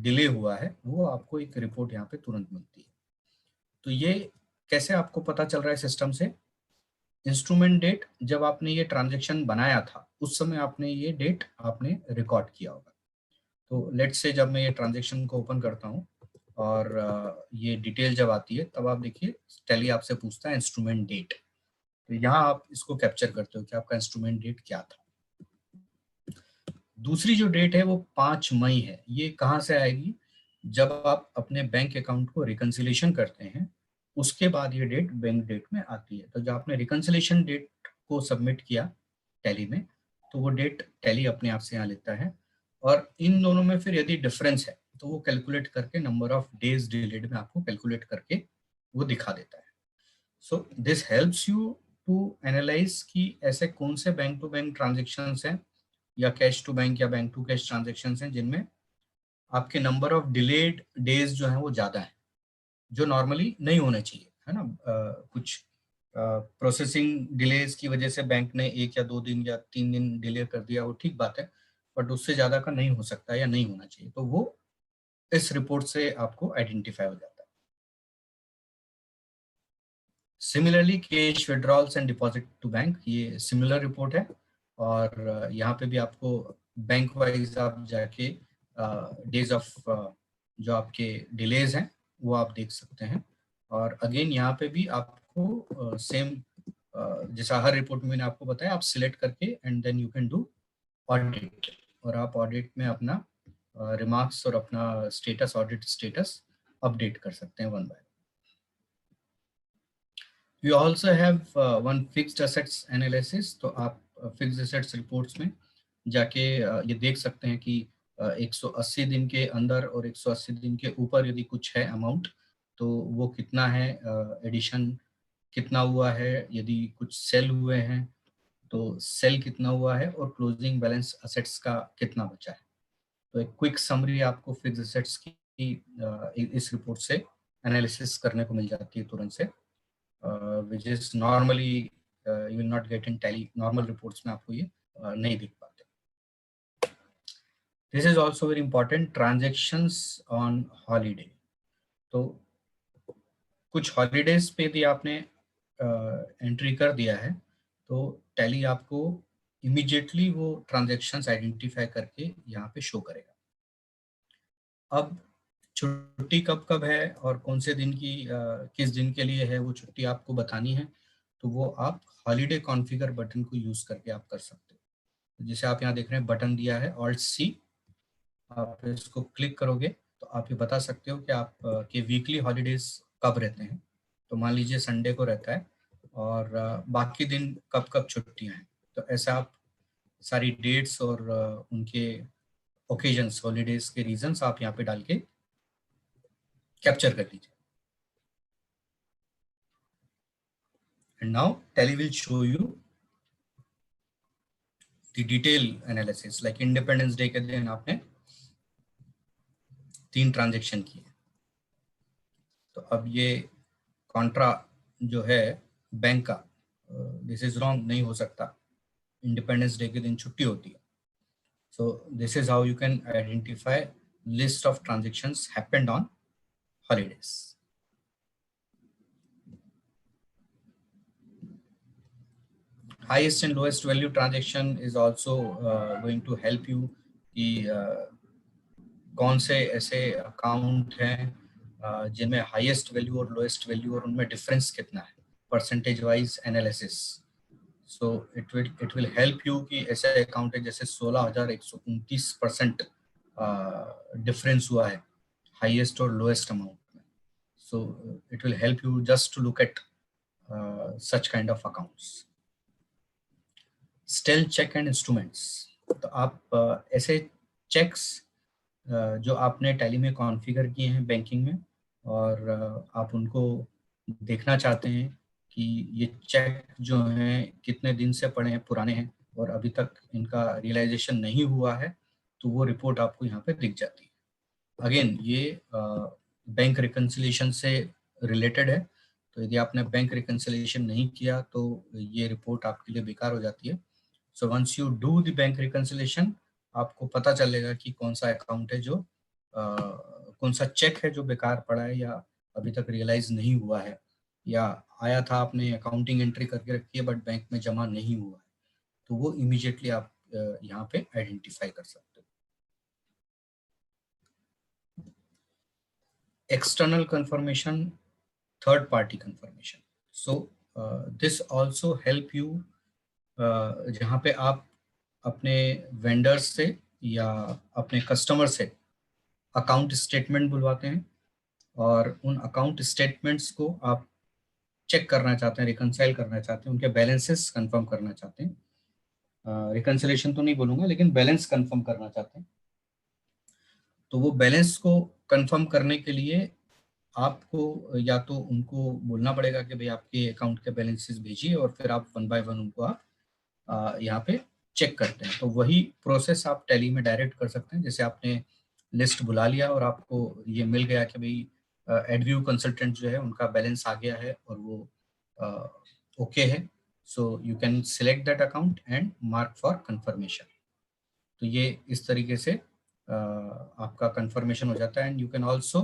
डिले हुआ है वो आपको एक रिपोर्ट यहाँ पे तुरंत मिलती है. तो ये कैसे आपको पता चल रहा है सिस्टम से? इंस्ट्रूमेंट डेट, जब आपने ये ट्रांजैक्शन बनाया था उस समय आपने ये डेट आपने रिकॉर्ड किया होगा. तो लेट्स से जब मैं ये ट्रांजैक्शन को ओपन करता हूँ और ये डिटेल जब आती है तब आप देखिए टैली आपसे पूछता है इंस्ट्रूमेंट डेट. तो यहाँ आप इसको कैप्चर करते हो कि आपका इंस्ट्रूमेंट डेट क्या था. दूसरी जो डेट है वो 5 मई है. ये कहाँ से आएगी? जब आप अपने बैंक अकाउंट को रिकंसिलिएशन करते हैं उसके बाद ये डेट बैंक डेट में आती है. तो जब आपने रिकंसिलिएशन डेट को सबमिट किया टैली में तो वो डेट टैली अपने आप से यहाँ लेता है और इन दोनों में फिर यदि डिफरेंस है तो वो कैलकुलेट करके नंबर ऑफ डेज डिलेड में आपको कैलकुलेट करके वो दिखा देता है. So this helps you to analyse कि ऐसे कौन से बैंक टू बैंक ट्रांजेक्शन्स हैं या कैश टू बैंक या बैंक टू कैश ट्रांजेक्शन्स हैं जिनमें आपके नंबर ऑफ डिलेड डेज जो है वो ज्यादा है, जो नॉर्मली नहीं होने चाहिए, है ना. कुछ प्रोसेसिंग डिलेज की वजह से बैंक ने 1 या 2 दिन या 3 दिन डिले कर दिया, वो ठीक बात है, बट उससे ज्यादा का नहीं हो सकता या नहीं होना चाहिए. तो वो इस रिपोर्ट से आपको आइडेंटिफाई हो जाता है. Similarly cash withdrawals and deposit to bank, ये सिमिलर रिपोर्ट है और यहाँ पे भी आपको बैंक वाइज आप जाके डेज ऑफ जो आपके डिलेज हैं वो आप देख सकते हैं. और अगेन यहाँ पे भी आपको सेम जैसा हर रिपोर्ट में मैंने आपको बताया, आप सिलेक्ट करके and then you can do audit और आप ऑडिट में अपना रिमार्क्स और अपना स्टेटस, ऑडिट स्टेटस अपडेट कर सकते हैं one by. We also have one fixed assets analysis. तो आप फिक्स्ड एसेट्स रिपोर्ट्स में जाके ये देख सकते हैं कि 180 दिन के अंदर और 180 दिन के ऊपर यदि कुछ है अमाउंट तो वो कितना है, एडिशन कितना हुआ है, यदि कुछ सेल हुए हैं तो सेल कितना हुआ है और क्लोजिंग बैलेंस असेट्स का कितना बचा है. तो एक क्विक समरी आपको फिक्स्ड एसेट्स की इस रिपोर्ट से एनालिसिस करने को मिल जाती है तुरंत से, which is normally you will not get in Tally. Normal reports में आपको ये नहीं दिख पाते. This is also very important, transactions on holiday. तो कुछ हॉलीडेज पे भी आपने एंट्री कर दिया है तो टैली आपको इमीडिएटली वो ट्रांजैक्शंस आइडेंटिफाई करके यहाँ पे शो करेगा. अब छुट्टी कब कब है और कौन से दिन की किस दिन के लिए है वो छुट्टी आपको बतानी है तो वो आप हॉलीडे कॉन्फ़िगर बटन को यूज करके आप कर सकते हो. जैसे आप यहाँ देख रहे हैं बटन दिया है Alt C, आप इसको क्लिक करोगे तो आप ये बता सकते हो कि आप के वीकली हॉलीडेज कब रहते हैं. तो मान लीजिए संडे को रहता है और बाकी दिन कब कब छुट्टियां हैं. तो ऐसा आप सारी डेट्स और उनके ओकेजन्स, हॉलीडेज के रीजंस आप यहाँ पे डाल के कैप्चर कर लीजिए. And now tally will show you the detail analysis. Like independence day के दिन आपने 3 ट्रांजेक्शन किए तो अब ये कॉन्ट्रा जो है बैंक का, दिस इज रॉन्ग, नहीं हो सकता, इंडिपेंडेंस डे के दिन छुट्टी होती है. So this is how you can identify list of transactions happened on holidays. Highest and lowest value transaction is also going to help you कि कौन से ऐसे अकाउंट हैं जिनमें हाईएस्ट वैल्यू और लोएस्ट वैल्यू और उनमें डिफरेंस कितना है, percentage wise analysis. So it will help you कि ऐसे अकाउंट है जैसे 16,129% डिफरेंस हुआ है highest or lowest amount. So it will help you just to look at such kind of accounts. Stell check and instruments. तो आप ऐसे checks जो आपने टैली में कॉन्फ़िगर किए हैं बैंकिंग में और आप उनको देखना चाहते हैं कि ये चेक जो हैं कितने दिन से पड़े हैं, पुराने हैं, और अभी तक इनका रियलाइजेशन नहीं हुआ है, तो वो रिपोर्ट आपको यहाँ पे दिख जाती है। अगेन ये बैंक रिकंसिलिएशन से रिलेटेड है, तो यदि आपने बैंक रिकंसिलिएशन नहीं किया तो ये रिपोर्ट आपके लिए बेकार हो जाती है। So once you do the bank reconciliation, आपको पता चलेगा कि कौन सा अकाउंट है जो कौन सा चेक है जो बेकार पड़ा है या अभी तक रियलाइज नहीं हुआ है, या आया था आपने अकाउंटिंग एंट्री करके रखी है बट बैंक में जमा नहीं हुआ है, तो वो इमीडिएटली आप यहाँ पे आइडेंटिफाई कर सकते हो। External confirmation, third party confirmation. So this also help you, जहाँ पे आप अपने वेंडर्स से या अपने कस्टमर से अकाउंट स्टेटमेंट बुलवाते हैं और उन अकाउंट स्टेटमेंट्स को आप चेक करना चाहते हैं, रिकंसाइल करना चाहते हैं, उनके बैलेंसेस कंफर्म करना चाहते हैं। रिकंसिलेशन तो नहीं बोलूंगा, लेकिन बैलेंस कंफर्म करना चाहते हैं। तो वो बैलेंस को कंफर्म करने के लिए आपको या तो उनको बोलना पड़ेगा कि भाई आपके अकाउंट के बैलेंसेस भेजिए, और फिर आप 1 बाय 1 उनको आप यहाँ पे चेक करते हैं। तो वही प्रोसेस आप टैली में डायरेक्ट कर सकते हैं। जैसे आपने लिस्ट बुला लिया और आपको ये मिल गया कि भाई एडव्यू कंसल्टेंट जो है उनका बैलेंस आ गया है और वो ओके है, so you can select that account and mark for confirmation. तो ये इस तरीके से आपका कंफर्मेशन हो जाता है। And you can also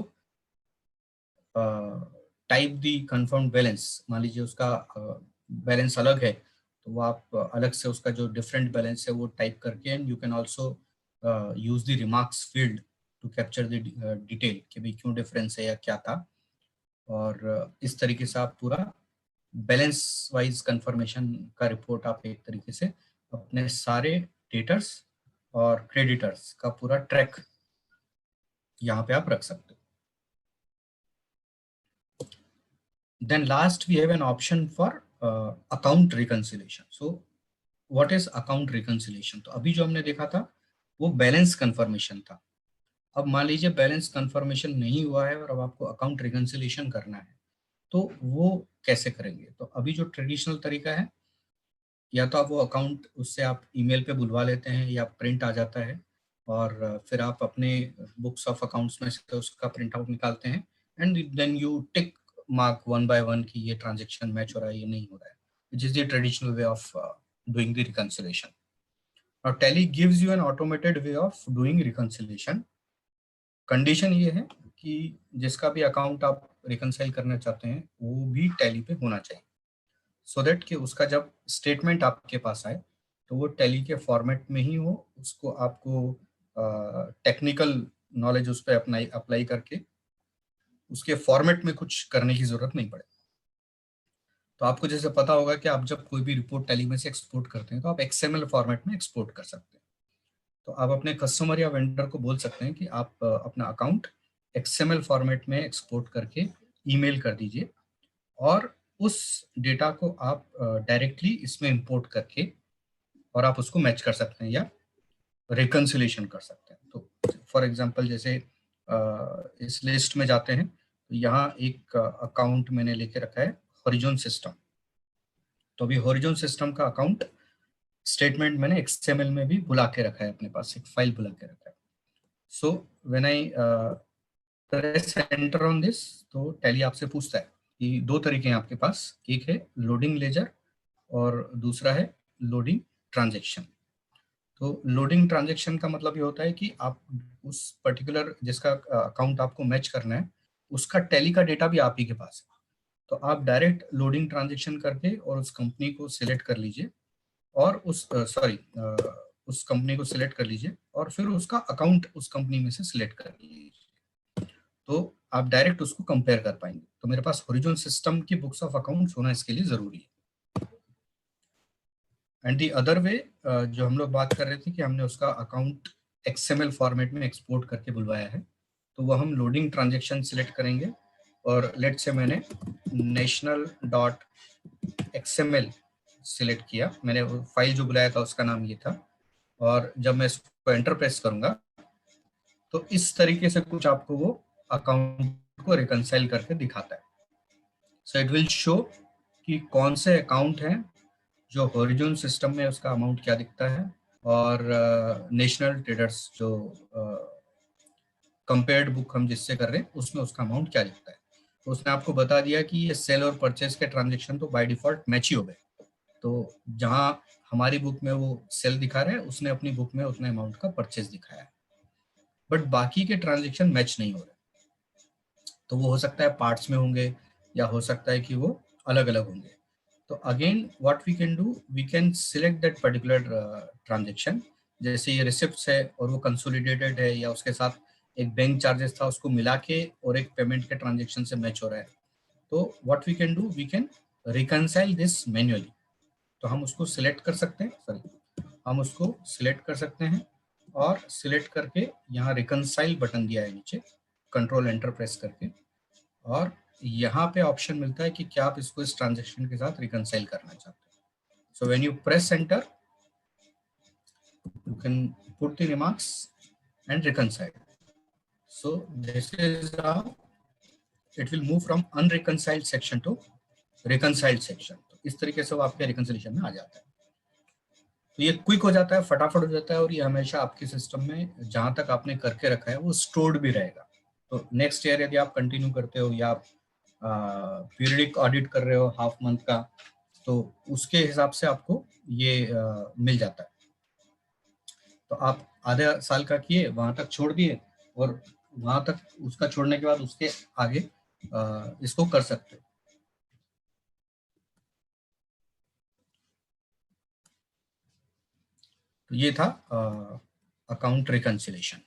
type the confirm balance. मान लीजिए उसका बैलेंस अलग है, तो वो आप अलग से उसका जो डिफरेंट बैलेंस है वो टाइप करके, and you can also use the remarks field to capture the detail कि भाई क्यों डिफरेंस है या क्या था। और इस तरीके से आप पूरा बैलेंस वाइज कंफर्मेशन का रिपोर्ट आप एक तरीके से अपने सारे डेटर्स और क्रेडिटर्स का पूरा ट्रैक यहाँ पे आप रख सकते हो। Then last we have an option for account reconciliation. So what is account reconciliation? तो अभी जो हमने देखा था वो बैलेंस कंफर्मेशन था। अब मान लीजिए बैलेंस कंफर्मेशन नहीं हुआ है और अब आपको अकाउंट रिकंसिलिएशन करना है, तो वो कैसे करेंगे? तो अभी जो ट्रेडिशनल तरीका है, या तो आप वो अकाउंट उससे आप ईमेल पे बुलवा लेते हैं या प्रिंट आ जाता है, और फिर आप अपने बुक्स ऑफ अकाउंट्स में से उसका प्रिंट आउट निकालते हैं, and then you tick mark 1 by 1 कि ये ट्रांजेक्शन मैच हो रहा है, ये नहीं हो रहा है, which is the traditional way of doing the reconciliation. Now Tally gives you an automated way of doing reconciliation. Condition ये है कि जिसका भी अकाउंट आप रिकंसाइल करना चाहते हैं वो भी टैली पे होना चाहिए, सो दैट कि उसका जब स्टेटमेंट आपके पास आए तो वो टैली के फॉर्मेट में ही हो, उसको आपको टेक्निकल नॉलेज उस पर अप्लाई करके उसके फॉर्मेट में कुछ करने की जरूरत नहीं पड़े। तो आपको जैसे पता होगा कि आप जब कोई भी रिपोर्ट टैली में से एक्सपोर्ट करते हैं तो आप XML फॉर्मेट में एक्सपोर्ट कर सकते हैं। तो आप अपने कस्टमर या वेंडर को बोल सकते हैं कि आप अपना अकाउंट XML फॉर्मेट में एक्सपोर्ट करके ईमेल कर दीजिए, और उस डेटा को आप डायरेक्टली इसमें इंपोर्ट करके और आप उसको मैच कर सकते हैं या रिकंसिलिएशन कर सकते हैं। तो फॉर एग्जांपल जैसे इस लिस्ट में जाते हैं तो यहाँ एक अकाउंट मैंने लेके रखा है हॉरिजॉन सिस्टम। तो अभी हॉरिजॉन सिस्टम का अकाउंट स्टेटमेंट मैंने XML में भी बुला के रखा है, अपने पास एक फाइल बुला के रखा है। So when I press enter on this, तो टैली आपसे पूछता है कि दो तरीके हैं आपके पास, एक है लोडिंग लेजर और दूसरा है लोडिंग ट्रांजैक्शन। तो लोडिंग ट्रांजैक्शन का मतलब ये होता है कि आप उस पर्टिकुलर जिसका अकाउंट आपको मैच करना है उसका टैली का डेटा भी आप ही के पास है, तो आप डायरेक्ट लोडिंग ट्रांजैक्शन करके और उस कंपनी को सिलेक्ट कर लीजिए और उस कंपनी को सिलेक्ट कर लीजिए और फिर उसका अकाउंट उस कंपनी में से सिलेक्ट कर लीजिए, तो आप डायरेक्ट उसको कंपेयर कर पाएंगे। तो मेरे पास हॉरिजॉन सिस्टम की बुक्स ऑफ अकाउंट्स होना इसके लिए जरूरी है। एंड दी अदर वे जो हम लोग बात कर रहे थे कि हमने उसका अकाउंट XML फॉर्मेट में एक्सपोर्ट करके बुलवाया है, तो वो हम लोडिंग ट्रांजैक्शन सिलेक्ट करेंगे और लेट से मैंने national.xml सिलेक्ट किया, मैंने फाइल जो बुलाया था उसका नाम ये था, और जब मैं इसको एंटर प्रेस करूंगा तो इस तरीके से कुछ आपको वो अकाउंट को रिकंसाइल करके दिखाता है। सो इट विल शो कि कौन से अकाउंट हैं जो हॉरिजॉन सिस्टम में उसका अमाउंट क्या दिखता है, और नेशनल ट्रेडर्स जो कंपेयर्ड बुक हम जिससे कर रहे हैं उसमें उसका अमाउंट क्या दिखता है। तो उसने आपको बता दिया कि ये सेल और परचेज के ट्रांजेक्शन तो बाय डिफॉल्ट मैच ही हो गए। तो जहां हमारी बुक में वो सेल दिखा रहा है, उसने अपनी बुक में उतने अमाउंट का परचेज दिखाया है, बट बाकी के ट्रांजेक्शन मैच नहीं हो रहे। तो वो हो सकता है पार्ट्स में होंगे, या हो सकता है कि वो अलग अलग होंगे। तो again what we can do, we can select that particular transaction. जैसे ये रिसिप्ट्स है और वो कंसोलिडेटेड है, या उसके साथ एक बैंक चार्जेस था उसको मिला के और एक पेमेंट के ट्रांजेक्शन से मैच हो रहा है, तो what we can do, we can reconcile this manually. तो हम उसको सिलेक्ट कर सकते हैं, हम उसको सिलेक्ट कर सकते हैं, और सिलेक्ट करके यहाँ रिकंसाइल बटन दिया है नीचे, कंट्रोल एंटर प्रेस करके, और यहाँ पे ऑप्शन मिलता है कि क्या आप इसको इस ट्रांजेक्शन के साथ रिकंसाइल करना चाहते हैं। So when you press enter, you can put the remarks and reconcile. So this is how it will move from unreconciled section to reconciled section. तो इस तरीके से वो आपके रिकंसिलिएशन में आ जाता है। तो ये क्विक हो जाता है, फटाफट हो जाता है, और ये हमेशा आपके सिस्टम में जहां तक आपने करके रखा है वो स्टोर्ड भी रहेगा। तो नेक्स्ट ईयर यदि आप कंटिन्यू करते हो, या आप पीरियडिक ऑडिट कर रहे हो हाफ मंथ का, तो उसके हिसाब से आपको ये मिल जाता है। तो आप आधे साल का किए, वहां तक छोड़ दिए, और वहां तक उसका छोड़ने के बाद उसके आगे इसको कर सकते हो। तो ये था account reconciliation.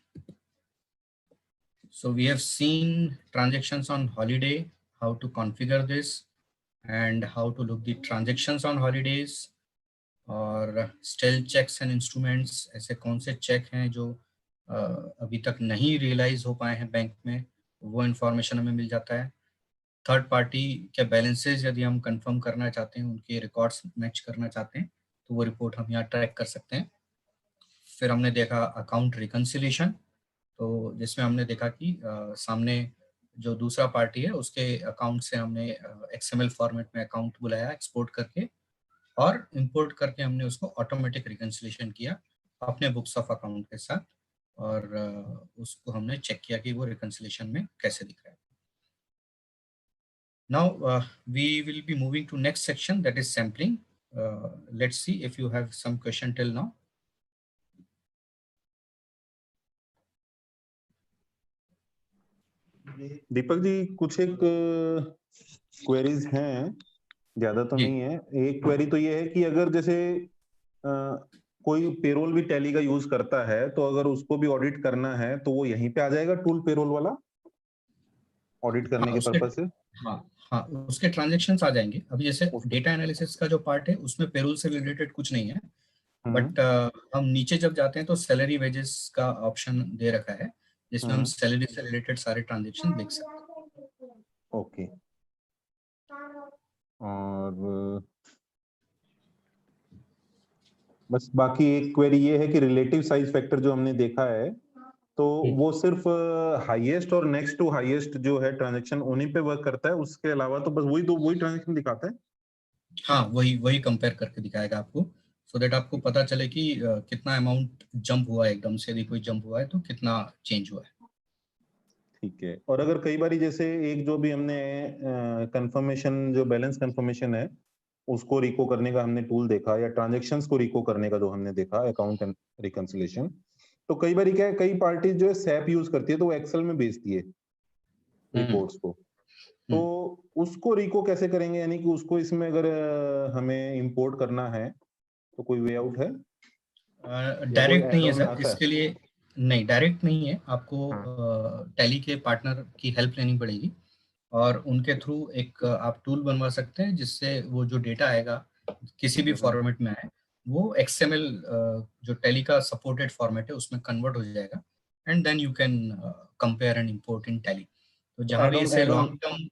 So we have seen transactions on holiday, how to configure this, and how to look the transactions on holidays, और स्टेल चेक्स एंड इंस्ट्रूमेंट्स, ऐसे कौन से चेक हैं जो अभी तक नहीं रियलाइज हो पाए हैं बैंक में, वो इन्फॉर्मेशन हमें मिल जाता है। थर्ड पार्टी के बैलेंसेज यदि हम कंफर्म करना चाहते हैं, उनके रिकॉर्ड्स मैच करना चाहते हैं, तो वो रिपोर्ट हम यहाँ ट्रैक कर सकते हैं। फिर हमने देखा अकाउंट रिकंसिलिएशन, तो जिसमें हमने देखा कि सामने जो दूसरा पार्टी है उसके अकाउंट से हमने XML फॉर्मेट में अकाउंट बुलाया एक्सपोर्ट करके, और इंपोर्ट करके हमने उसको ऑटोमेटिक रिकंसिलिएशन किया अपने बुक्स ऑफ अकाउंट के साथ, और उसको हमने चेक किया कि वो रिकंसिलिएशन में कैसे दिख रहा है। Now we will be moving to next section, that is sampling. Let's see if you have some question till now. Deepak ji, कुछ एक क्वेरीज हैं, ज्यादा तो नहीं है। एक क्वेरी तो ये है कि अगर जैसे कोई पेरोल भी टैली का यूज करता है, तो अगर उसको भी ऑडिट करना है तो वो यहीं पे आ जाएगा टूल पेरोल वाला ऑडिट करने के पर्पज से? हाँ, उसके ट्रांजेक्शन्स आ जाएंगे। अभी जैसे डेटा एनालिसिस का जो पार्ट है उसमें पेरोल से रिलेटेड कुछ नहीं है, बट हम नीचे जब जाते हैं तो सैलरी वेजेस का ऑप्शन दे रखा है, जिसमें हम सैलरी से रिलेटेड सारे ट्रांजेक्शन देख सकते हैं। ओके। और बस बाकी एक क्वेरी ये है कि रिलेटिव साइज फैक्टर जो हमने देखा है, तो वो सिर्फ हाईएस्ट और नेक्स्ट टू हाईएस्ट जो है ट्रांजैक्शन उन्हीं पे वर्क करता है, उसके अलावा तो बस वही ट्रांजैक्शन दिखाता है? हाँ, वही कंपेयर करके दिखाएगा आपको, सो दैट आपको पता चले कि कितना अमाउंट जंप हुआ है एकदम से, यदि कोई जंप हुआ है तो कितना चेंज हुआ है। ठीक है। और अगर कई बारी जैसे एक जो भी हमने कंफर्मेशन, जो बैलेंस कंफर्मेशन है, उसको रिको करने का हमने टूल देखा, या ट्रांजैक्शंस को रिको करने का जो हमने देखा अकाउंट एंड रिकंसिलिएशन, तो कई बार क्या है, कई पार्टी जो है सैप यूज करती है, तो वो एक्सेल में भेजती है रिपोर्ट्स को, तो उसको रिको कैसे करेंगे? यानी कि उसको इसमें अगर हमें इंपोर्ट करना है तो कोई वे आउट है? डायरेक्ट नहीं है सर, इसके लिए नहीं, डायरेक्ट नहीं है। आपको टैली के पार्टनर की हेल्प लेनी पड़ेगी, और उनके थ्रू एक आप टूल बनवा सकते हैं, जिससे वो जो डेटा आएगा किसी भी फॉर्मेट में आए, वो XML जो टैली का सपोर्टेड फॉर्मेट है उसमें कन्वर्ट हो जाएगा, and then you can compare and import in Tally. तो जहां भी इसे लॉन्ग टर्म,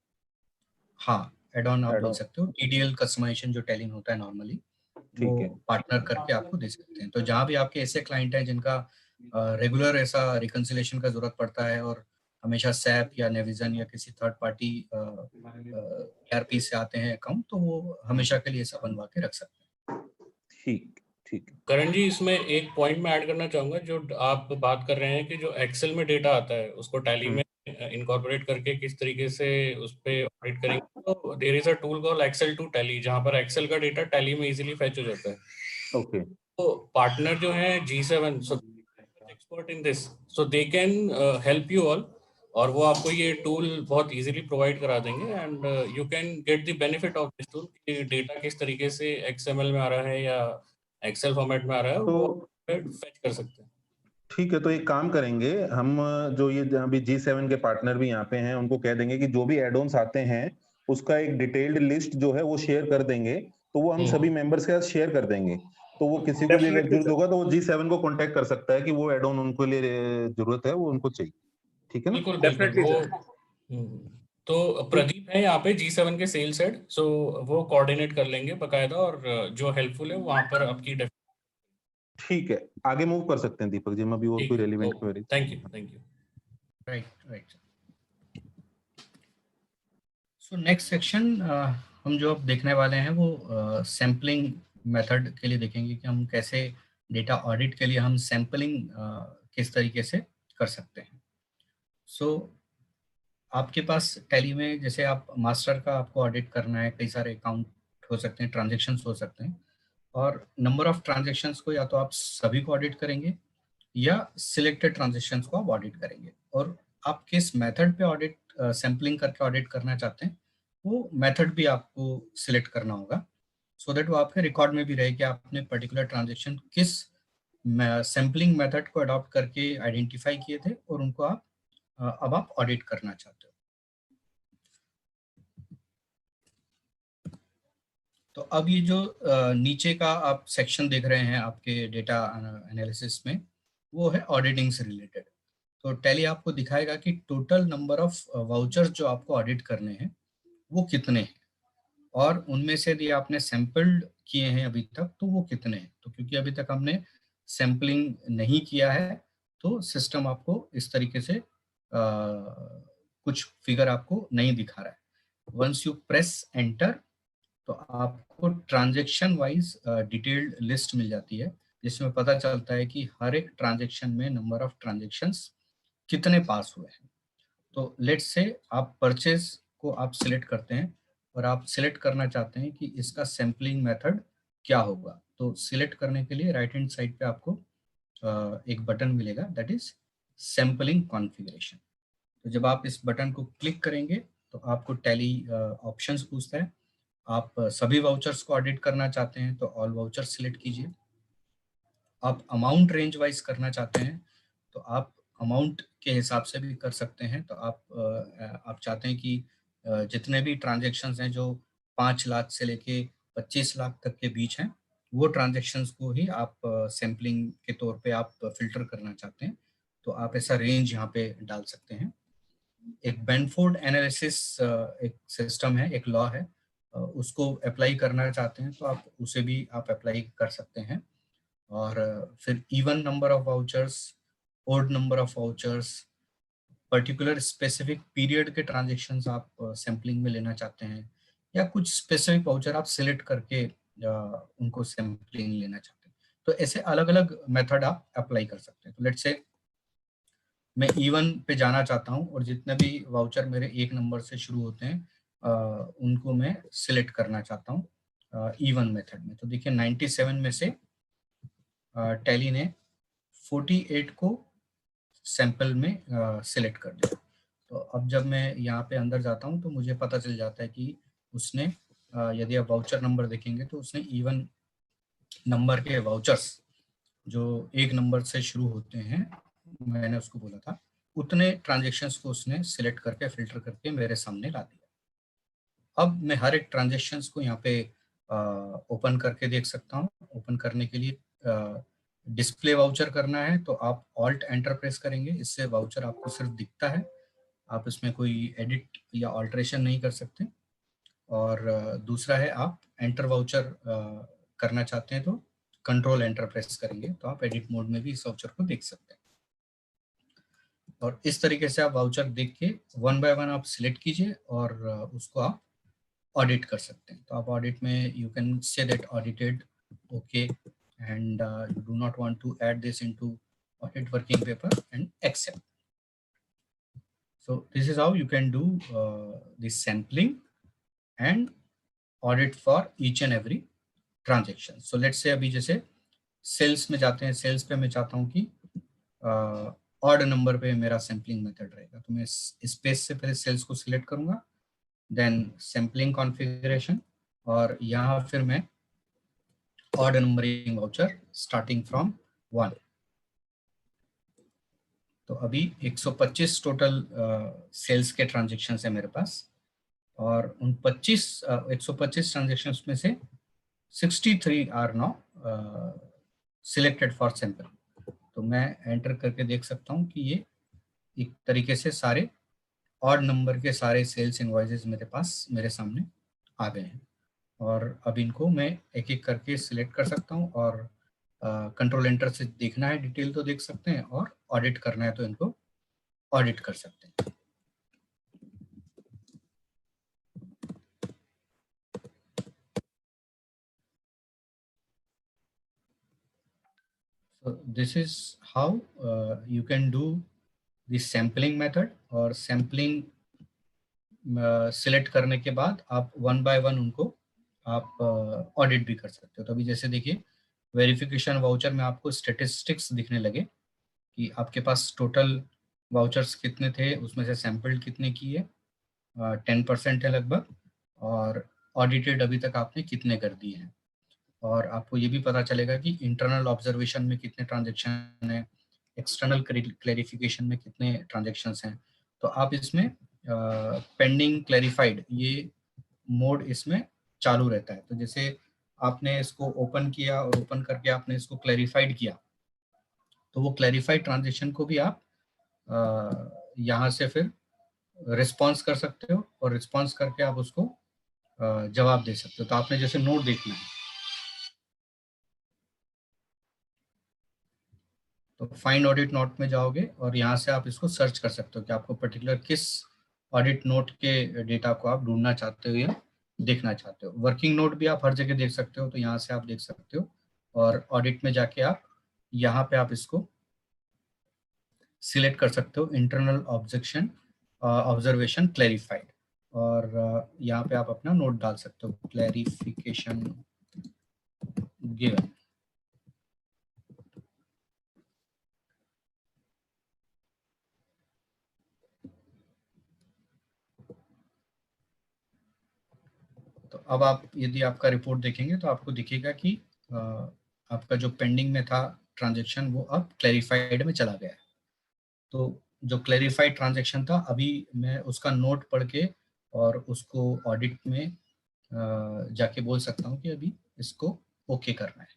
हाँ, एड ऑन आप बोल सकते हो, TDL कस्टमाइजेशन जो टैली में होता है नॉर्मली, वो पार्टनर करके आपको दे सकते हैं। तो जहां भी आपके ऐसे क्लाइंट हैं जिनका रेगुलर ऐसा रिकंसिलिएशन का जरूरत पड़ता है, और हमेशा सैप या नेविजन या किसी थर्ड पार्टी ERP से आते हैं अकाउंट, तो वो हमेशा के लिए ऐसा बनवा के रख सकते हैं। ठीक ठीक। करण जी, इसमें एक पॉइंट मैं ऐड करना चाहूंगा। जो आप बात कर रहे हैं कि जो एक्सेल में डेटा आता है उसको टैली में इनकॉर्पोरेट करके किस तरीके से उस पे ऑडिट करेंगे, तो there is a tool called Excel to Tally, जहां पर एक्सेल का डेटा टैली में इजीली फेच हो जाता है। ओके। तो पार्टनर जो है G7, so expert in this, so they can help you all, और वो आपको ये टूल बहुत इजीली प्रोवाइड करा देंगे and you can get the benefit of this tool कि डेटा किस तरीके से XML में आ रहा है या एक्सेल फॉर्मेट में आ रहा है, वो तो फेच कर सकते हैं। ठीक है, तो एक काम करेंगे हम, जो ये अभी G7 के पार्टनर भी यहाँ पे हैं, उनको कह देंगे कि जो भी एड ऑन्स आते हैं उसका एक डिटेल्ड लिस्ट जो है वो शेयर कर देंगे, तो वो हम सभी मेंबर्स के साथ शेयर कर देंगे। तो वो किसी को भी अगर जरूरत होगा तो वो G7 को कांटेक्ट कर सकता है कि वो एड ऑन उनको लिए जरूरत है, वो उनको चाहिए। ठीक है ना? बिल्कुल बिल्कुल। तो प्रदीप है यहाँ पे G7 के सेल्स हेड, सो वो कोऑर्डिनेट कर लेंगे बकायदा, और जो हेल्पफुल है वहां पर आपकी ठीक है, आगे मूव कर सकते हैं दीपक जी, मैं अभी और कोई relevant query. Thank you. Right. So next section हम जो अब देखने वाले हैं वो सैम्पलिंग मेथड के लिए देखेंगे कि हम कैसे डेटा ऑडिट के लिए हम सैम्पलिंग किस तरीके से कर सकते हैं। सो आपके पास टैली में जैसे आप मास्टर का आपको ऑडिट करना है, कई सारे अकाउंट हो सकते हैं, ट्रांजेक्शन्स हो सकते हैं, और नंबर ऑफ ट्रांजेक्शन्स को या तो आप सभी को ऑडिट करेंगे या सिलेक्टेड ट्रांजेक्शन्स को आप ऑडिट करेंगे, और आप किस मेथड पे ऑडिट सैम्पलिंग करके ऑडिट करना चाहते हैं वो मेथड भी आपको सिलेक्ट करना होगा, सो दैट वो आपके रिकॉर्ड में भी रहे कि आपने पर्टिकुलर ट्रांजेक्शन किस सैम्पलिंग मेथड को अडॉप्ट करके आइडेंटिफाई किए थे और उनको आप अब आप ऑडिट करना चाहते हो। तो अब ये जो नीचे का आप सेक्शन देख रहे हैं आपके डेटा एनालिसिस में, वो है ऑडिटिंग से रिलेटेड। तो टैली आपको दिखाएगा कि टोटल नंबर ऑफ वाउचर्स जो आपको ऑडिट करने हैं वो कितने हैं, और उनमें से यदि आपने सैंपल्ड किए हैं अभी तक तो वो कितने हैं। तो क्योंकि अभी तक हमने सैंपलिंग नहीं किया है तो सिस्टम आपको इस तरीके से कुछ फिगर आपको नहीं दिखा रहा है। वंस यू प्रेस एंटर तो आपको ट्रांजैक्शन वाइज डिटेल्ड लिस्ट मिल जाती है, जिसमें पता चलता है कि हर एक ट्रांजैक्शन में नंबर ऑफ ट्रांजैक्शंस कितने पास हुए हैं। तो लेट्स से आप परचेज को आप सिलेक्ट करते हैं और आप सिलेक्ट करना चाहते हैं कि इसका सैम्पलिंग मेथड क्या होगा। तो सिलेक्ट करने के लिए राइट हैंड साइड पे आपको एक बटन मिलेगा, दैट इज सैम्पलिंग कॉन्फ़िगरेशन। तो जब आप इस बटन को क्लिक करेंगे तो आपको टैली ऑप्शंस पूछता है। आप सभी वाउचर्स को ऑडिट करना चाहते हैं तो ऑल वाउचर्स सिलेक्ट कीजिए। आप अमाउंट रेंज वाइज करना चाहते हैं तो आप अमाउंट के हिसाब से भी कर सकते हैं। तो आप चाहते हैं कि जितने भी ट्रांजैक्शंस हैं जो 5 लाख से लेके 25 लाख तक के बीच हैं, वो ट्रांजैक्शंस को ही आप सैम्पलिंग के तौर पे आप फिल्टर करना चाहते हैं, तो आप ऐसा रेंज यहाँ पे डाल सकते हैं। एक बेनफोर्ड एनालिसिस एक सिस्टम है, एक लॉ है, उसको अप्लाई करना चाहते हैं तो आप उसे भी आप अप्लाई कर सकते हैं। और फिर even number of vouchers, odd number of vouchers, particular specific period के ट्रांजैक्शंस आप सैम्पलिंग में लेना चाहते हैं, या कुछ स्पेसिफिक वाउचर आप सिलेक्ट करके उनको सैम्पलिंग लेना चाहते हैं। तो ऐसे अलग अलग मेथड आप अप्लाई कर सकते हैं। तो लेट्स से मैं इवन पे जाना चाहता हूँ और जितने भी वाउचर मेरे 1 नंबर से शुरू होते हैं उनको मैं सिलेक्ट करना चाहता हूँ इवन मेथड में। तो देखिए 97 में से टैली ने 48 को सैंपल में सिलेक्ट कर दिया। तो अब जब मैं यहाँ पे अंदर जाता हूँ तो मुझे पता चल जाता है कि उसने यदि आप वाउचर नंबर देखेंगे तो उसने इवन नंबर के वाउचर्स जो 1 नंबर से शुरू होते हैं, मैंने उसको बोला था, उतने ट्रांजैक्शंस को उसने सिलेक्ट करके फिल्टर करके मेरे सामने ला दिया। अब मैं हर एक ट्रांजैक्शंस को यहाँ पे ओपन करके देख सकता हूँ। ओपन करने के लिए डिस्प्ले वाउचर करना है तो आप ऑल्ट एंटर प्रेस करेंगे, इससे वाउचर आपको सिर्फ दिखता है, आप इसमें कोई एडिट या ऑल्ट्रेशन नहीं कर सकते। और दूसरा है आप एंटर वाउचर करना चाहते हैं तो कंट्रोल एंटर प्रेस करेंगे तो आप एडिट मोड में भी इस वाउचर को देख सकते हैं। और इस तरीके से आप वाउचर देख के 1 बाय 1 आप सिलेक्ट कीजिए और उसको आप ऑडिट कर सकते हैं। तो आप ऑडिट में you can say that audited okay, and you do not want to add this into audit working paper, and accept. So this is how you can do this sampling and audit for each and every transaction. So let's say अभी जैसे sales में जाते हैं, sales पे मैं चाहता हूँ कि ऑड नंबर पे मेरा सैम्पलिंग मेथड रहेगा, तो मैं स्पेस से पहले सेल्स को सिलेक्ट करूंगा, देन सैम्पलिंग कॉन्फ़िगरेशन, और यहाँ फिर मैं odd numbering voucher starting from 1। तो अभी 125 टोटल सेल्स के ट्रांजेक्शन है मेरे पास, और उन 125 ट्रांजेक्शन में से 63 are now selected for sample. तो मैं एंटर करके देख सकता हूँ कि ये एक तरीके से सारे ऑड नंबर के सारे सेल्स इनवॉइसेस मेरे पास मेरे सामने आ गए हैं, और अब इनको मैं एक एक करके सिलेक्ट कर सकता हूँ, और कंट्रोल एंटर से देखना है डिटेल तो देख सकते हैं, और ऑडिट करना है तो इनको ऑडिट कर सकते हैं। So this is how you can do the sampling method, और सैम्पलिंग सिलेक्ट करने के बाद आप 1 बाय 1 उनको आप ऑडिट भी कर सकते हो। तो अभी जैसे देखिए वेरिफिकेशन वाउचर में आपको स्टेटिस्टिक्स दिखने लगे कि आपके पास टोटल वाउचर्स कितने थे, उसमें से सैंपल्ड कितने किए, 10% है लगभग, और ऑडिटेड अभी तक आपने कितने कर दिए हैं, और आपको ये भी पता चलेगा कि इंटरनल ऑब्जर्वेशन में कितने ट्रांजेक्शन है, एक्सटर्नल क्लैरिफिकेशन में कितने ट्रांजेक्शन्स हैं। तो आप इसमें पेंडिंग क्लैरिफाइड ये मोड इसमें चालू रहता है। तो जैसे आपने इसको ओपन किया और ओपन करके आपने इसको क्लैरिफाइड किया, तो वो क्लैरिफाइड ट्रांजेक्शन को भी आप यहाँ से फिर रिस्पॉन्स कर सकते हो, और रिस्पॉन्स करके आप उसको जवाब दे सकते हो। तो आपने जैसे नोट देखना है तो फाइंड ऑडिट नोट में जाओगे, और यहाँ से आप इसको सर्च कर सकते हो कि आपको पर्टिकुलर किस ऑडिट नोट के डेटा को आप ढूंढना चाहते हो या देखना चाहते हो। वर्किंग नोट भी आप हर जगह देख सकते हो, तो यहाँ से आप देख सकते हो, और ऑडिट में जाके आप यहाँ पे आप इसको सिलेक्ट कर सकते हो, इंटरनल ऑब्जर्वेशन क्लैरिफाइड, और यहाँ पे आप अपना नोट डाल सकते हो, क्लैरिफिकेशन गिवन। तो अब आप यदि आपका रिपोर्ट देखेंगे तो आपको दिखेगा कि आपका जो पेंडिंग में था ट्रांजैक्शन वो अब क्लैरिफाइड में चला गया है। तो जो क्लैरिफाइड ट्रांजैक्शन था अभी मैं उसका नोट पढ़ के और उसको ऑडिट में जाके बोल सकता हूँ कि अभी इसको ओके करना है।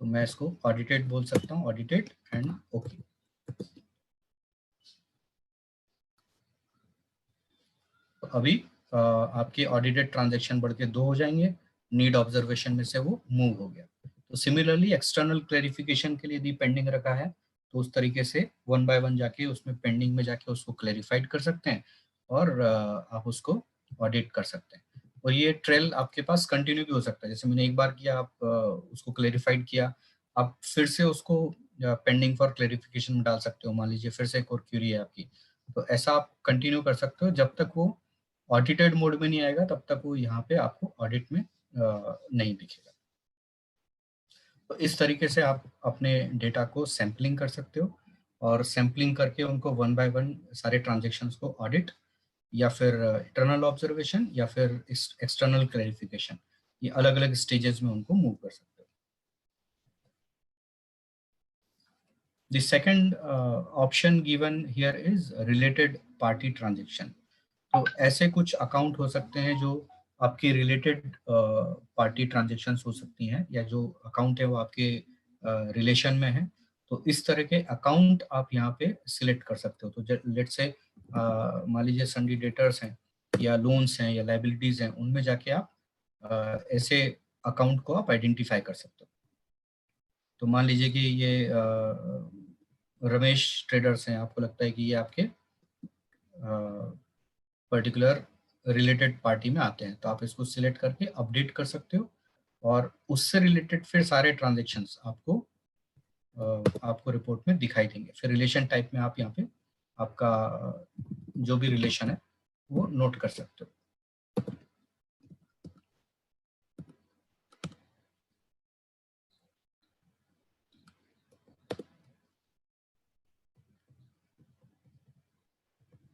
तो मैं इसको ऑडिटेड बोल सकता हूँ, ऑडिटेड एंड ओके। तो अभी आपके ऑडिटेड ट्रांजैक्शन बढ़ के 2 हो जाएंगे, नीड ऑब्जर्वेशन में से वो मूव हो गया। तो सिमिलरली एक्सटर्नल क्लैरिफिकेशन के लिए यदि पेंडिंग रखा है तो उस तरीके से 1 बाय 1 जाके उसमें पेंडिंग में जाके उसको क्लैरिफाइड कर सकते हैं, और आप उसको ऑडिट कर सकते हैं। और ये ट्रेल आपके पास कंटिन्यू भी हो सकता है, जैसे मैंने एक बार किया, आप उसको क्लैरिफाइड किया, आप फिर से उसको पेंडिंग फॉर क्लैरिफिकेशन में डाल सकते हो। मान लीजिए फिर से एक और क्यूरी है आपकी, तो ऐसा आप कंटिन्यू कर सकते हो जब तक वो ऑडिटेड मोड में नहीं आएगा, तब तक वो यहाँ पे आपको ऑडिट में नहीं दिखेगा। तो इस तरीके से आप अपने डेटा को सैम्पलिंग कर सकते हो, और सैम्पलिंग करके उनको 1 बाय 1 सारे ट्रांजेक्शन्स को ऑडिट या फिर इंटरनल ऑब्जर्वेशन या फिर एक्सटर्नल क्लैरिफिकेशन, ये अलग अलग स्टेजेस में उनको मूव कर सकते हो। The second option given here is related party transaction. तो ऐसे कुछ अकाउंट हो सकते हैं जो आपकी रिलेटेड पार्टी ट्रांजेक्शन्स हो सकती हैं, या जो अकाउंट है वो आपके रिलेशन में है। तो इस तरह के अकाउंट आप यहाँ पे सिलेक्ट कर सकते हो। तो लेट्स से मान लीजिए सन्डी डेटर्स हैं या लोन्स हैं या लाइबिलिटीज हैं, उनमें जाके आप ऐसे अकाउंट को आप आइडेंटिफाई कर सकते हो। तो मान लीजिए कि ये रमेश ट्रेडर्स हैं, आपको लगता है कि ये आपके पर्टिकुलर रिलेटेड पार्टी में आते हैं, तो आप इसको सिलेक्ट करके अपडेट कर सकते हो, और उससे रिलेटेड फिर सारे ट्रांजेक्शन्स आपको रिपोर्ट में दिखाई देंगे। फिर रिलेशन टाइप में आप यहाँ पे आपका जो भी रिलेशन है वो नोट कर सकते हो।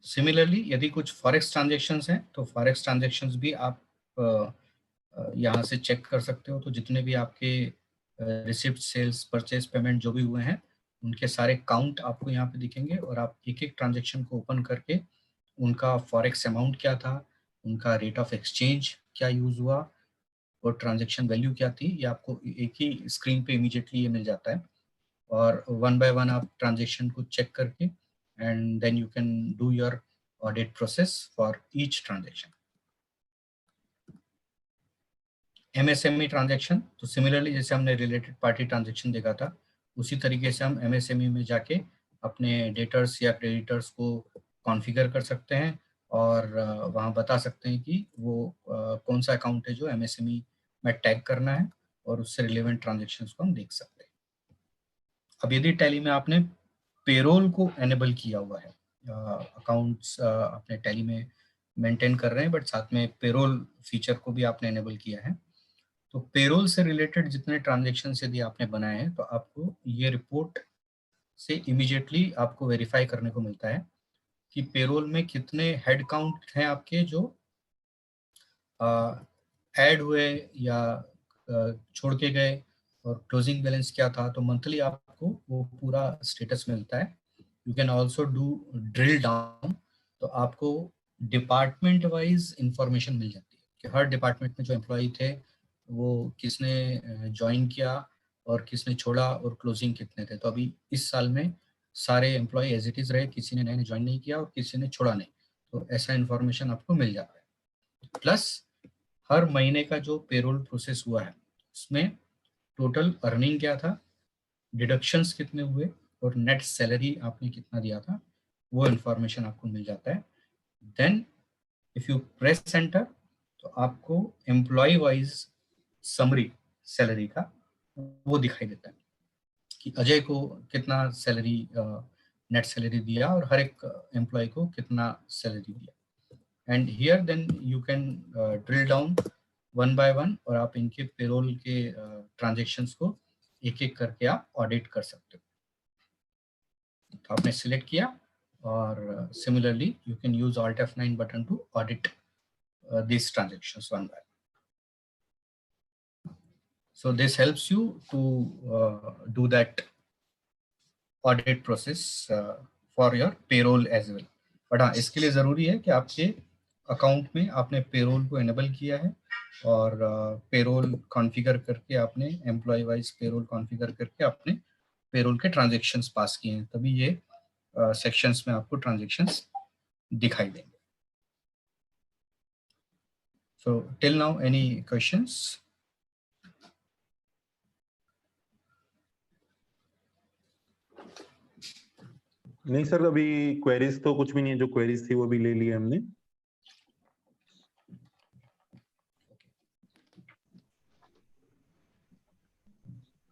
सिमिलरली यदि कुछ फॉरेक्स ट्रांजेक्शन्स हैं तो फॉरेक्स ट्रांजेक्शन्स भी आप यहाँ से चेक कर सकते हो। तो जितने भी आपके रिसिप्ट, सेल्स, परचेज, पेमेंट जो भी हुए हैं उनके सारे काउंट आपको यहाँ पे दिखेंगे और आप एक एक ट्रांजेक्शन को ओपन करके उनका फॉरेक्स अमाउंट क्या था, उनका रेट ऑफ एक्सचेंज क्या यूज हुआ और ट्रांजेक्शन वैल्यू क्या थी, ये आपको एक ही स्क्रीन पे इमीडिएटली ये मिल जाता है। और वन बाय वन आप ट्रांजेक्शन को चेक करके and then you can do your audit process for each transaction. MSME transaction, तो सिमिलरली जैसे हमने रिलेटेड पार्टी ट्रांजेक्शन देखा था उसी तरीके से हम MSME में जाके अपने डेटर्स या क्रेडिटर्स को कॉन्फ़िगर कर सकते हैं और वहाँ बता सकते हैं कि वो कौन सा अकाउंट है जो MSME में टैग करना है और उससे रिलेवेंट ट्रांजेक्शन्स को हम देख सकते हैं। अब यदि टैली में आपने पेरोल को एनेबल किया हुआ है, अकाउंट्स अपने टैली में मेंटेन कर रहे हैं बट साथ में पेरोल फीचर को भी आपने एनेबल किया है, तो पेरोल से रिलेटेड जितने ट्रांजेक्शन यदि आपने बनाए हैं तो आपको ये रिपोर्ट से इमीडिएटली आपको वेरीफाई करने को मिलता है कि पेरोल में कितने हेड काउंट हैं आपके जो ऐड हुए या छोड़ के गए और क्लोजिंग बैलेंस क्या था। तो मंथली आपको वो पूरा स्टेटस मिलता है। You can also do drill down, तो आपको डिपार्टमेंट वाइज इंफॉर्मेशन मिल जाती है कि हर डिपार्टमेंट में जो एम्प्लॉय थे वो किसने ज्वाइन किया और किसने छोड़ा और क्लोजिंग कितने थे। तो अभी इस साल में सारे एम्प्लॉय एज इट इज रहे, किसी ने नए ज्वाइन नहीं किया और किसी ने छोड़ा नहीं, तो ऐसा इन्फॉर्मेशन आपको मिल जाता है। प्लस हर महीने का जो पेरोल प्रोसेस हुआ है उसमें टोटल अर्निंग क्या था, डिडक्शंस कितने हुए और नेट सैलरी आपने कितना दिया था, वो इन्फॉर्मेशन आपको मिल जाता है। Then if you press enter तो आपको एम्प्लॉय वाइज समरी सैलरी का वो दिखाई देता है कि अजय को कितना सैलरी नेट सैलरी दिया और हर एक एम्प्लॉय को कितना सैलरी दिया। And here then you can drill down one by one और आप इनके पेरोल के ट्रांजेक्शन्स को एक एक करके आप ऑडिट कर सकते हो। तो आपने सिलेक्ट किया और similarly you can use Alt F9 button to audit these transactions one by one. So this helps you to do that audit process for your payroll as well. But हाँ, इसके लिए ज़रूरी है कि आपके अकाउंट में आपने पेरोल को एनेबल किया है और पेरोल कॉन्फ़िगर करके आपने एम्प्लॉय वाइज पेरोल कॉन्फ़िगर करके आपने पेरोल के ट्रांजेक्शन्स पास किए हैं, तभी ये सेक्शंस में आपको ट्रांजेक्शन्स दिखाई देंगे। So till now, any questions? नहीं सर, अभी क्वेरीज तो कुछ भी नहीं है, जो क्वेरीज थी वो भी ले लिए हमने।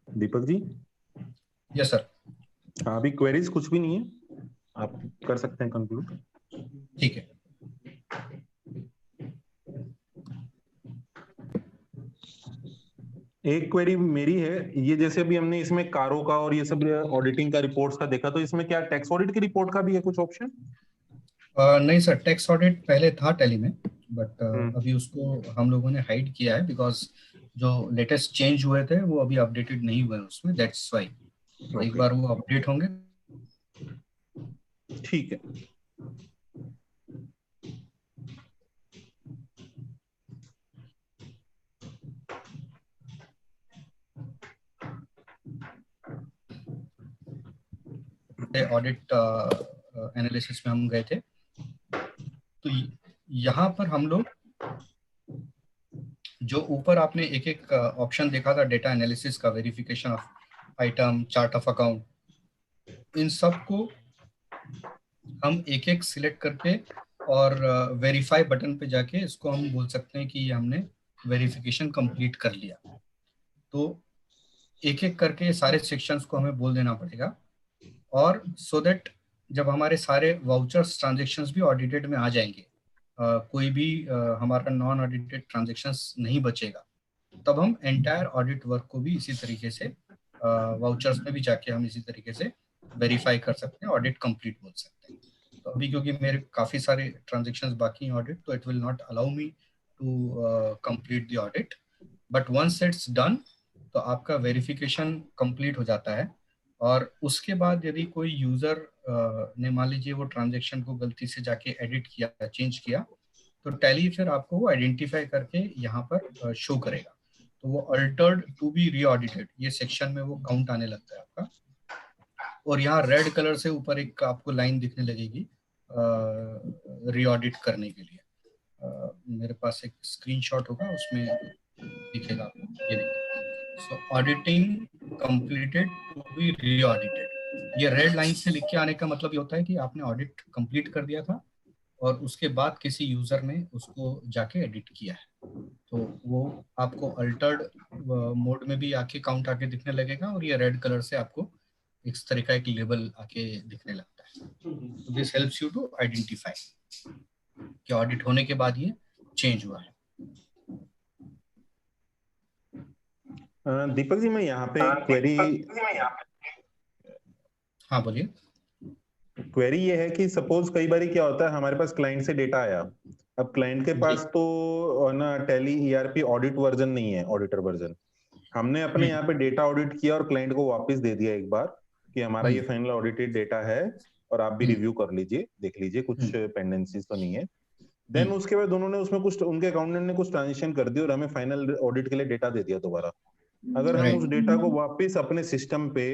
दीपक जी। Yes sir. हाँ, अभी क्वेरीज कुछ भी नहीं है, आप कर सकते हैं कंक्लूड। ठीक है। एक क्वेरी मेरी है, ये जैसे अभी हमने इसमें कारो का और ये सब ऑडिटिंग का रिपोर्ट्स का देखा, तो इसमें क्या टैक्स ऑडिट की रिपोर्ट का भी है कुछ ऑप्शन? नहीं सर, टैक्स ऑडिट पहले था टैली में बट अभी उसको हम लोगों ने हाइड किया है बिकॉज जो लेटेस्ट चेंज हुए थे वो अभी अपडेटेड नहीं हुए उसमें, दैट्स व्हाई। तो एक बार वो अपडेट होंगे। ठीक है। ऑडिट एनालिसिस में हम गए थे, तो यहाँ पर हम लोग जो ऊपर आपने एक एक ऑप्शन देखा था डेटा एनालिसिस का, verification of item, chart of account, इन सब को हम एक एक सिलेक्ट करके और वेरीफाई बटन पे जाके इसको हम बोल सकते हैं कि हमने वेरिफिकेशन कंप्लीट कर लिया। तो एक एक करके सारे सेक्शंस को हमें बोल देना पड़ेगा, और सो दैट जब हमारे सारे वाउचर्स ट्रांजेक्शन्स भी ऑडिटेड में आ जाएंगे, कोई भी हमारा नॉन ऑडिटेड ट्रांजेक्शन्स नहीं बचेगा, तब हम एंटायर ऑडिट वर्क को भी इसी तरीके से वाउचर्स में भी जाके हम इसी तरीके से वेरीफाई कर सकते हैं, ऑडिट कंप्लीट बोल सकते हैं। तो अभी क्योंकि मेरे काफी सारे ट्रांजेक्शन्स बाकी हैं ऑडिट, तो it will not allow me to complete the audit, but once it's done तो आपका वेरिफिकेशन कंप्लीट हो जाता है। और उसके बाद यदि कोई यूजर ने मान लीजिए वो ट्रांजेक्शन को गलती से जाके एडिट किया, चेंज किया, तो टैली फिर आपको वो आइडेंटिफाई करके यहाँ पर शो करेगा। तो वो अल्टर्ड टू बी रीऑडिटेड, ये सेक्शन में वो काउंट आने लगता है आपका। और यहाँ रेड कलर से ऊपर एक आपको लाइन दिखने लगेगी रीऑडिट करने के लिए। मेरे पास एक स्क्रीनशॉट होगा, उसमें दिखेगा आपको, ये देखिए। सो ऑडिटिंग कंप्लीटेड टू बी रीऑडिटेड, ये रेड लाइन से लिख के आने का मतलब ये होता है कि आपने ऑडिट कंप्लीट कर दिया था और उसके बाद किसी यूजर ने उसको जाके एडिट किया है, तो वो आपको अल्टर्ड मोड में भी आके काउंट आके दिखने लगेगा, और ये रेड कलर से आपको इस तरह का एक लेबल आके दिखने लगता है। This helps you to identify कि ऑडिट होने के बाद ये चेंज हुआ है। दीपक जी, मैं यहाँ पे क्वेरी, हाँ बोलिए। क्वेरी ये है कि सपोज कई बार क्या होता है, हमारे पास क्लाइंट से डेटा आया, अब क्लाइंट के पास तो ना टैली ईआरपी ऑडिट वर्जन नहीं है, ऑडिटर वर्जन। हमने अपने यहाँ पे डेटा ऑडिट किया और क्लाइंट को वापस दे दिया एक बार कि हमारा ये फाइनल ऑडिटेड डेटा है और आप भी रिव्यू कर लीजिए, देख लीजिए कुछ पेंडेंसीज तो नहीं है। देन उसके बाद उन्होंने उसमें कुछ, उनके अकाउंटेंट ने कुछ ट्रांजेक्शन कर दी और हमें फाइनल ऑडिट के लिए डेटा दे दिया दोबारा। अगर हम उस डेटा को वापस अपने सिस्टम पे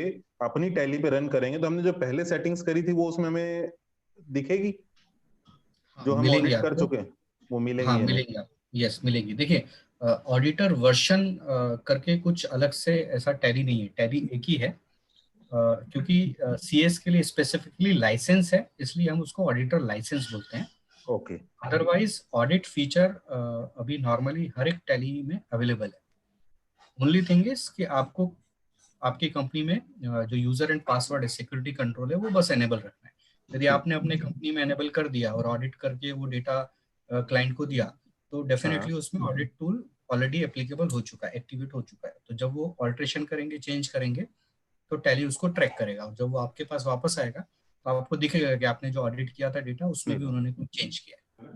अपनी टैली पे रन करेंगे तो हमने जो पहले सेटिंग्स करी थी वो उसमें हमें दिखेगी, जो हम ऑडिट कर चुके हैं वो मिलेंगी? हाँ मिलेंगी, यस मिलेंगी। देखिए ऑडिटर वर्जन करके कुछ अलग से ऐसा टैली नहीं है, टैली एक ही है, क्योंकि सीएस के लिए स्पेसिफिकली लाइसेंस है, इसलिए हम उसको ऑडिटर लाइसेंस बोलते हैं। ओके। अदरवाइज ऑडिट फीचर अभी नॉर्मली हर एक टैली में अवेलेबल है। ओनली थिंग इज कि आपको आपकी कंपनी में जो यूजर एंड पासवर्ड है, सिक्योरिटी कंट्रोल है, वो बस एनेबल रखना है। यदि आपने अपने कंपनी में एनेबल कर दिया और ऑडिट करके वो डेटा क्लाइंट को दिया, तो डेफिनेटली उसमें ऑडिट टूल ऑलरेडी एप्लीकेबल हो चुका है, एक्टिवेट हो चुका है। तो जब वो ऑल्ट्रेशन करेंगे, चेंज करेंगे, तो टैली उसको ट्रैक करेगा, और जब वो आपके पास वापस आएगा तो आपको दिखेगा कि आपने जो ऑडिट किया था डेटा, उसमें भी उन्होंने कुछ चेंज किया है।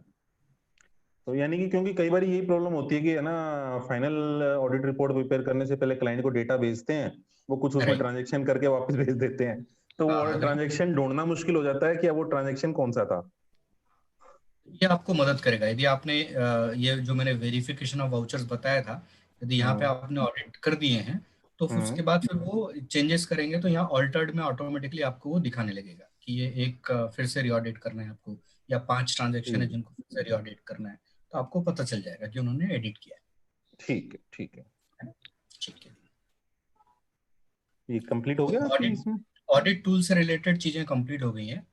तो यानी कि क्योंकि कई बार यही प्रॉब्लम होती है कि है ना, फाइनल ऑडिट रिपोर्ट प्रिपेयर करने से पहले क्लाइंट को डेटा भेजते हैं, वो कुछ उसमें ट्रांजैक्शन करके वापस भेज देते हैं, तो वो ट्रांजैक्शन ढूंढना मुश्किल हो जाता है कि वो ट्रांजैक्शन कौन सा था। ये आपको मदद करेगा। यदि आपने ये जो मैंने वेरिफिकेशन ऑफ वाउचर्स बताया था, यदि यहाँ पे आपने ऑडिट कर दिए हैं, तो फिर उसके बाद फिर वो चेंजेस करेंगे, तो यहाँ ऑल्टर्ड में ऑटोमेटिकली आपको वो दिखाने लगेगा कि ये एक फिर से रीऑडिट करना है आपको, या 5 ट्रांजैक्शन है जिनको फिर से रीऑडिट करना है, तो आपको पता चल जाएगा कि उन्होंने एडिट किया है। ठीक है, ठीक है, ठीक है। ये कंप्लीट हो गया। ऑडिट टूल से रिलेटेड चीजें कंप्लीट हो गई हैं।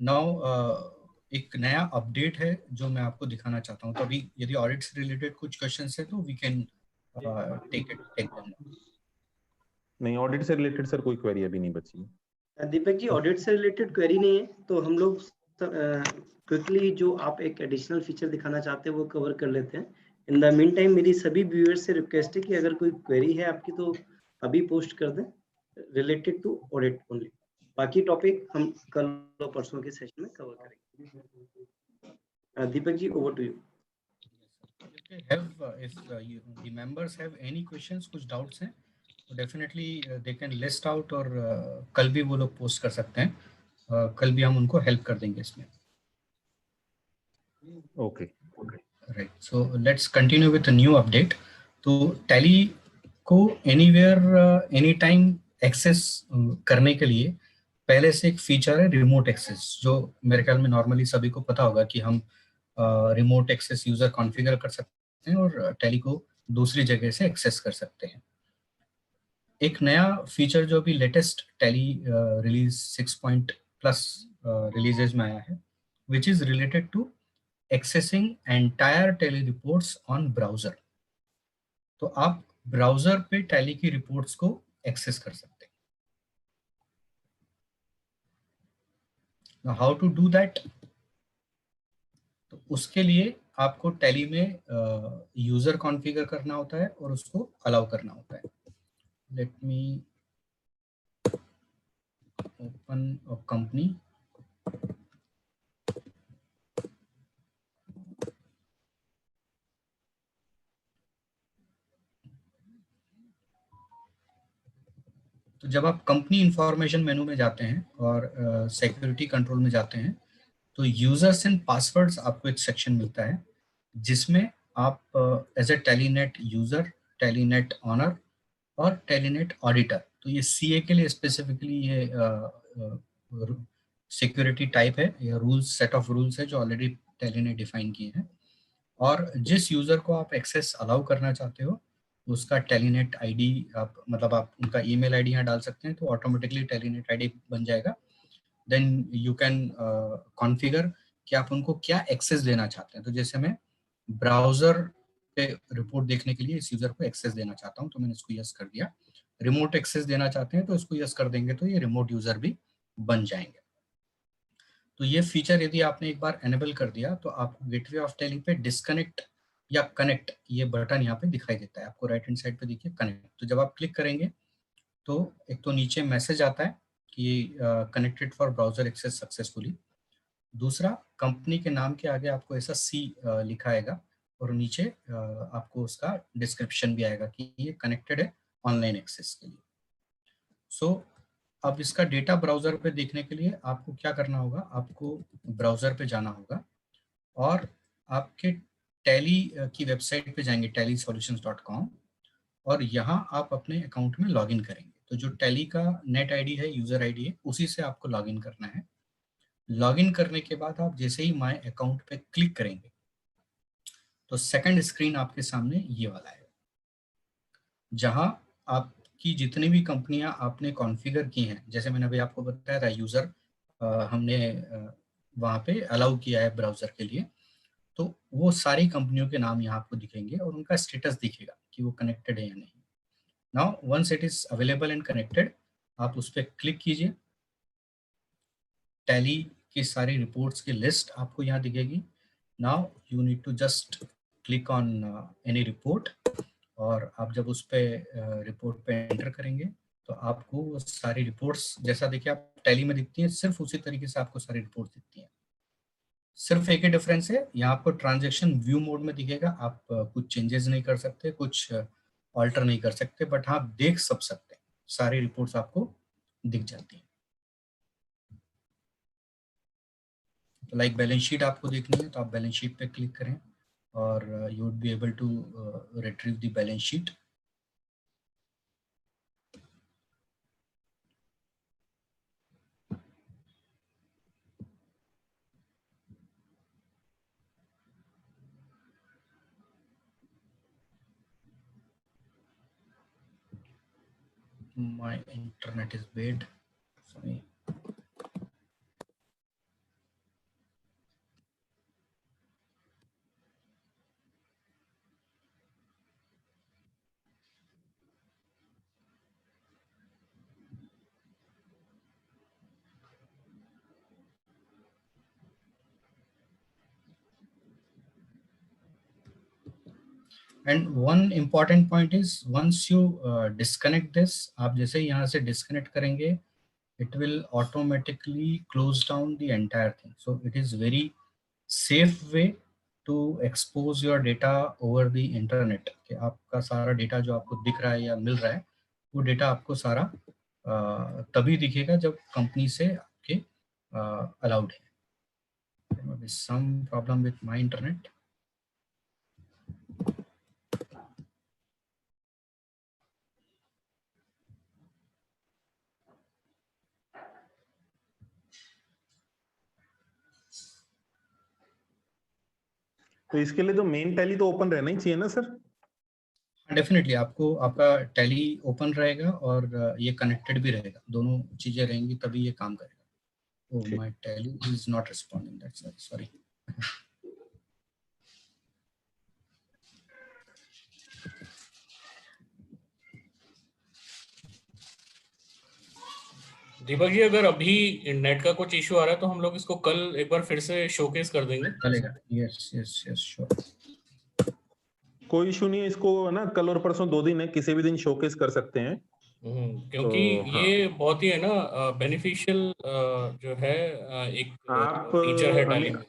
नाउ एक नया अपडेट है जो मैं आपको दिखाना चाहता हूँ। तो अभी यदि ऑडिट से रिलेटेड कुछ क्वेश्चंस है तो वी कैन टेक देम। नहीं, ऑडिट से रिलेटेड सर कोई क्वेरी अभी नहीं बची। दीपक जी, ऑडिट से रिलेटेड क्वेरी नहीं है, तो हम लोग क्विकली जो आप एक एडिशनल फीचर दिखाना चाहते हैं वो कवर कर लेते हैं। इन द मीन टाइम मेरी सभी व्यूअर्स से रिक्वेस्ट है कि अगर कोई क्वेरी है आपकी तो अभी पोस्ट कर दें रिलेटेड टू ऑडिट ओनली। बाकी टॉपिक हम कल परसों के सेशन में कवर करेंगे। Deepak ji, over to you. If the members have any questions, कुछ doubts हैं, तो definitely they can list out, और कल भी वो लोग पोस्ट कर सकते हैं, कल भी हम उनको हेल्प कर देंगे इसमें। Okay, right, so let's continue with new update. तो टैली को एनीवेयर एनी टाइम एक्सेस करने के लिए पहले से एक फीचर है रिमोट एक्सेस, जो मेरे ख्याल में नॉर्मली सभी को पता होगा कि हम रिमोट एक्सेस यूजर कॉन्फ़िगर कर सकते हैं और टैली को दूसरी जगह से एक्सेस कर सकते हैं। एक नया फीचर जो अभी लेटेस्ट टैली रिलीज 6+ रिलीजेज में आया है, which is related to accessing entire Tally reports on browser. तो आप ब्राउजर पे टैली की रिपोर्ट्स को एक्सेस कर सकते हैं। Now, how to do that? तो उसके लिए आपको टैली में यूजर कॉन्फ़िगर करना होता है और उसको अलाउ करना होता है। Let me open a company. तो जब आप कंपनी इंफॉर्मेशन मेनू में जाते हैं और सिक्योरिटी कंट्रोल में जाते हैं तो यूजर्स एंड पासवर्ड्स आपको एक सेक्शन मिलता है जिसमें आप एज ए टेलीनेट यूजर, टेलीनेट ऑनर और टेलीनेट ऑडिटर, तो ये सीए के लिए स्पेसिफिकली ये सिक्योरिटी टाइप है, ये रूल्स, सेट ऑफ रूल्स है जो ऑलरेडी टेली ने डिफाइन किए हैं। और जिस यूजर को आप एक्सेस अलाउ करना चाहते हो उसका टेलीनेट आईडी आप मतलब आप उनका ईमेल आईडी यहाँ डाल सकते हैं तो ऑटोमेटिकली टेलीनेट आईडी बन जाएगा। देन यू कैन कॉन्फ़िगर कि आप उनको क्या एक्सेस देना चाहते हैं। तो जैसे मैं ब्राउजर पे रिपोर्ट देखने के लिए इस यूजर को एक्सेस देना चाहता हूं तो मैंने इसको यस कर दिया। रिमोट एक्सेस देना चाहते हैं तो इसको यस कर देंगे तो ये रिमोट यूजर भी बन जाएंगे। तो ये फीचर यदि आपने एक बार एनेबल कर दिया तो आपको गेटवे ऑफ टेली पे डिस्कनेक्ट या कनेक्ट ये बटन यहाँ पे दिखाई देता है, आपको राइट हैंड साइड पे देखिए कनेक्ट। तो जब आप क्लिक करेंगे तो एक तो नीचे मैसेज आता है कि connected for browser access successfully. दूसरा, कंपनी के नाम के आगे आपको ऐसा सी लिखा आएगा और नीचे आपको उसका डिस्क्रिप्शन भी आएगा कि ये कनेक्टेड है ऑनलाइन एक्सेस के लिए। सो अब इसका डेटा ब्राउजर पे देखने के लिए आपको क्या करना होगा, आपको ब्राउजर पे जाना होगा और आपके टैली की वेबसाइट पे जाएंगे tellysolutions.com और यहाँ आप अपने अकाउंट में लॉगिन करेंगे। तो जो टैली का नेट आईडी है, यूजर आईडी है, उसी से आपको लॉगिन करना है। लॉगिन करने के बाद आप जैसे ही माय अकाउंट पे क्लिक करेंगे तो सेकंड स्क्रीन आपके सामने ये वाला है जहां आपकी जितनी भी कंपनियां आपने कॉन्फ़िगर की हैं, जैसे मैंने अभी आपको बताया था यूजर हमने वहां पे अलाउ किया है ब्राउजर के लिए, तो वो सारी कंपनियों के नाम यहाँ आपको दिखेंगे और उनका स्टेटस दिखेगा कि वो कनेक्टेड है या नहीं। Now once it is available and connected आप उस पर क्लिक कीजिए। टैली की सारी रिपोर्ट्स की लिस्ट आपको यहाँ दिखेगी। Now you need to just click on any report और आप जब उस पर रिपोर्ट पे एंटर करेंगे तो आपको वो सारी रिपोर्ट्स जैसा देखिए आप टैली में दिखती हैं, सिर्फ उसी तरीके से आपको सारी रिपोर्ट दिखती हैं। सिर्फ एक ही डिफरेंस है, यहाँ आपको ट्रांजैक्शन व्यू मोड में दिखेगा। आप कुछ चेंजेस नहीं कर सकते, कुछ ऑल्टर नहीं कर सकते, बट हाँ देख सब सकते हैं, सारी रिपोर्ट्स आपको दिख जाती हैं। तो लाइक बैलेंस शीट आपको देखनी है तो आप बैलेंस शीट पे क्लिक करें और you would be able to retrieve the balance sheet. My internet is bad. Sorry. And one important point is once you disconnect this, आप जैसे ही यहाँ से disconnect करेंगे, it will automatically close down the entire thing. So it is very safe way to expose your data over the internet. कि आपका सारा data जो आपको दिख रहा है या मिल रहा है वो डेटा आपको सारा तभी दिखेगा जब कंपनी से आपके अलाउड है। There may be some problem with my internet. तो इसके लिए तो मेन टैली तो ओपन रहना ही चाहिए ना सर? डेफिनेटली आपको आपका टैली ओपन रहेगा और ये कनेक्टेड भी रहेगा, दोनों चीजें रहेंगी तभी ये काम करेगा। Oh my Tally is not responding, that's sorry. Deepak ji, अगर अभी नेट का कुछ इशू आ रहा है तो हम लोग इसको कल एक बार फिर से शोकेस कर देंगे। चलेगा, यस यस यस श्योर। कोई इशू नहीं है, इसको ना कल और परसों 2 दिन है, किसी भी दिन शोकेस कर सकते हैं। क्योंकि तो हाँ, ये बहुत ही है ना बेनिफिशियल जो है एक आप फीचर है टैली में।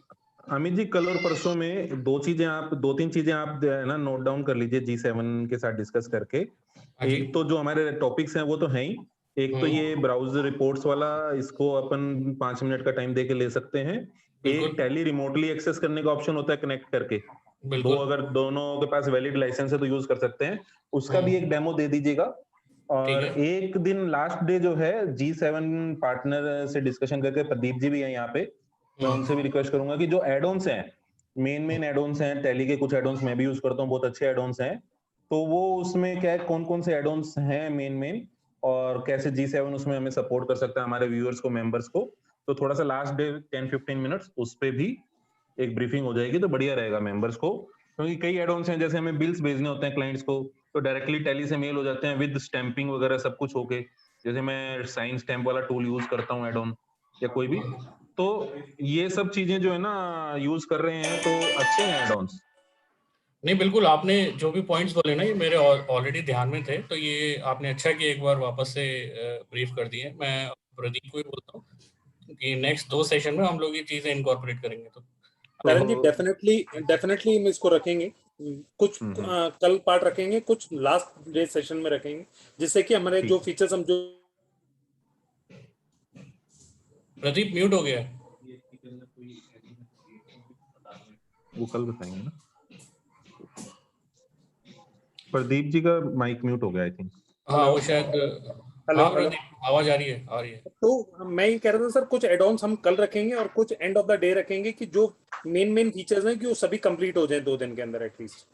अमित जी कल और परसों में 2-3 चीजें आप है ना नोट डाउन कर लीजिए G7 के साथ डिस्कस करके। हाँ जी। एक तो जो हमारे टॉपिक्स हैं वो तो हैं ही, एक तो ये ब्राउजर रिपोर्ट्स वाला, इसको अपन 5 मिनट का टाइम देके ले सकते हैं। बिल्कुल। एक टैली रिमोटली एक्सेस करने का ऑप्शन होता है कनेक्ट करके, बिल्कुल। अगर दोनों के पास वैलिड लाइसेंस है तो यूज कर सकते हैं, उसका भी एक डेमो दे दीजिएगा। और ठीक है। एक दिन लास्ट डे जो है G7 पार्टनर से डिस्कशन करके, प्रदीप जी भी है यहाँ पे, मैं उनसे भी रिक्वेस्ट करूंगा कि जो एड ऑन्स हैं, मेन एड ऑन्स हैं टैली के, कुछ एड ऑन्स मैं भी यूज करता हूँ, बहुत अच्छे एड ऑन्स हैं, तो वो उसमें क्या है, कौन कौन से एड ऑन्स हैं मेन और कैसे G7 उसमें हमें सपोर्ट कर सकता है हमारे व्यूअर्स को, मेंबर्स को, तो थोड़ा सा लास्ट डे 10-15 मिनट्स उस पे भी एक ब्रीफिंग हो जाएगी तो बढ़िया रहेगा मेंबर्स को। क्योंकि कई एड ऑन्स हैं, जैसे हमें बिल्स भेजने होते हैं क्लाइंट्स को, तो डायरेक्टली टैली से मेल हो जाते हैं विद स्टैंपिंग वगैरह सब कुछ होके, जैसे मैं साइन स्टैंप वाला टूल यूज करता हूँ एड ऑन या कोई भी, तो ये सब चीजें जो है ना यूज कर रहे हैं तो अच्छे हैं एड ऑन्स। नहीं, बिल्कुल, आपने जो भी पॉइंट्स बोले ना ये मेरे ऑलरेडी ध्यान में थे, तो ये आपने अच्छा किया एक बार वापस से ब्रीफ कर दिए। मैं प्रदीप को ही बोलता हूँ कि नेक्स्ट 2 सेशन में हम लोग ये चीजें इनकॉर्पोरेट करेंगे। तो करण जी डेफिनेटली हम इसको रखेंगे, कुछ कल पार्ट रखेंगे, कुछ लास्ट डे सेशन में रखेंगे, जिससे कि हमारे जो फीचर्स हम जो प्रदीप म्यूट हो गया है। वो कल बताएंगे ना, प्रदीप जी का माइक म्यूट हो गया आई थिंक। हाँ, वो शायद। हाँ प्रदीप, आवाज आ रही है। तो मैं ये कह रहा था सर, कुछ एड ऑन्स हम कल रखेंगे और कुछ एंड ऑफ द डे रखेंगे कि जो मेन फीचर्स हैं कि वो सभी कंप्लीट हो जाए 2 दिन के अंदर एटलीस्ट।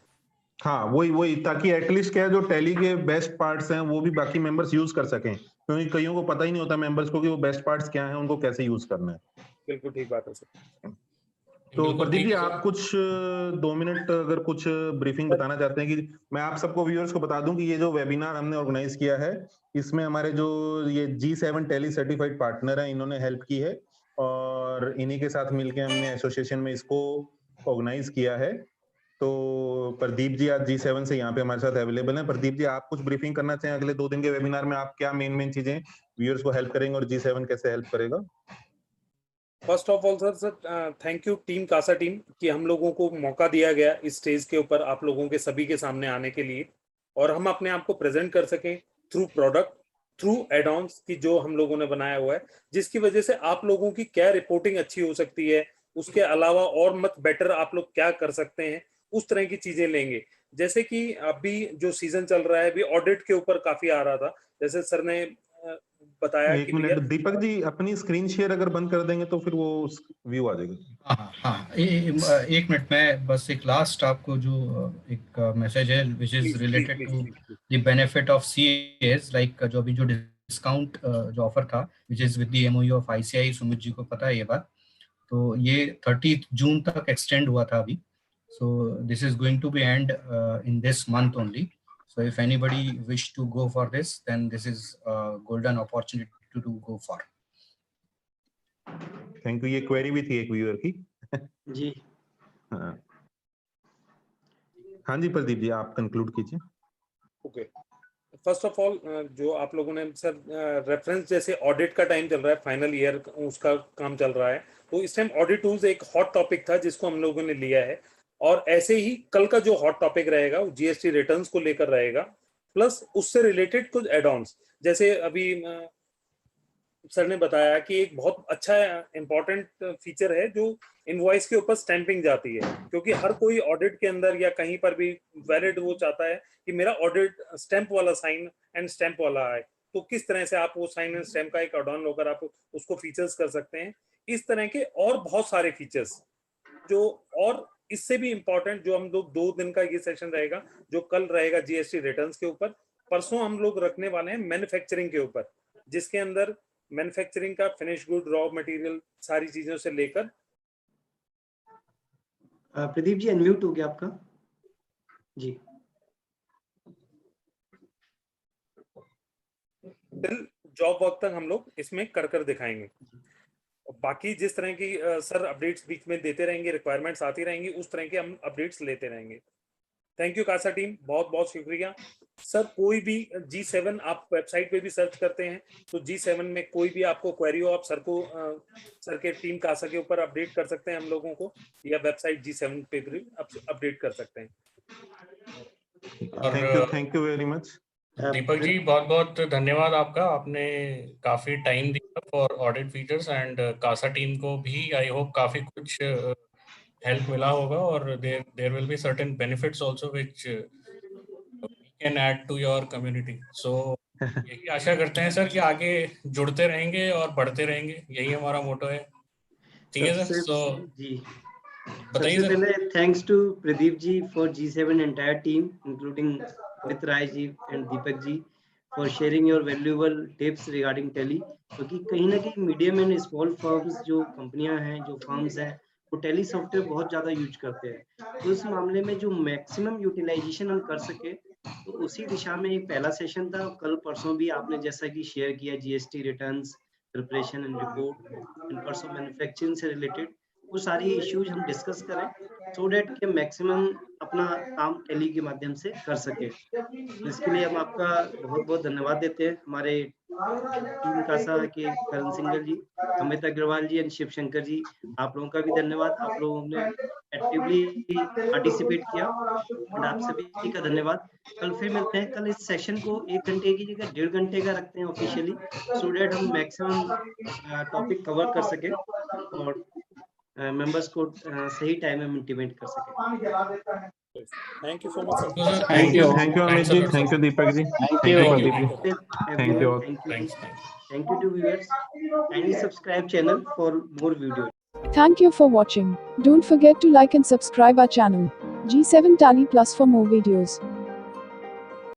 हाँ वही ताकि एटलीस्ट क्या है, जो टैली के बेस्ट पार्ट्स हैं वो भी बाकी मेंबर्स यूज कर सकें, क्योंकि कईयों को पता ही नहीं होता मेंबर्स को कि वो बेस्ट पार्ट्स क्या हैं, उनको कैसे यूज करना है। बिल्कुल ठीक बात है सर। तो प्रदीप जी आप कुछ 2 मिनट अगर कुछ ब्रीफिंग बताना चाहते हैं, कि मैं आप सबको व्यूअर्स को बता दूं कि ये जो वेबिनार हमने ऑर्गेनाइज किया है, इसमें हमारे जो ये G7 टैली सर्टिफाइड पार्टनर हैं, इन्होंने हेल्प की है और इन्हीं के साथ मिलकर हमने एसोसिएशन में इसको ऑर्गेनाइज किया है। तो प्रदीप जी आज G7 से यहाँ पे हमारे साथ अवेलेबल हैं। प्रदीप जी आप कुछ ब्रीफिंग करना चाहें अगले 2 दिन के वेबिनार में, आप क्या मेन चीजें व्यूअर्स को हेल्प करेंगे और G7 कैसे हेल्प करेगा? First of all sir thank you team कासा टीम कि हम लोगों को मौका दिया गया इस स्टेज के ऊपर आप लोगों के सभी के सामने आने के लिए, और हम अपने आप को प्रेजेंट कर सकें through product, through add ons की जो हम लोगों ने बनाया हुआ है, जिसकी वजह से आप लोगों की क्या रिपोर्टिंग अच्छी हो सकती है, उसके अलावा और मत बेटर आप लोग क्या कर सकते हैं, उस तरह की चीजें लेंगे। जैसे कि अभी जो सीजन चल रहा है, अभी ऑडिट के ऊपर काफी आ रहा था, जैसे सर ने बताया। एक मिनट दीपक जी, अपनी स्क्रीन शेयर अगर बंद कर देंगे तो फिर वो व्यू आ जाएगा। हाँ, एक मिनट में बस एक लास्ट आपको जो एक मैसेज है which is related to the benefit of CAs, like जो अभी जो डिस्काउंट जो ऑफर था which is with the MOU of ICI, Sumit ji को पता है ये बात, तो ये 30 जून तक एक्सटेंड हुआ था अभी, so this is going to be end in this month only, so if anybody wish to go for this, then this is a golden opportunity to go for. Thank you. ये query भी थी एक viewer की। जी हाँ जी प्रदीप जी आप conclude कीजिए। Okay, first of all जो आप लोगों ने सर रेफरेंस, जैसे ऑडिट का टाइम चल रहा है, फाइनल ईयर उसका काम चल रहा है, तो इस टाइम ऑडिट टूल्स एक हॉट टॉपिक था जिसको हम लोगों ने लिया है, और ऐसे ही कल का जो हॉट टॉपिक रहेगा वो GST रिटर्न्स को लेकर रहेगा, प्लस उससे रिलेटेड कुछ एड ऑन्स, जैसे अभी सर ने बताया कि एक बहुत अच्छा इंपॉर्टेंट फीचर है जो इनवॉइस के ऊपर स्टैंपिंग जाती है, क्योंकि हर कोई ऑडिट के अंदर या कहीं पर भी वैलिड वो चाहता है कि मेरा ऑडिट स्टैंप वाला साइन एंड स्टैंप वाला आए, तो किस तरह से आप वो साइन एंड स्टैंप का एक एड ऑन होकर आप उसको फीचर्स कर सकते हैं। इस तरह के और बहुत सारे फीचर्स जो, और इससे भी इंपॉर्टेंट जो हम लोग 2 दिन का ये सेशन रहेगा, जो कल रहेगा GST रिटर्न्स के ऊपर, परसों हम लोग रखने वाले हैं मैन्युफैक्चरिंग के ऊपर, जिसके अंदर मैन्युफैक्चरिंग का फिनिश गुड, रॉ मटेरियल, सारी चीजों से लेकर। प्रदीप जी अनम्यूट हो गया आपका जी। जॉब वर्क तक हम लोग इसमें कर दिखाएंगे। बाकी जिस तरह की सर अपडेट्स बीच में देते रहेंगे, रिक्वायरमेंट्स आती रहेंगी, उस तरह के हम अपडेट्स लेते रहेंगे। थैंक यू कासा टीम, बहुत बहुत शुक्रिया सर। कोई भी G7 आप वेबसाइट पे भी सर्च करते हैं तो G7 में कोई भी आपको क्वेरी हो, आप सर के टीम कासा के ऊपर अपडेट कर सकते हैं हम लोगों को, या वेबसाइट G7 पे भी अपडेट कर सकते हैं। Thank you very much. Deepak ji बहुत बहुत धन्यवाद आपका, आपने काफी टाइम दिया for audit features, and Kasa team को भी आई होप काफी कुछ हेल्प मिला होगा, और there will be certain benefits also which we can add to your community. सो यही आशा करते हैं सर कि आगे जुड़ते रहेंगे और बढ़ते रहेंगे, यही हमारा मोटो है। ठीक है सर, सो जी बताइए सबसे सर। पहले thanks to Pradeep ji for G7 entire team including Amit Rai ji and Deepak ji for sharing your valuable tips regarding Tally. क्योंकि कहीं ना कहीं मीडियम एंड स्मॉल फर्म्स जो कंपनियां हैं, जो फर्म्स हैं, वो टैली सॉफ्टवेयर बहुत ज़्यादा यूज करते हैं। तो इस मामले में जो मैक्सिमम यूटिलाइजेशन हम कर सके, तो उसी दिशा में एक पहला सेशन था। कल परसों भी आपने जैसा कि शेयर किया GST returns preparation and report, and परसों मैन्युफैक्चरिंग से रिलेटेड वो सारी इश्यूज हम डिस्कस करें, सो डेट के मैक्सिमम अपना काम टैली के माध्यम से कर सके। इसके लिए हम आपका बहुत बहुत धन्यवाद देते हैं। हमारे टीम कासा के करण सिंगल जी, अमित अग्रवाल जी एंड शिव शंकर जी, आप लोगों का भी धन्यवाद। आप लोगों ने एक्टिवली पार्टिसिपेट किया एंड आप सभी का धन्यवाद। कल फिर मिलते हैं। कल इस सेशन को 1 घंटे की जगह 1.5 घंटे का रखते हैं ऑफिशियली, सो डेट हम मैक्सिमम टॉपिक कवर कर सके और मेंबर्स को सही टाइम में इंटीमेट कर सके। Thank you so much sir. Thank you Amit ji, thank you Deepak ji, thank you Pradeep ji, thank you. Thank you to viewers. Kindly subscribe channel for more videos. Thank you for watching. Don't forget to like and subscribe our channel, G7 Tally Plus, for more videos.